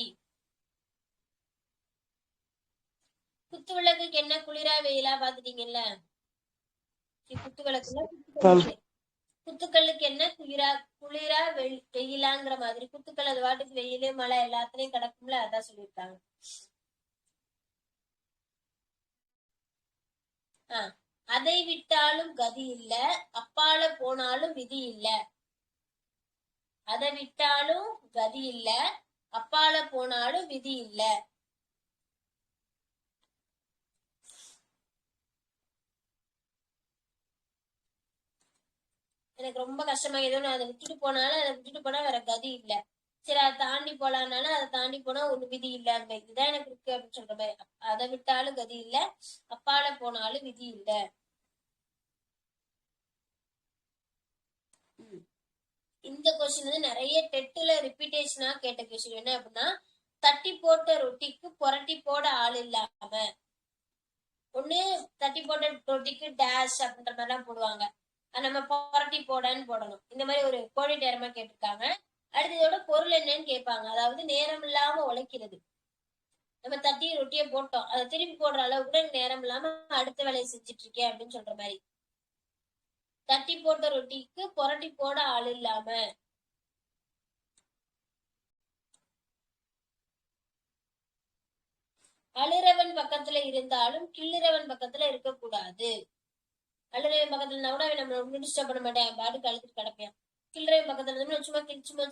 குத்து விளக்குக்கு என்ன குளிரா வெயிலா பாத்துட்டீங்கல்ல, குத்து விளக்குல குத்துக்களுக்கு என்ன குளிரா வெயிலாங்கிற மாதிரி. குத்துக்கள் அது வாட்டுக்கு வெயிலு மழை எல்லாத்துலயும் கிடக்கும்ல, அதான் சொல்லியிருக்காங்க. அதை விட்டாலும் கதி இல்ல, அப்பால போனாலும் விதி இல்ல. அதை விட்டாலும் கதி இல்ல, அப்பால போனாலும் விதி இல்ல. எனக்கு ரொம்ப கஷ்டமா ஏதோ நான் அதை விட்டுட்டு போனாலும் அதை விட்டுட்டு போனா வேற கதி இல்ல. சரி அதை தாண்டி போலான்னாலும் அதை தாண்டி போனா ஒரு விதி இல்ல, அந்த இதுதான் எனக்கு இருக்கு அப்படின்னு சொல்ற மாதிரி. அதை விட்டாலும் கதி இல்ல, அப்பால போனாலும் விதி இல்ல. இந்த கொஸ்டின் வந்து நிறைய டெட்டுல ரிப்பீட்டேஷனா கேட்ட கொஸ்டின். என்ன அப்படின்னா, தட்டி போட்ட ரொட்டிக்கு புரட்டி போட ஆள் இல்லாம. ஒண்ணு தட்டி போட்ட ரொட்டிக்கு டேஷ் அப்படின்ற மாதிரி எல்லாம் போடுவாங்க, நம்ம புரட்டி போடன்னு போடணும். இந்த மாதிரி ஒரு கோடி நேரமா கேட்டிருக்காங்க. அடுத்து இதோட பொருள் என்னன்னு கேட்பாங்க. அதாவது நேரம் இல்லாம உழைக்கிறது. நம்ம தட்டி ரொட்டியை போட்டோம், அதை திருப்பி போடுற அளவு கூட நேரம் இல்லாம அடுத்த வேலையை செஞ்சுட்டு இருக்கேன் அப்படின்னு சொல்ற மாதிரி. தட்டி போட்ட ரொட்டிக்கு புரட்டி போட ஆள் இல்லாம. அழுறவன் பக்கத்துல இருந்தாலும் கிள்ளுறவன் பக்கத்துல இருக்கக்கூடாது. அழுறவன் பக்கத்துல இருந்தா கூட நம்ம ரொம்ப டிஸ்டர்ப் பண்ண மாட்டேன், பாட்டுக்கு அழுதுட்டு கிடப்பேன். கிள்ளுறவன் பக்கத்துல இருந்தாலும்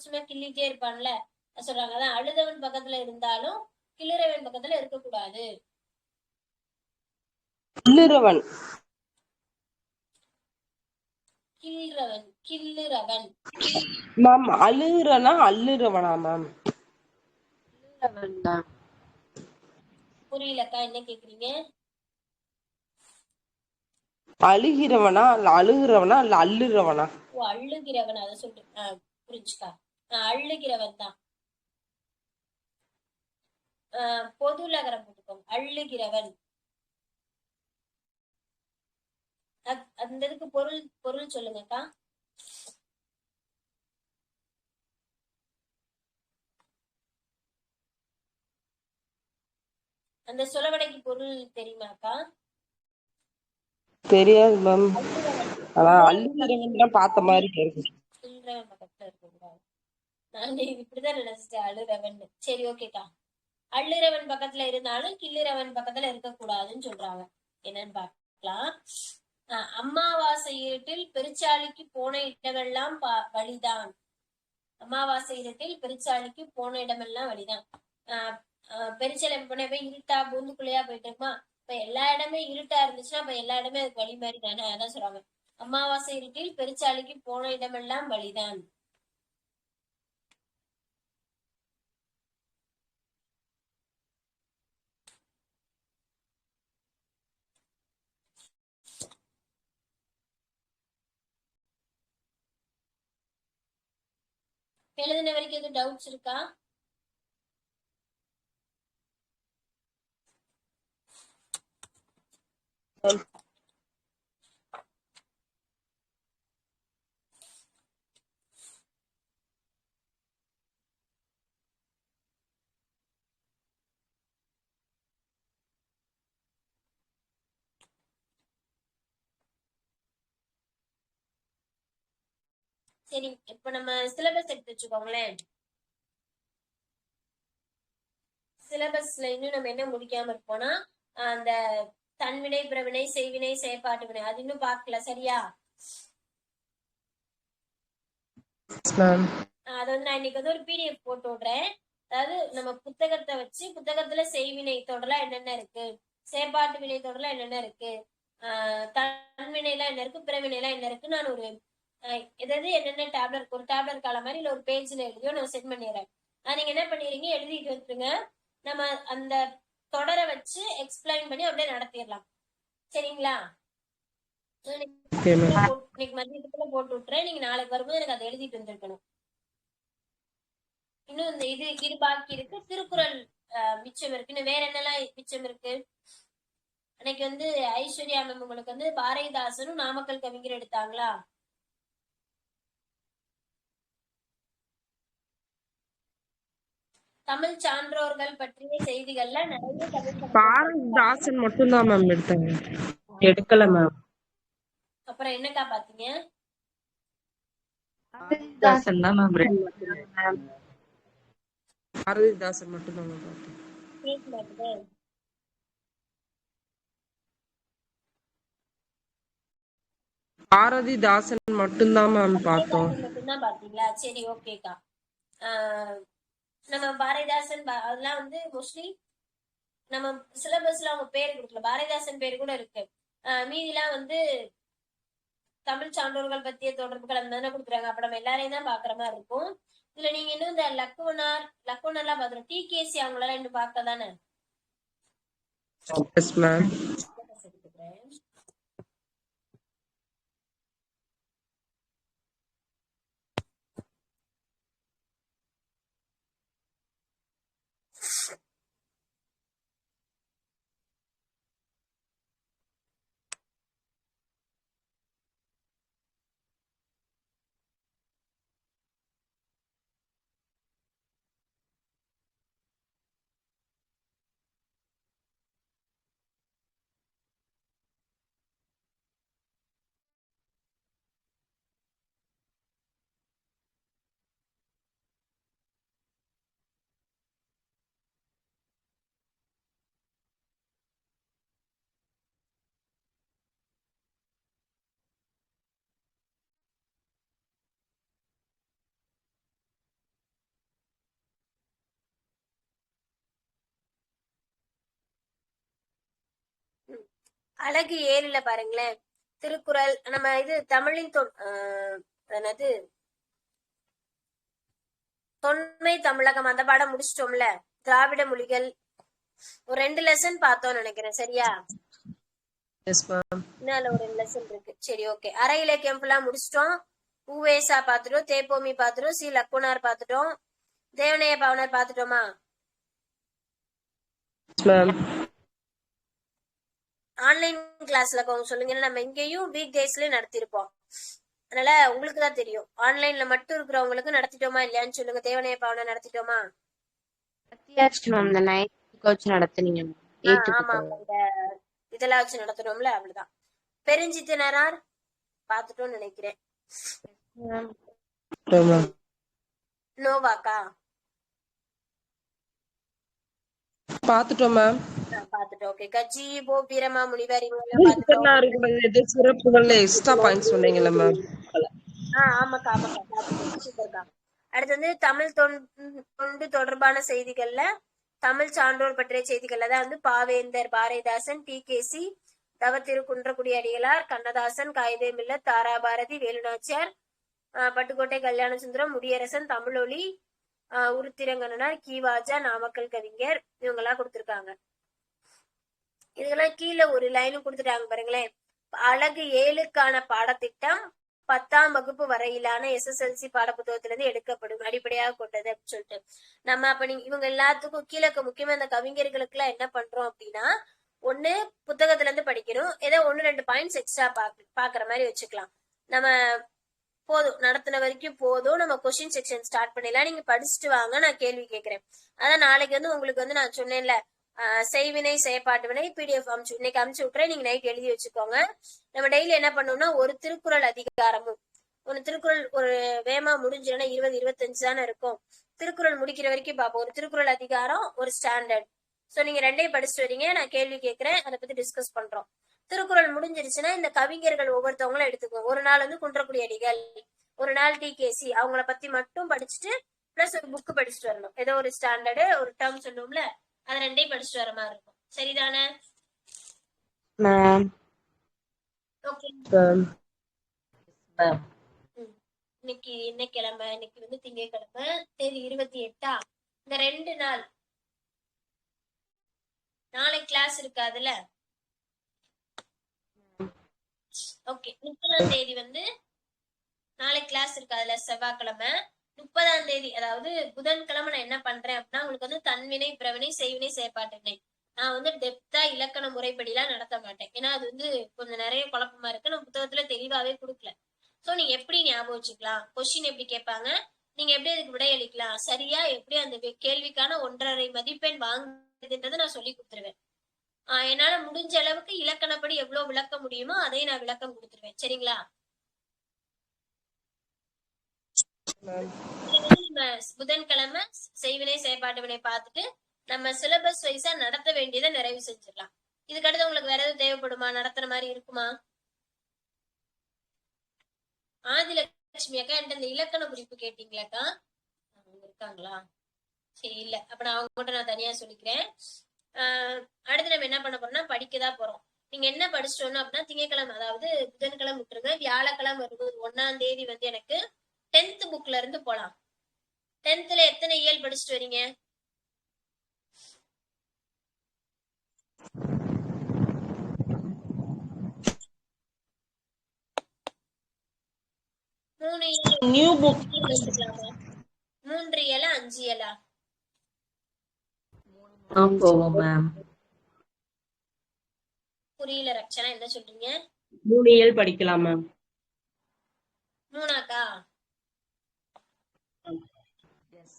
சும்மா கிள்ளிட்டே இருப்பான்ல, சொல்றாங்க. அதான் அழுதவன் பக்கத்துல இருந்தாலும் கிள்ளுறவன் பக்கத்துல இருக்கக்கூடாது. கிள்ளுறவன் கிள்றவன் கிள்ளுறவன். Ma'am அழுறனா அல்லுறவனா ma'am? புரியலக்கா, என்ன கேக்குறீங்க? அழுகிறவனா இல்ல அழுகிறவனா இல்ல அல்லுறவனா? ஓ, அள்ளுகிறவன், அதை சொல்லிட்டு புரிஞ்சுக்கா. அள்ளுகிறவன் தான். பொதுலகரம் போட்டுக்கோங்க, அள்ளுகிறவன். அந்த இதுக்கு பொருள் பொருள் சொல்லுங்கக்கா. அந்த சொலவடைக்கு பொருள் தெரியுமாக்கா? தெரியாது மேம். ஆனா அள்ளுகிறவன் பார்த்த மாதிரி இருக்கு. கிள்றவன் பக்கத்துல இருக்கக்கூடாது. நான் இப்படிதான் நினைச்சிட்டேன், அழுறவன். சரி, ஓகேக்கா. அள்ளுறவன் பக்கத்துல இருந்தாலும் கிள்ளுறவன் பக்கத்துல இருக்கக்கூடாதுன்னு சொல்றாங்க. என்னன்னு பார்க்கலாம். அமாவாசை இருட்டில் பெருச்சாளிக்கு போன இடமெல்லாம் வழிதான். அமாவாசை இருட்டில் பெருச்சாளிக்கு போன இடமெல்லாம் வழிதான். பெருச்சாலை போன இருட்டா பூந்துக்குள்ளையா போயிட்டு இருக்குமா, இப்ப எல்லா இடமே இருட்டா இருந்துச்சுன்னா அப்ப எல்லா இடமே அதுக்கு வழி மாதிரி தானே. அதான் சொல்றாங்க, அமாவாசை இருட்டில் பெருச்சாளிக்கு போன இடமெல்லாம் வழிதான். எழுதின வரைக்கும் எதுவும் டவுட்ஸ் இருக்கா? சரி, இப்ப நம்ம சிலபஸ் எடுத்து வச்சுக்கோங்களேன். சிலபஸ்ல இன்னும் நம்ம என்ன முடிக்காம இருப்போம்னா, அந்த தன்வினை, பிரவினை, செய்வினை, செயற்பாட்டு வினை, அது இன்னும் பார்க்கல. சரியா? அது வந்து நான் இன்னைக்கு வந்து ஒரு பிடிஎஃப் போட்டு விடுறேன். அதாவது நம்ம புத்தகத்தை வச்சு, புத்தகத்துல செய்வினை தொடலாம் என்னென்ன இருக்கு, செயற்பாட்டு வினை தொடலாம் என்னென்ன இருக்கு, தன்வினை எல்லாம் என்ன இருக்கு, பிறவினை எல்லாம் என்ன இருக்கு, நான் ஒரு எதாவது என்னென்ன டேப்லெட், ஒரு டேப்லெட் கால மாதிரி இல்ல ஒரு பேஜ்ல எழுதியோ நான் சென்ட் பண்ணிடுறேன். நீங்க என்ன பண்ணிடுறீங்க, எழுதிட்டு வந்துருங்க. நம்ம அந்த தொடரை வச்சு எக்ஸ்பிளைன் பண்ணி அப்படியே நடத்திடலாம். சரிங்களா? இன்னைக்கு மதியத்துக்குள்ள போட்டு விட்டுறேன். நீங்க நாளைக்கு வரும்போது எனக்கு அதை எழுதிட்டு வந்திருக்கணும். இன்னும் இந்த இது பாக்கி இருக்கு. திருக்குறள் மிச்சம் இருக்கு. இன்னும் வேற என்னெல்லாம் மிச்சம் இருக்கு? அன்னைக்கு வந்து ஐஸ்வர்யா மேம் உங்களுக்கு வந்து பாரதிதாசனும் நாமக்கல் கவிஞர் எடுத்தாங்களா? தமிழ் சான்றோர்கள் பற்றிய செய்திகள்ல நிறைய பாரதிதாசன் மட்டும்தான் மேம் எடுத்தாங்க. எடுக்கல மேம். அப்புறம் என்னக்கா பாத்தீங்க? பாரதிதாசன் தான் மேம். பாரதிதாசன் மட்டும்தான் மேம் பார்த்தேன். பாரதிதாசன் மட்டும்தான் மேம் பார்த்தோம். பாரதிதாசன் மட்டும்தான் பாத்தீங்களா? சரி, ஓகேக்கா. நம்ம பாரதிதாசன் அதெல்லாம் வந்து மோஸ்ட்லி நம்ம சிலபஸ்ல அவங்க பேர் கொடுக்கல, பாரதிதாசன் பேர் கூட இருக்கு. மீதிலாம் வந்து தமிழ் சான்றோர்கள் பத்திய தொடர்புகள் அந்த மாதிரி கொடுக்குறாங்க. அப்ப நம்ம எல்லாரையும் தான் பாக்குற மாதிரி இருக்கும். இதுல நீங்க இன்னும் இந்த லக்குவனார்லாம் பாத்துரும். டிகேசி அவங்களெல்லாம் இன்னும் பார்க்க தானே? Yes ma'am. அழகு 7ல பாருங்களேன், திருக்குறள். நம்ம இது தமிழின் என்னது தொன்மை தமிழகம் அந்த பாடம் முடிச்சிட்டோம்ல. திராவிட மொழிகள் ஒரு 2 லெசன் பார்த்தோம்னு நினைக்கிறேன். சரியா? Yes ma'am. இன்னும் ஒரு 2 லெசன் இருக்கு. சரி, ஓகே. அரை இலக்கியம் ஃபுல்லா முடிச்சிட்டோம். ஊவேசா பாத்துட்டோம், தேப்போமி பாத்துட்டோம், சி லக்குனார் பாத்துட்டோம், தேவனைய பாவனர் பாத்துட்டோமா? ஆன்லைன் கிளாஸ்ல சொல்லுங்க. நம்ம இங்கேயும் வீக் டேஸ்லயும் நடத்திருப்போம், அதனால உங்களுக்கு தான் தெரியும். ஆன்லைன்ல மட்டும் இருக்கிறவங்களுக்கு நடத்திட்டோமா இல்லையான்னு சொல்லுங்க. தேவனைய பாவனை நடத்திட்டோமா? ஆமா, இந்த இதெல்லாம் வச்சு நடத்தணும்ல, அவ்வளவுதான். பெருஞ்சித்தினார் பாத்துட்டோம்னு நினைக்கிறேன். நோவாக்கா பாத்துட்டோம் மேம். பாத்துட்டோம். ஓகே. கஜி போ பீரமா முனிவர் இவங்க பாத்துட்டோம். சிறப்புகள்ல எக்ஸ்ட்ரா பாயிண்ட்ஸ் சொன்னீங்கல்ல மேம். ஆமாக்கா பாத்துட்டோம். சூப்பர்க்கா. அடுத்து வந்து தமிழ் தொண்டு தொடர்பான செய்திகள்ல தமிழ் சான்றோர் பற்றிய செய்திகள்ல தான் வந்து பாவேந்தர், பாரதிதாசன், டிகேசி, தவ திருக்குன்றக்குடி அடிகளார், கண்ணதாசன், காயிதேமில்ல, தாராபாரதி, வேலுநாச்சியார், பட்டுக்கோட்டை கல்யாண சுந்தரம், முடியரசன், தமிழொலி, உருத்திரங்கண்ணனார், கீவாஜா, நாமக்கல் கவிஞர் இவங்க எல்லாம் கொடுத்திருக்காங்க. இதுக்கெல்லாம் கீழே ஒரு லைனும் கொடுத்துட்டாங்க பாருங்களேன். அழகு 7க்கான பாடத்திட்டம் 10ஆம் வகுப்பு வரையிலான SSLC பாடப்புத்தகத்துல இருந்து எடுக்கப்படும், அடிப்படையாக கொண்டது அப்படின்னு சொல்லிட்டு நம்ம அப்ப இவங்க எல்லாத்துக்கும் கீழே முக்கியமா இந்த கவிஞர்களுக்கு எல்லாம் என்ன பண்றோம் அப்படின்னா, ஒண்ணு புத்தகத்துல இருந்து படிக்கணும், ஏதோ 1-2 பாயிண்ட்ஸ் எக்ஸ்ட்ரா பாக்குற மாதிரி வச்சுக்கலாம். நம்ம போதும், நடத்தின வரைக்கும் போதும். நம்ம கொஸ்டின் செக்ஷன் ஸ்டார்ட் பண்ணிடலாம். நீங்க படிச்சுட்டு வாங்க, நான் கேள்வி கேட்கிறேன். அதான் நாளைக்கு வந்து உங்களுக்கு வந்து நான் சொன்னேன்ல, செய்வினை செயற்பாட்டு வினை PDF இன்னைக்கு அமுச்சு விட்டுறேன். நீங்க நைட் எழுதி வச்சுக்கோங்க. நம்ம டெய்லி என்ன பண்ணோம்னா, ஒரு திருக்குறள் அதிகாரமும் ஒரு திருக்குறள் ஒரு வேமா முடிஞ்சுன்னா 20-25 தானே இருக்கும். திருக்குறள் முடிக்கிற வரைக்கும் பார்ப்போம். ஒரு திருக்குறள் அதிகாரம், ஒரு ஸ்டாண்டர்ட். சோ நீங்க 2ஐயும் படிச்சுட்டு வரீங்க, நான் கேள்வி கேட்கிறேன், அதை பத்தி டிஸ்கஸ் பண்றோம். திருக்குறள் முடிஞ்சிருச்சுன்னா இந்த கவிஞர்கள் ஒவ்வொருத்தவங்களும் எடுத்துக்கோங்க. ஒரு நாள் வந்து குன்றக்குடி அடிகள், ஒரு நாள் டிகேசி, அவங்கள பத்தி மட்டும் படிச்சுட்டு பிளஸ் ஒரு புக் படிச்சுட்டு வரணும். ஏதோ ஒரு ஸ்டாண்டர்டு ஒரு டேர்ம் சொல்லுவோம்ல, அதை 2ஐயும் படிச்சுட்டு வர மாதிரி இருக்கும். சரிதானே? இன்னைக்கு என்ன கிழமை? இன்னைக்கு வந்து திங்கட்கிழமை, தேதி 28. இந்த 2 நாள் நாளைக்கு கிளாஸ் இருக்காதுல்ல. ஓகே. 30ஆம் தேதி வந்து நாளைக்கு கிளாஸ் இருக்காதுல்ல, செவ்வாய்க்கிழமை. 30ஆம் தேதி அதாவது புதன்கிழமை நான் என்ன பண்றேன் அப்படின்னா, உங்களுக்கு வந்து தன்வினை, பிரவினை, செய்வினை, செயற்பாட்டு நான் வந்து டெப்தா இலக்கண முறைப்படி எல்லாம் நடத்த மாட்டேன். ஏன்னா அது வந்து கொஞ்சம் நிறைய குழப்பமா இருக்கு, நம்ம புத்தகத்துல தெளிவாவே கொடுக்கல. சோ நீங்க எப்படி ஞாபகம் வச்சுக்கலாம், கொஸ்டின் எப்படி கேட்பாங்க, நீங்க எப்படி அதுக்கு விடையளிக்கலாம், சரியா எப்படி அந்த கேள்விக்கான 1.5 மதிப்பெண் வாங்குறதுன்றதை நான் சொல்லி கொடுத்துருவேன். என்னால முடிஞ்ச அளவுக்கு இலக்கணப்படி எவ்வளவு விளக்க முடியுமோ அதை நான் விளக்கம் கொடுத்துருவேன். சரிங்களா? புதன்கிழமை செய்வினை செயற்பாட்டு வினை பார்த்துட்டு நம்ம சிலபஸ் வைஸா நடத்த வேண்டியதை நிறைவு செஞ்சிடலாம். இதுக்கடுத்து உங்களுக்கு வேற எதுவும் தேவைப்படுமா, நடத்துற மாதிரி இருக்குமா? ஆதிலட்சுமி அக்கா என்கிட்ட இந்த இலக்கண குறிப்பு கேட்டீங்களாக்கா? அவங்க இருக்காங்களா? சரி, இல்ல அப்ப நான் அவங்க கூட நான் தனியா சொல்லிக்கிறேன். அடுத்து நம்ம என்ன பண்ண போறோம்னா படிக்கதான் போறோம். நீங்க என்ன படிச்சிட்டோம் அப்படின்னா திங்கட்கிழமை, அதாவது புதன்கிழமை விட்டுருங்க, வியாழக்கிழமை வரும்போது 1ஆம் தேதி வந்து எனக்கு 10th புக்ல இருந்து போலாம். 10th எத்தனை இயல் படிச்சுட்டு வரீங்க? மூணு நியூ புக் எடுத்துக்கலாமா? 3 இயலா 5 இயலா? போவோம் மேம். புரியல ரக்ஷனா, என்ன சொல்றீங்க? 3 இயல் படிக்கலாம் மேம். 3ஆக்கா?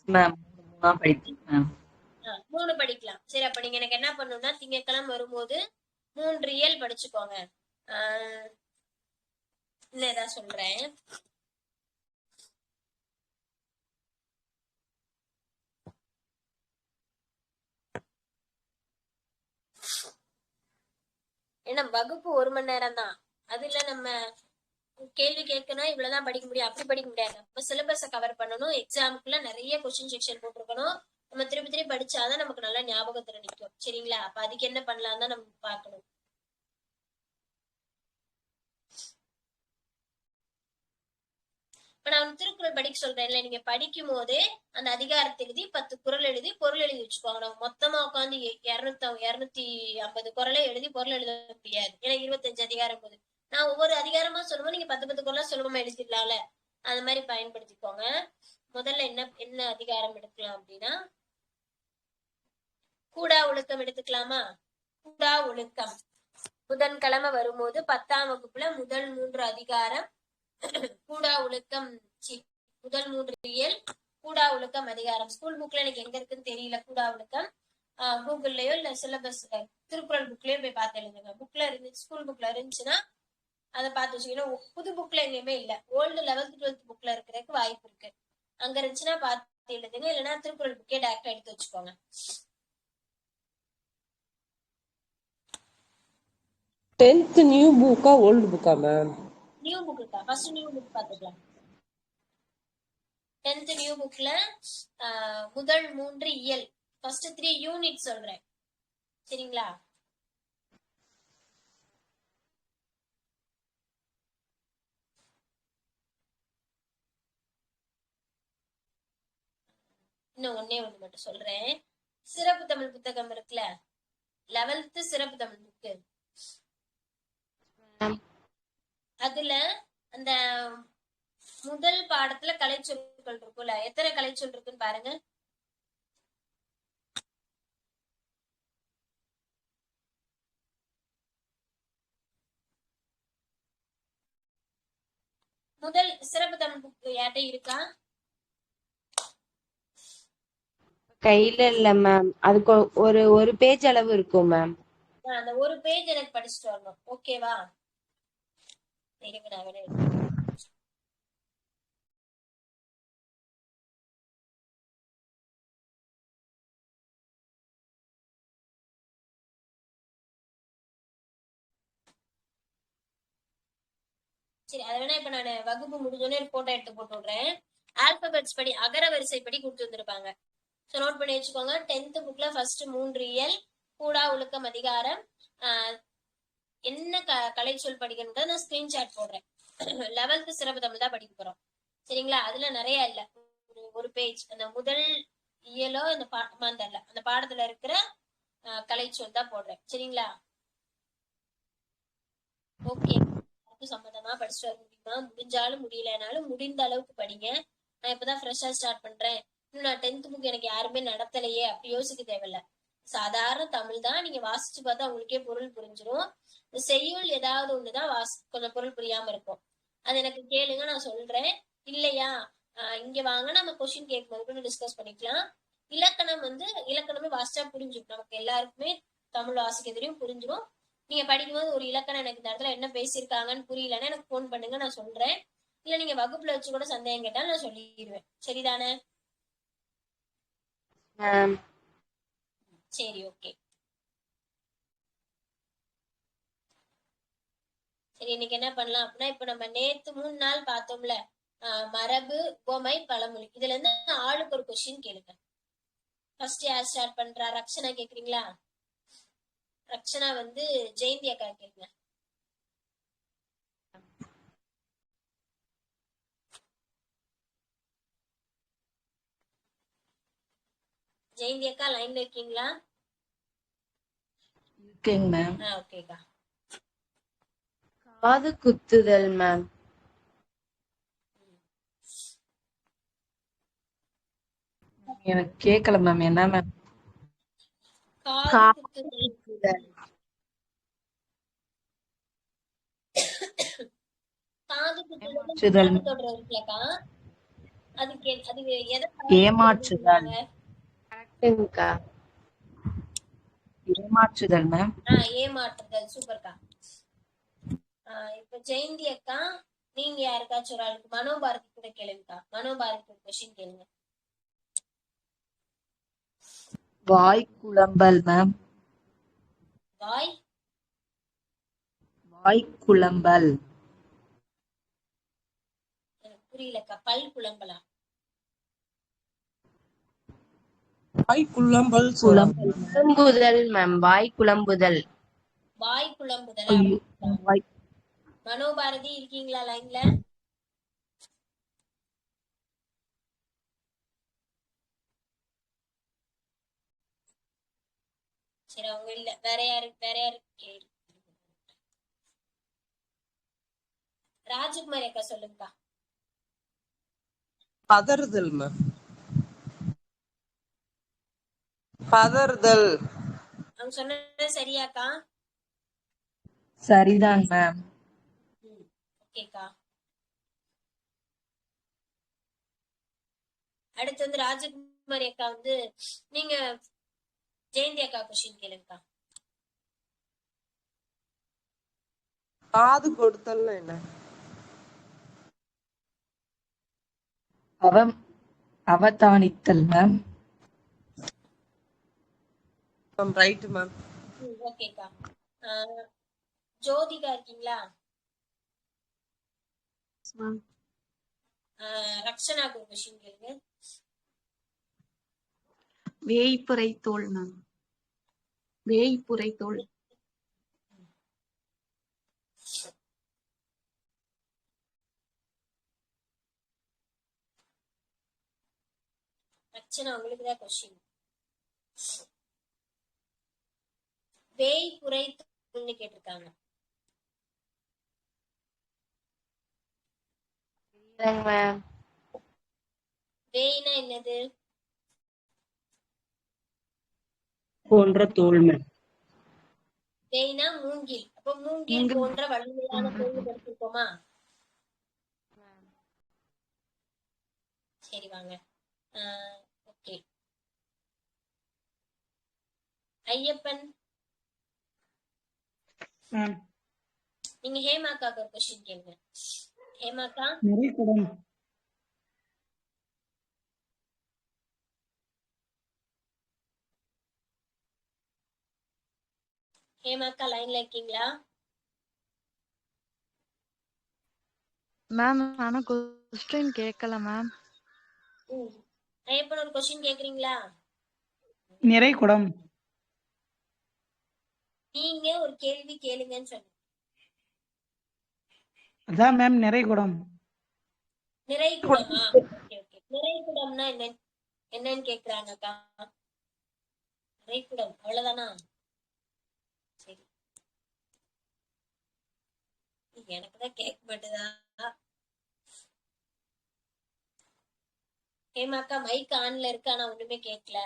மேம் 3 படிப்பேன் மேம். 3 படிக்கலாம். சரி, அப்ப நீங்க எனக்கு என்ன பண்ணணும்னா திங்கட்கிழமை வரும்போது 3 இயல் படிச்சுக்கோங்க. இன்னும் ஏதாவது சொல்றேன். ஏன்னா வகுப்பு 1 மணி நேரம் தான். அதுல நம்ம கேள்வி கேட்கணும், இவ்வளவுதான் படிக்க முடியும் அப்படி படிக்க முடியாது. நம்ம சிலபஸை கவர் பண்ணணும். எக்ஸாமுக்குள்ள நிறைய கொஸ்டின் செக்ஷன் போட்டிருக்கணும். நம்ம திருப்பி திருப்பி படிச்சாதான் நமக்கு நல்லா ஞாபகத்துல நிற்கும். சரிங்களா? அப்ப அதுக்கு என்ன பண்ணலாம் தான் நம்ம பார்க்கணும். இப்ப நான் திருக்குறள் படிக்க சொல்றேன்ல, நீங்க படிக்கும் போதே அந்த அதிகாரத்தை எழுதி 10 குறள் எழுதி பொருள் எழுதி வச்சுக்கோங்க. நம்ம மொத்தமா உட்காந்து 250 குறளை எழுதி பொருள் எழுத முடியாது. ஏன்னா 25 அதிகாரம் போது நான் ஒவ்வொரு அதிகாரமா சொல்லும்போது நீங்க 10 குறளா சுலபமா எழுதிடலாம்ல. அந்த மாதிரி பயன்படுத்திக்கோங்க. முதல்ல என்ன அதிகாரம் எடுக்கலாம் அப்படின்னா, கூடா ஒழுக்கம் எடுத்துக்கலாமா? கூடா ஒழுக்கம் புதன்கிழமை வரும்போது 10ஆம் வகுப்புல முதல் 3 அதிகாரம் கூடா ஒழுக்கம், முதல் 3 இயல் கூடா ஒழுக்கம் அதிகாரம். ஸ்கூல் புக்ல எனக்கு எங்க இருக்குன்னு தெரியல கூடா ஒழுக்கம். கூகுள்லயோ இல்ல சிலபஸ் திருக்குறள் புக்லயோ போய் பார்த்து எழுதுங்க. புக்ல இருந்துச்சு, ஸ்கூல் புக்ல இருந்துச்சுன்னா அதை பார்த்து வச்சுக்கணும். புது புக்ல எங்கேயுமே இல்ல, ஓல்டு 11th 12th புக்ல இருக்கிறதுக்கு வாய்ப்பு இருக்கு. அங்க இருந்துச்சுன்னா பார்த்து எழுதுங்க, இல்லைன்னா திருக்குறள் புக்கே டைரக்டா எடுத்து வச்சுக்கோங்க. 10th நியூ புக்கா ஓல்டு புக்கா மேம்? நியூ புக்குக்கா, ஃபர்ஸ்ட் நியூ புக் பாத்துக்கலாம். 10th நியூ புக்ல முதல் 3 இயல், ஃபர்ஸ்ட் 3 யூனிட் சொல்றேன். சரிங்களா? இன்னும் ஒண்ணே ஒண்ணு மட்டும் சொல்றேன். சிறப்பு தமிழ் புத்தகம் இருக்குல்ல, 11th சிறப்பு தமிழ் புக்கு, அதுல அந்த முதல் பாடத்துல கலைச்சொற்கள் இருக்குல்ல, எத்தனை கலைச்சொல் இருக்குன்னு பாருங்க. முதல் சிறப்பு தமிழ் புக் யார்கிட்ட இருக்கா? கையில இல்ல மேம். அதுக்கு ஒரு பேஜ் அளவு இருக்கும் மேம். அந்த ஒரு பேஜ் எனக்கு படிச்சுட்டு வரணும். ஓகேவா? இருங்க, நான் வேணா சரி, அதை வேணா இப்ப நான் வகுப்பு முடிஞ்சோடனே ஒரு போட்டோ எடுத்து போட்டு விடுறேன். ஆல்பபெட்ஸ் படி, அகர வரிசை படி கொடுத்து வந்திருப்பாங்க. ஸோ நோட் பண்ணி வச்சுக்கோங்க. 10th புக்ல ஃபர்ஸ்ட் 3 இயல் கூடா ஒழுக்கம் அதிகாரம் என்ன கலைச்சொல் படிக்கணும்ன்றத நான் ஸ்கிரீன்ஷாட் போடுறேன். 11th சிறப்பு தமிழ் தான் படிக்க போறோம். சரிங்களா? அதுல நிறைய இல்ல, ஒரு பேஜ் அந்த முதல் இயலோ இந்த அந்த பாடத்துல இருக்கிற கலைச்சொல் தான் போடுறேன். சரிங்களா? ஓகே, சம்பந்தமா படிச்சுட்டு வர முடியுமா? முடிஞ்சாலும் முடியலனாலும் முடிந்த அளவுக்கு படிங்க. நான் இப்பதான் ஃப்ரெஷ்ஷா ஸ்டார்ட் பண்றேன், இன்னும் நான் 10th புக் எனக்கு யாருமே நடத்தலையே அப்படி யோசிக்க தேவையில்ல. சாதாரண தமிழ் தான், நீங்க வாசிச்சு பார்த்தா உங்களுக்கே பொருள் புரிஞ்சிடும். செய்யுள் ஏதாவது ஒண்ணுதான் கொஞ்சம் பொருள் புரியாம இருக்கும். அது எனக்கு கேளுங்க, நான் சொல்றேன். இல்லையா இங்க வாங்க, நம்ம கொஸ்டின் கேட்கும்போது டிஸ்கஸ் பண்ணிக்கலாம். இலக்கணம் இலக்கணமே வாசிச்சா புரிஞ்சிடும். நமக்கு எல்லாருக்குமே தமிழ் வாசிக்க தெரியும், புரிஞ்சிடும். நீங்க படிக்கும்போது ஒரு இலக்கணம் எனக்கு இந்த இடத்துல என்ன பேசியிருக்காங்கன்னு புரியலன்னா எனக்கு போன் பண்ணுங்க, நான் சொல்றேன். இல்ல நீங்க வகுப்புல வச்சு கூட சந்தேகம் கேட்டாலும் நான் சொல்லிடுவேன். சரிதானே? சரி, ஓகே. சரி, இன்னைக்கு என்ன பண்ணலாம் அப்படின்னா, இப்ப நம்ம நேத்து 3 நாள் பார்த்தோம்ல, மரபு, உவமை, பழமொழி. இதுல இருந்து ஆளுக்கு ஒரு கொஸ்டின் கேளுங்க. ஃபர்ஸ்ட் யார் ஸ்டார்ட் பண்றா? ரக்ஷனா கேக்குறீங்களா? ரக்ஷனா வந்து ஜெயந்தி அக்கா கேளுங்க. ஜெயந்தி அக்கா லைன்ல இருக்கீங்களா? இருக்கேங்க மேம். ஓகேக்கா. காது குத்துதல் மேம். எனக்கு கேட்கல மேம். என்ன மேம்? காது காது குத்துதல். குத்துதல். காது குத்துதல் ஏமாற்றுதல். காது தொடர் இருக்குல்லக்கா, அதுக்கு அது எதை ஏமாற்றுதல். சொல்லுவாங்க? கரெக்டுங்கக்கா. ஏமாற்றுதல் மேம். ஏமாற்றுதல். சூப்பர்க்கா. இப்ப ஜெயந்தி அக்கா, நீங்க யாருக்காச்சும் ஒரு ஆளுக்கு மனோபாரதி கூட கேளுங்கக்கா. மனோபாரதி ஒரு கொஸ்டின் கேளுங்க. வாய் குழம்பல் மேம். வாய் வாய் குழம்பல். எனக்கு புரியலக்கா. பல் குழம்பலா? வாய் குழம்பல் குழம்பல். குழம்புதல் மேம். வாய் குழம்புதல். வாய் குழம்புதலா? ஐயோ, வாய். மனோபாரதி இருக்கீங்களா லைன்ல? சரி, அவங்க இல்ல. வேற யாரு கேளு. ராஜகுமாரி அக்கா சொல்லுங்கக்கா. பதறுதல் மேம். பதறுதல். அவங்க சொன்னது சரியாக்கா? சரிதான் மேம். ஓகேக்கா. அடுத்து வந்து ராஜகுமாரி அக்கா வந்து நீங்க ஜெயந்தி அக்கா கொஸ்டின் கேளுங்கக்கா. காது கொடுத்தல்னா என்ன? அவதானித்தல் மேம். Right ma'am. ஓகேக்கா. ஜோதிகா இருக்கீங்களா? ரக்ஷனாக்கு ஒரு கொஸ்டின் கேளுங்க. வேய்ப்புரை தோல் மேம். வேய்ப்புரை தோல். ரக்ஷனா, உங்களுக்கு தான் கொஸ்டின். வேய் புரை தோல்னு கேட்டிருக்காங்க. இல்லைங்க மேம். வேய்னா என்னது? போன்ற தோல் மேம். வேய்னா மூங்கில். அப்ப மூங்கில் போன்ற வலிமையான தோல் எடுத்துக்கோமா? சரி, வாங்க. ஓகே. ஐயப்பன், நீங்க ஹேமாக்காக்கு ஒரு கொஸ்டின் கேளுங்க. ஹேமாக்கா, நிறைகுடம். ஹேமாக்கா லைன்ல இருக்கீங்களா? மேம் ஆனா கொஸ்டின் கேட்கல மேம். ஐயப்பன், ஒரு கொஸ்டின் கேக்குறீங்களா? நிறைகுடம். நீங்க ஒரு கேள்வி கேளுங்கன்னு சொன்னீங்க. அதான் மேம் நிறைகுடம். நிறைகுடமா? Okay okay. நிறைகுடம்னா என்னன்னு கேக்குறாங்கக்கா. நிறைகுடம் அவ்வளவுதானா? சரி, எனக்குதான் கேட்க மாட்டேதா? ஹேமாக்கா, மைக் ஆன்ல இருக்கு, ஆனா ஒண்ணுமே கேட்கல.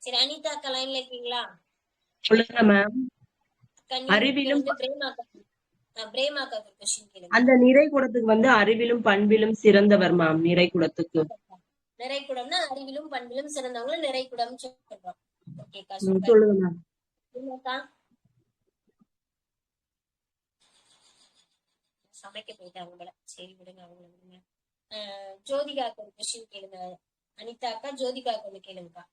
சரி, அனிதா அக்கா லைன்ல இருக்கீங்களா? சொல்லுங்க மேம். அக்கா, நீங்க அறிவிலும் வந்து பிரேமாக்கா கொஸ்டின் கேளுங்க. அந்த நிறைகுடத்துக்கு வந்து அறிவிலும் பண்பிலும் சிறந்தவர் மேம். நிறைகுடத்துக்கு நிறைகுடம்னா அறிவிலும் பண்பிலும் சிறந்தவங்க நிறைகுடம் சொல்றோம். ஓகேக்கா, சூப்பர். சொல்லுங்க மேம். என்னக்கா? சமைக்க போயிட்டாங்க போல. சரி விடுங்க, அவங்கள விடுங்க. ஜோதிகாக்கு ஒரு கொஸ்டின் கேளுங்க. அனிதா அக்கா, ஜோதிகாக்கு ஒண்ணு கேளுங்கக்கா.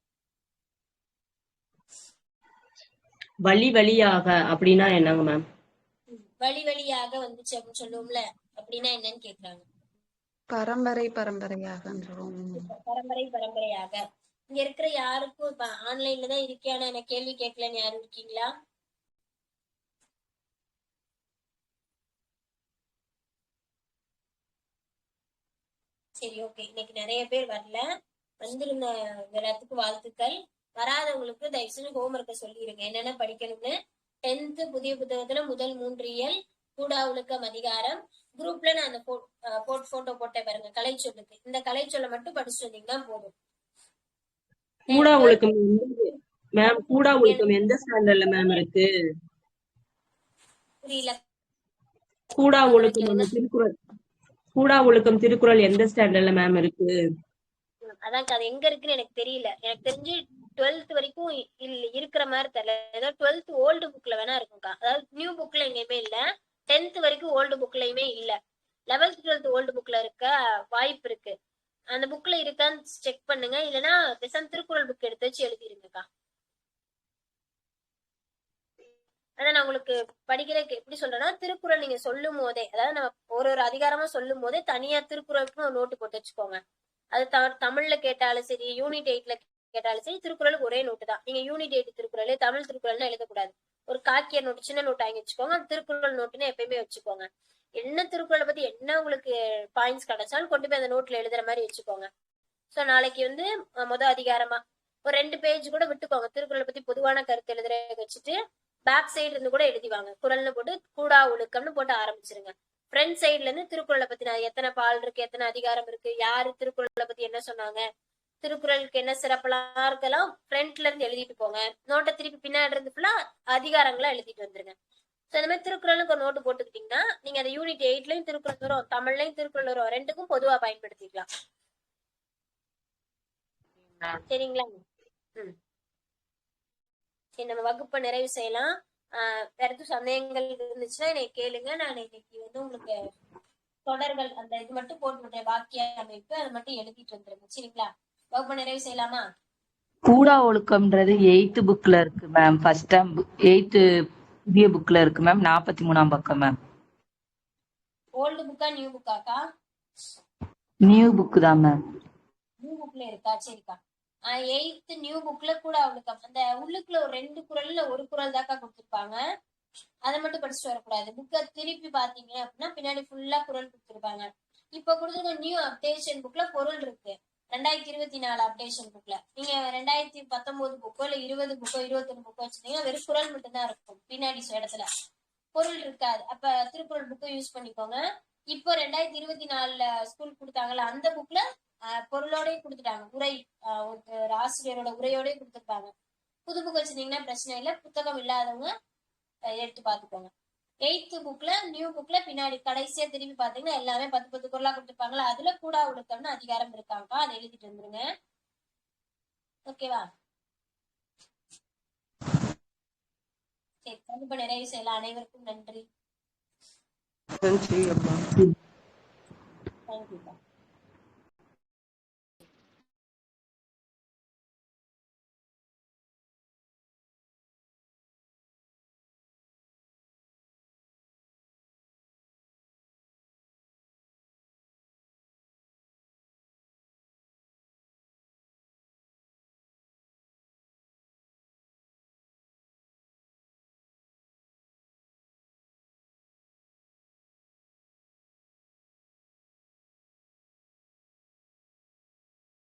வழி வழியாக அப்படின்னா என்னங்க மேம்? வழி வழியாக வந்துச்சு அப்படின்னு சொல்லுவோம்ல, அப்படின்னா என்னன்னு கேக்குறாங்க. பரம்பரை பரம்பரையாக பரம்பரை பரம்பரையாக. இங்க இருக்கிற யாருக்கும் இப்ப ஆன்லைன்ல தான் இருக்கேன், ஆனா எனக்கு கேள்வி கேட்கலன்னு யாரும் இருக்கீங்களா? சரி, ஓகே. இன்னைக்கு நிறைய பேர் வரல, வந்திருந்த எல்லாத்துக்கும் வாழ்த்துக்கள். வராதவங்களுக்கு தயவு செஞ்சு ஹோம்ஒர்க்கை சொல்லிடுங்க, என்னென்ன படிக்கணும்னு. 10th புதிய புத்தகத்துல முதல் 3 இயல் கூடா ஒழுக்கம் அதிகாரம். குரூப்ல நான் அந்த போட்டோ போட்டேன் பாருங்க, கலைச்சொல்லுக்கு. இந்த கலைச்சொல்லை மட்டும் படிச்சுட்டு வந்தீங்கன்னா போதும். கூடா ஒழுக்கம் மேம், கூடா ஒழுக்கம் எந்த ஸ்டாண்டர்ட்ல மேம் இருக்கு? புரியல. கூடா ஒழுக்கம் திருக்குறள், கூடா ஒழுக்கம் திருக்குறள் எந்த ஸ்டாண்டர்ட்ல மேம் இருக்கு? அதான் அது எங்க இருக்குன்னு எனக்கு தெரியல. எனக்கு தெரிஞ்சு 12th வரைக்கும் இருக்கிற மாதிரி தெரியல. ஏதோ 12th ஓல்டு புக்ல வேணா இருக்கும்க்கா. அதாவது நியூ புக்ல எங்கேயுமே இல்ல. 10th வரைக்கும் ஓல்டு புக்லயுமே இல்ல. 11th 12th ஓல்டு புக்ல இருக்க வாய்ப்பு இருக்கு. அந்த புக்ல இருக்கான்னு செக் பண்ணுங்க. இல்லைன்னா திருக்குறள் புக் எடுத்து வச்சு எழுதிருங்கக்கா. அதான் நான் உங்களுக்கு படிக்கிறதுக்கு எப்படி சொல்றேன்னா, திருக்குறள் நீங்க சொல்லும் போதே, அதாவது நம்ம ஒரு அதிகாரமா சொல்லும் போதே தனியா திருக்குறளுக்கு ஒரு நோட்டு போட்டு வச்சுக்கோங்க. அது தமிழ்ல கேட்டாலும் சரி, யூனிட் 8ல கேட்டாலும் சரி, திருக்குறளுக்கு ஒரே நோட்டு தான். நீங்க யூனிட் 8 திருக்குறள், தமிழ் திருக்குறள்னு எழுதக்கூடாது. ஒரு காக்கிய நோட்டு, சின்ன நோட்டு வாங்கி வச்சுக்கோங்க. திருக்குறள் நோட்டுன்னு எப்பயுமே வச்சுக்கோங்க. என்ன திருக்குறளை பத்தி என்ன உங்களுக்கு பாயிண்ட்ஸ் கிடைச்சாலும் கொண்டு போய் அந்த நோட்ல எழுதுற மாதிரி வச்சுக்கோங்க. சோ நாளைக்கு வந்து முதல் அதிகாரமா ஒரு 2 பேஜ் கூட விட்டுக்கோங்க. திருக்குறளை பத்தி பொதுவான கருத்து எழுதுற வச்சுட்டு பேக் சைடு இருந்து கூட எழுதிவாங்க. குறள்னு போட்டு கூடா ஒழுக்கம்னு போட்டு ஆரம்பிச்சிருங்க. ஃப்ரண்ட் சைட்ல இருந்து திருக்குறளை பத்தி எத்தனை பால் இருக்கு, எத்தனை அதிகாரம் இருக்கு, யாரு திருக்குறளை பத்தி என்ன சொன்னாங்க, திருக்குறளுக்கு என்ன சிறப்பெல்லாம் இருக்கலாம், ஃப்ரண்ட்ல இருந்து எழுதிட்டு போங்க. நோட்டை திருப்பி பின்னாடி இருந்து ஃபுல்லா அதிகாரங்களா எழுதிட்டு வந்துருங்க. சோ இந்த மாதிரி திருக்குறளுக்கு ஒரு நோட்டு போட்டுக்கிட்டீங்கன்னா நீங்க அந்த யூனிட் 8லயும் திருக்குறள் வரும், தமிழ்லயும் திருக்குறள் வரும், ரெண்டுக்கும் பொதுவா பயன்படுத்திக்கலாம். சரிங்களா? சரி, நம்ம வகுப்பை நிறைவு செய்யலாம். வேற எதுவும் சந்தேகங்கள் இருந்துச்சுன்னா என்னை கேளுங்க. நான் இன்னைக்கு வந்து உங்களுக்கு தொடர்கள் அந்த இது மட்டும் போட்டு விட்டேன், வாக்கிய அமைப்பு, அதை மட்டும் எழுதிட்டு வந்துருங்க. சரிங்களா? வகுப்பை நிறைவு செய்யலாமா? கூடா ஒழுக்கம்ன்றது 8th புக்ல இருக்கு மேம். ஃபர்ஸ்ட் டைம் 8th புதிய புக்ல இருக்கு மேம். 43ஆம் பக்கம் மேம். ஓல்டு புக்கா நியூ புக்காக்கா? நியூ புக் தான் மேம். நியூ புக்ல இருக்கா? சரிக்கா. 8th நியூ புக்ல கூட அவளுக்கு அந்த உள்ளுக்குள்ள ஒரு 2 குறள்ல ஒரு குறள் தாக்கா கொடுத்துருப்பாங்க. அதை மட்டும் படிச்சுட்டு வரக்கூடாது. புக்கை திருப்பி பாத்தீங்க அப்படின்னா பின்னாடி ஃபுல்லா குறள் கொடுத்துருப்பாங்க. இப்ப கொடுத்துருக்க நியூ அப்டேஷன் புக்ல பொருள் இருக்கு. 2024 அப்டேஷன் புக்ல நீங்க 2019 புக்கோ இல்ல 20 புக்கோ 21 புக்கோ வச்சிருந்தீங்கன்னா வெறும் குறள் மட்டும்தான் இருக்கும். பின்னாடி இடத்துல பொருள் இருக்காது. அப்ப திருக்குறள் புக்கை யூஸ் பண்ணிக்கோங்க. இப்போ 2024 ஸ்கூல் கொடுத்தாங்கல்ல அந்த புக்ல பொருளோடய கொடுத்துட்டாங்க. உரை, ஒரு ஆசிரியரோட உரையோடய கொடுத்துருப்பாங்க. புது புக் வச்சிருந்தீங்கன்னா பிரச்சனை இல்லை. புத்தகம் இல்லாதவங்க எடுத்து பாத்துக்கோங்க. 8th புக்ல நியூ புக்ல பின்னாடி கடைசியா திரும்பி பாத்தீங்கன்னா எல்லாமே 10 குறளா கொடுத்துருப்பாங்களா, அதுல கூடா ஒழுக்கம்னு அதிகாரம் இருக்காங்க. அதை எழுதிட்டு வந்துருங்க. ஓகேவா? சரி, கண்டிப்பா நிறைவு செய்யலாம். அனைவருக்கும் நன்றி. நன்றி அம்மா. தேங்க்யூ.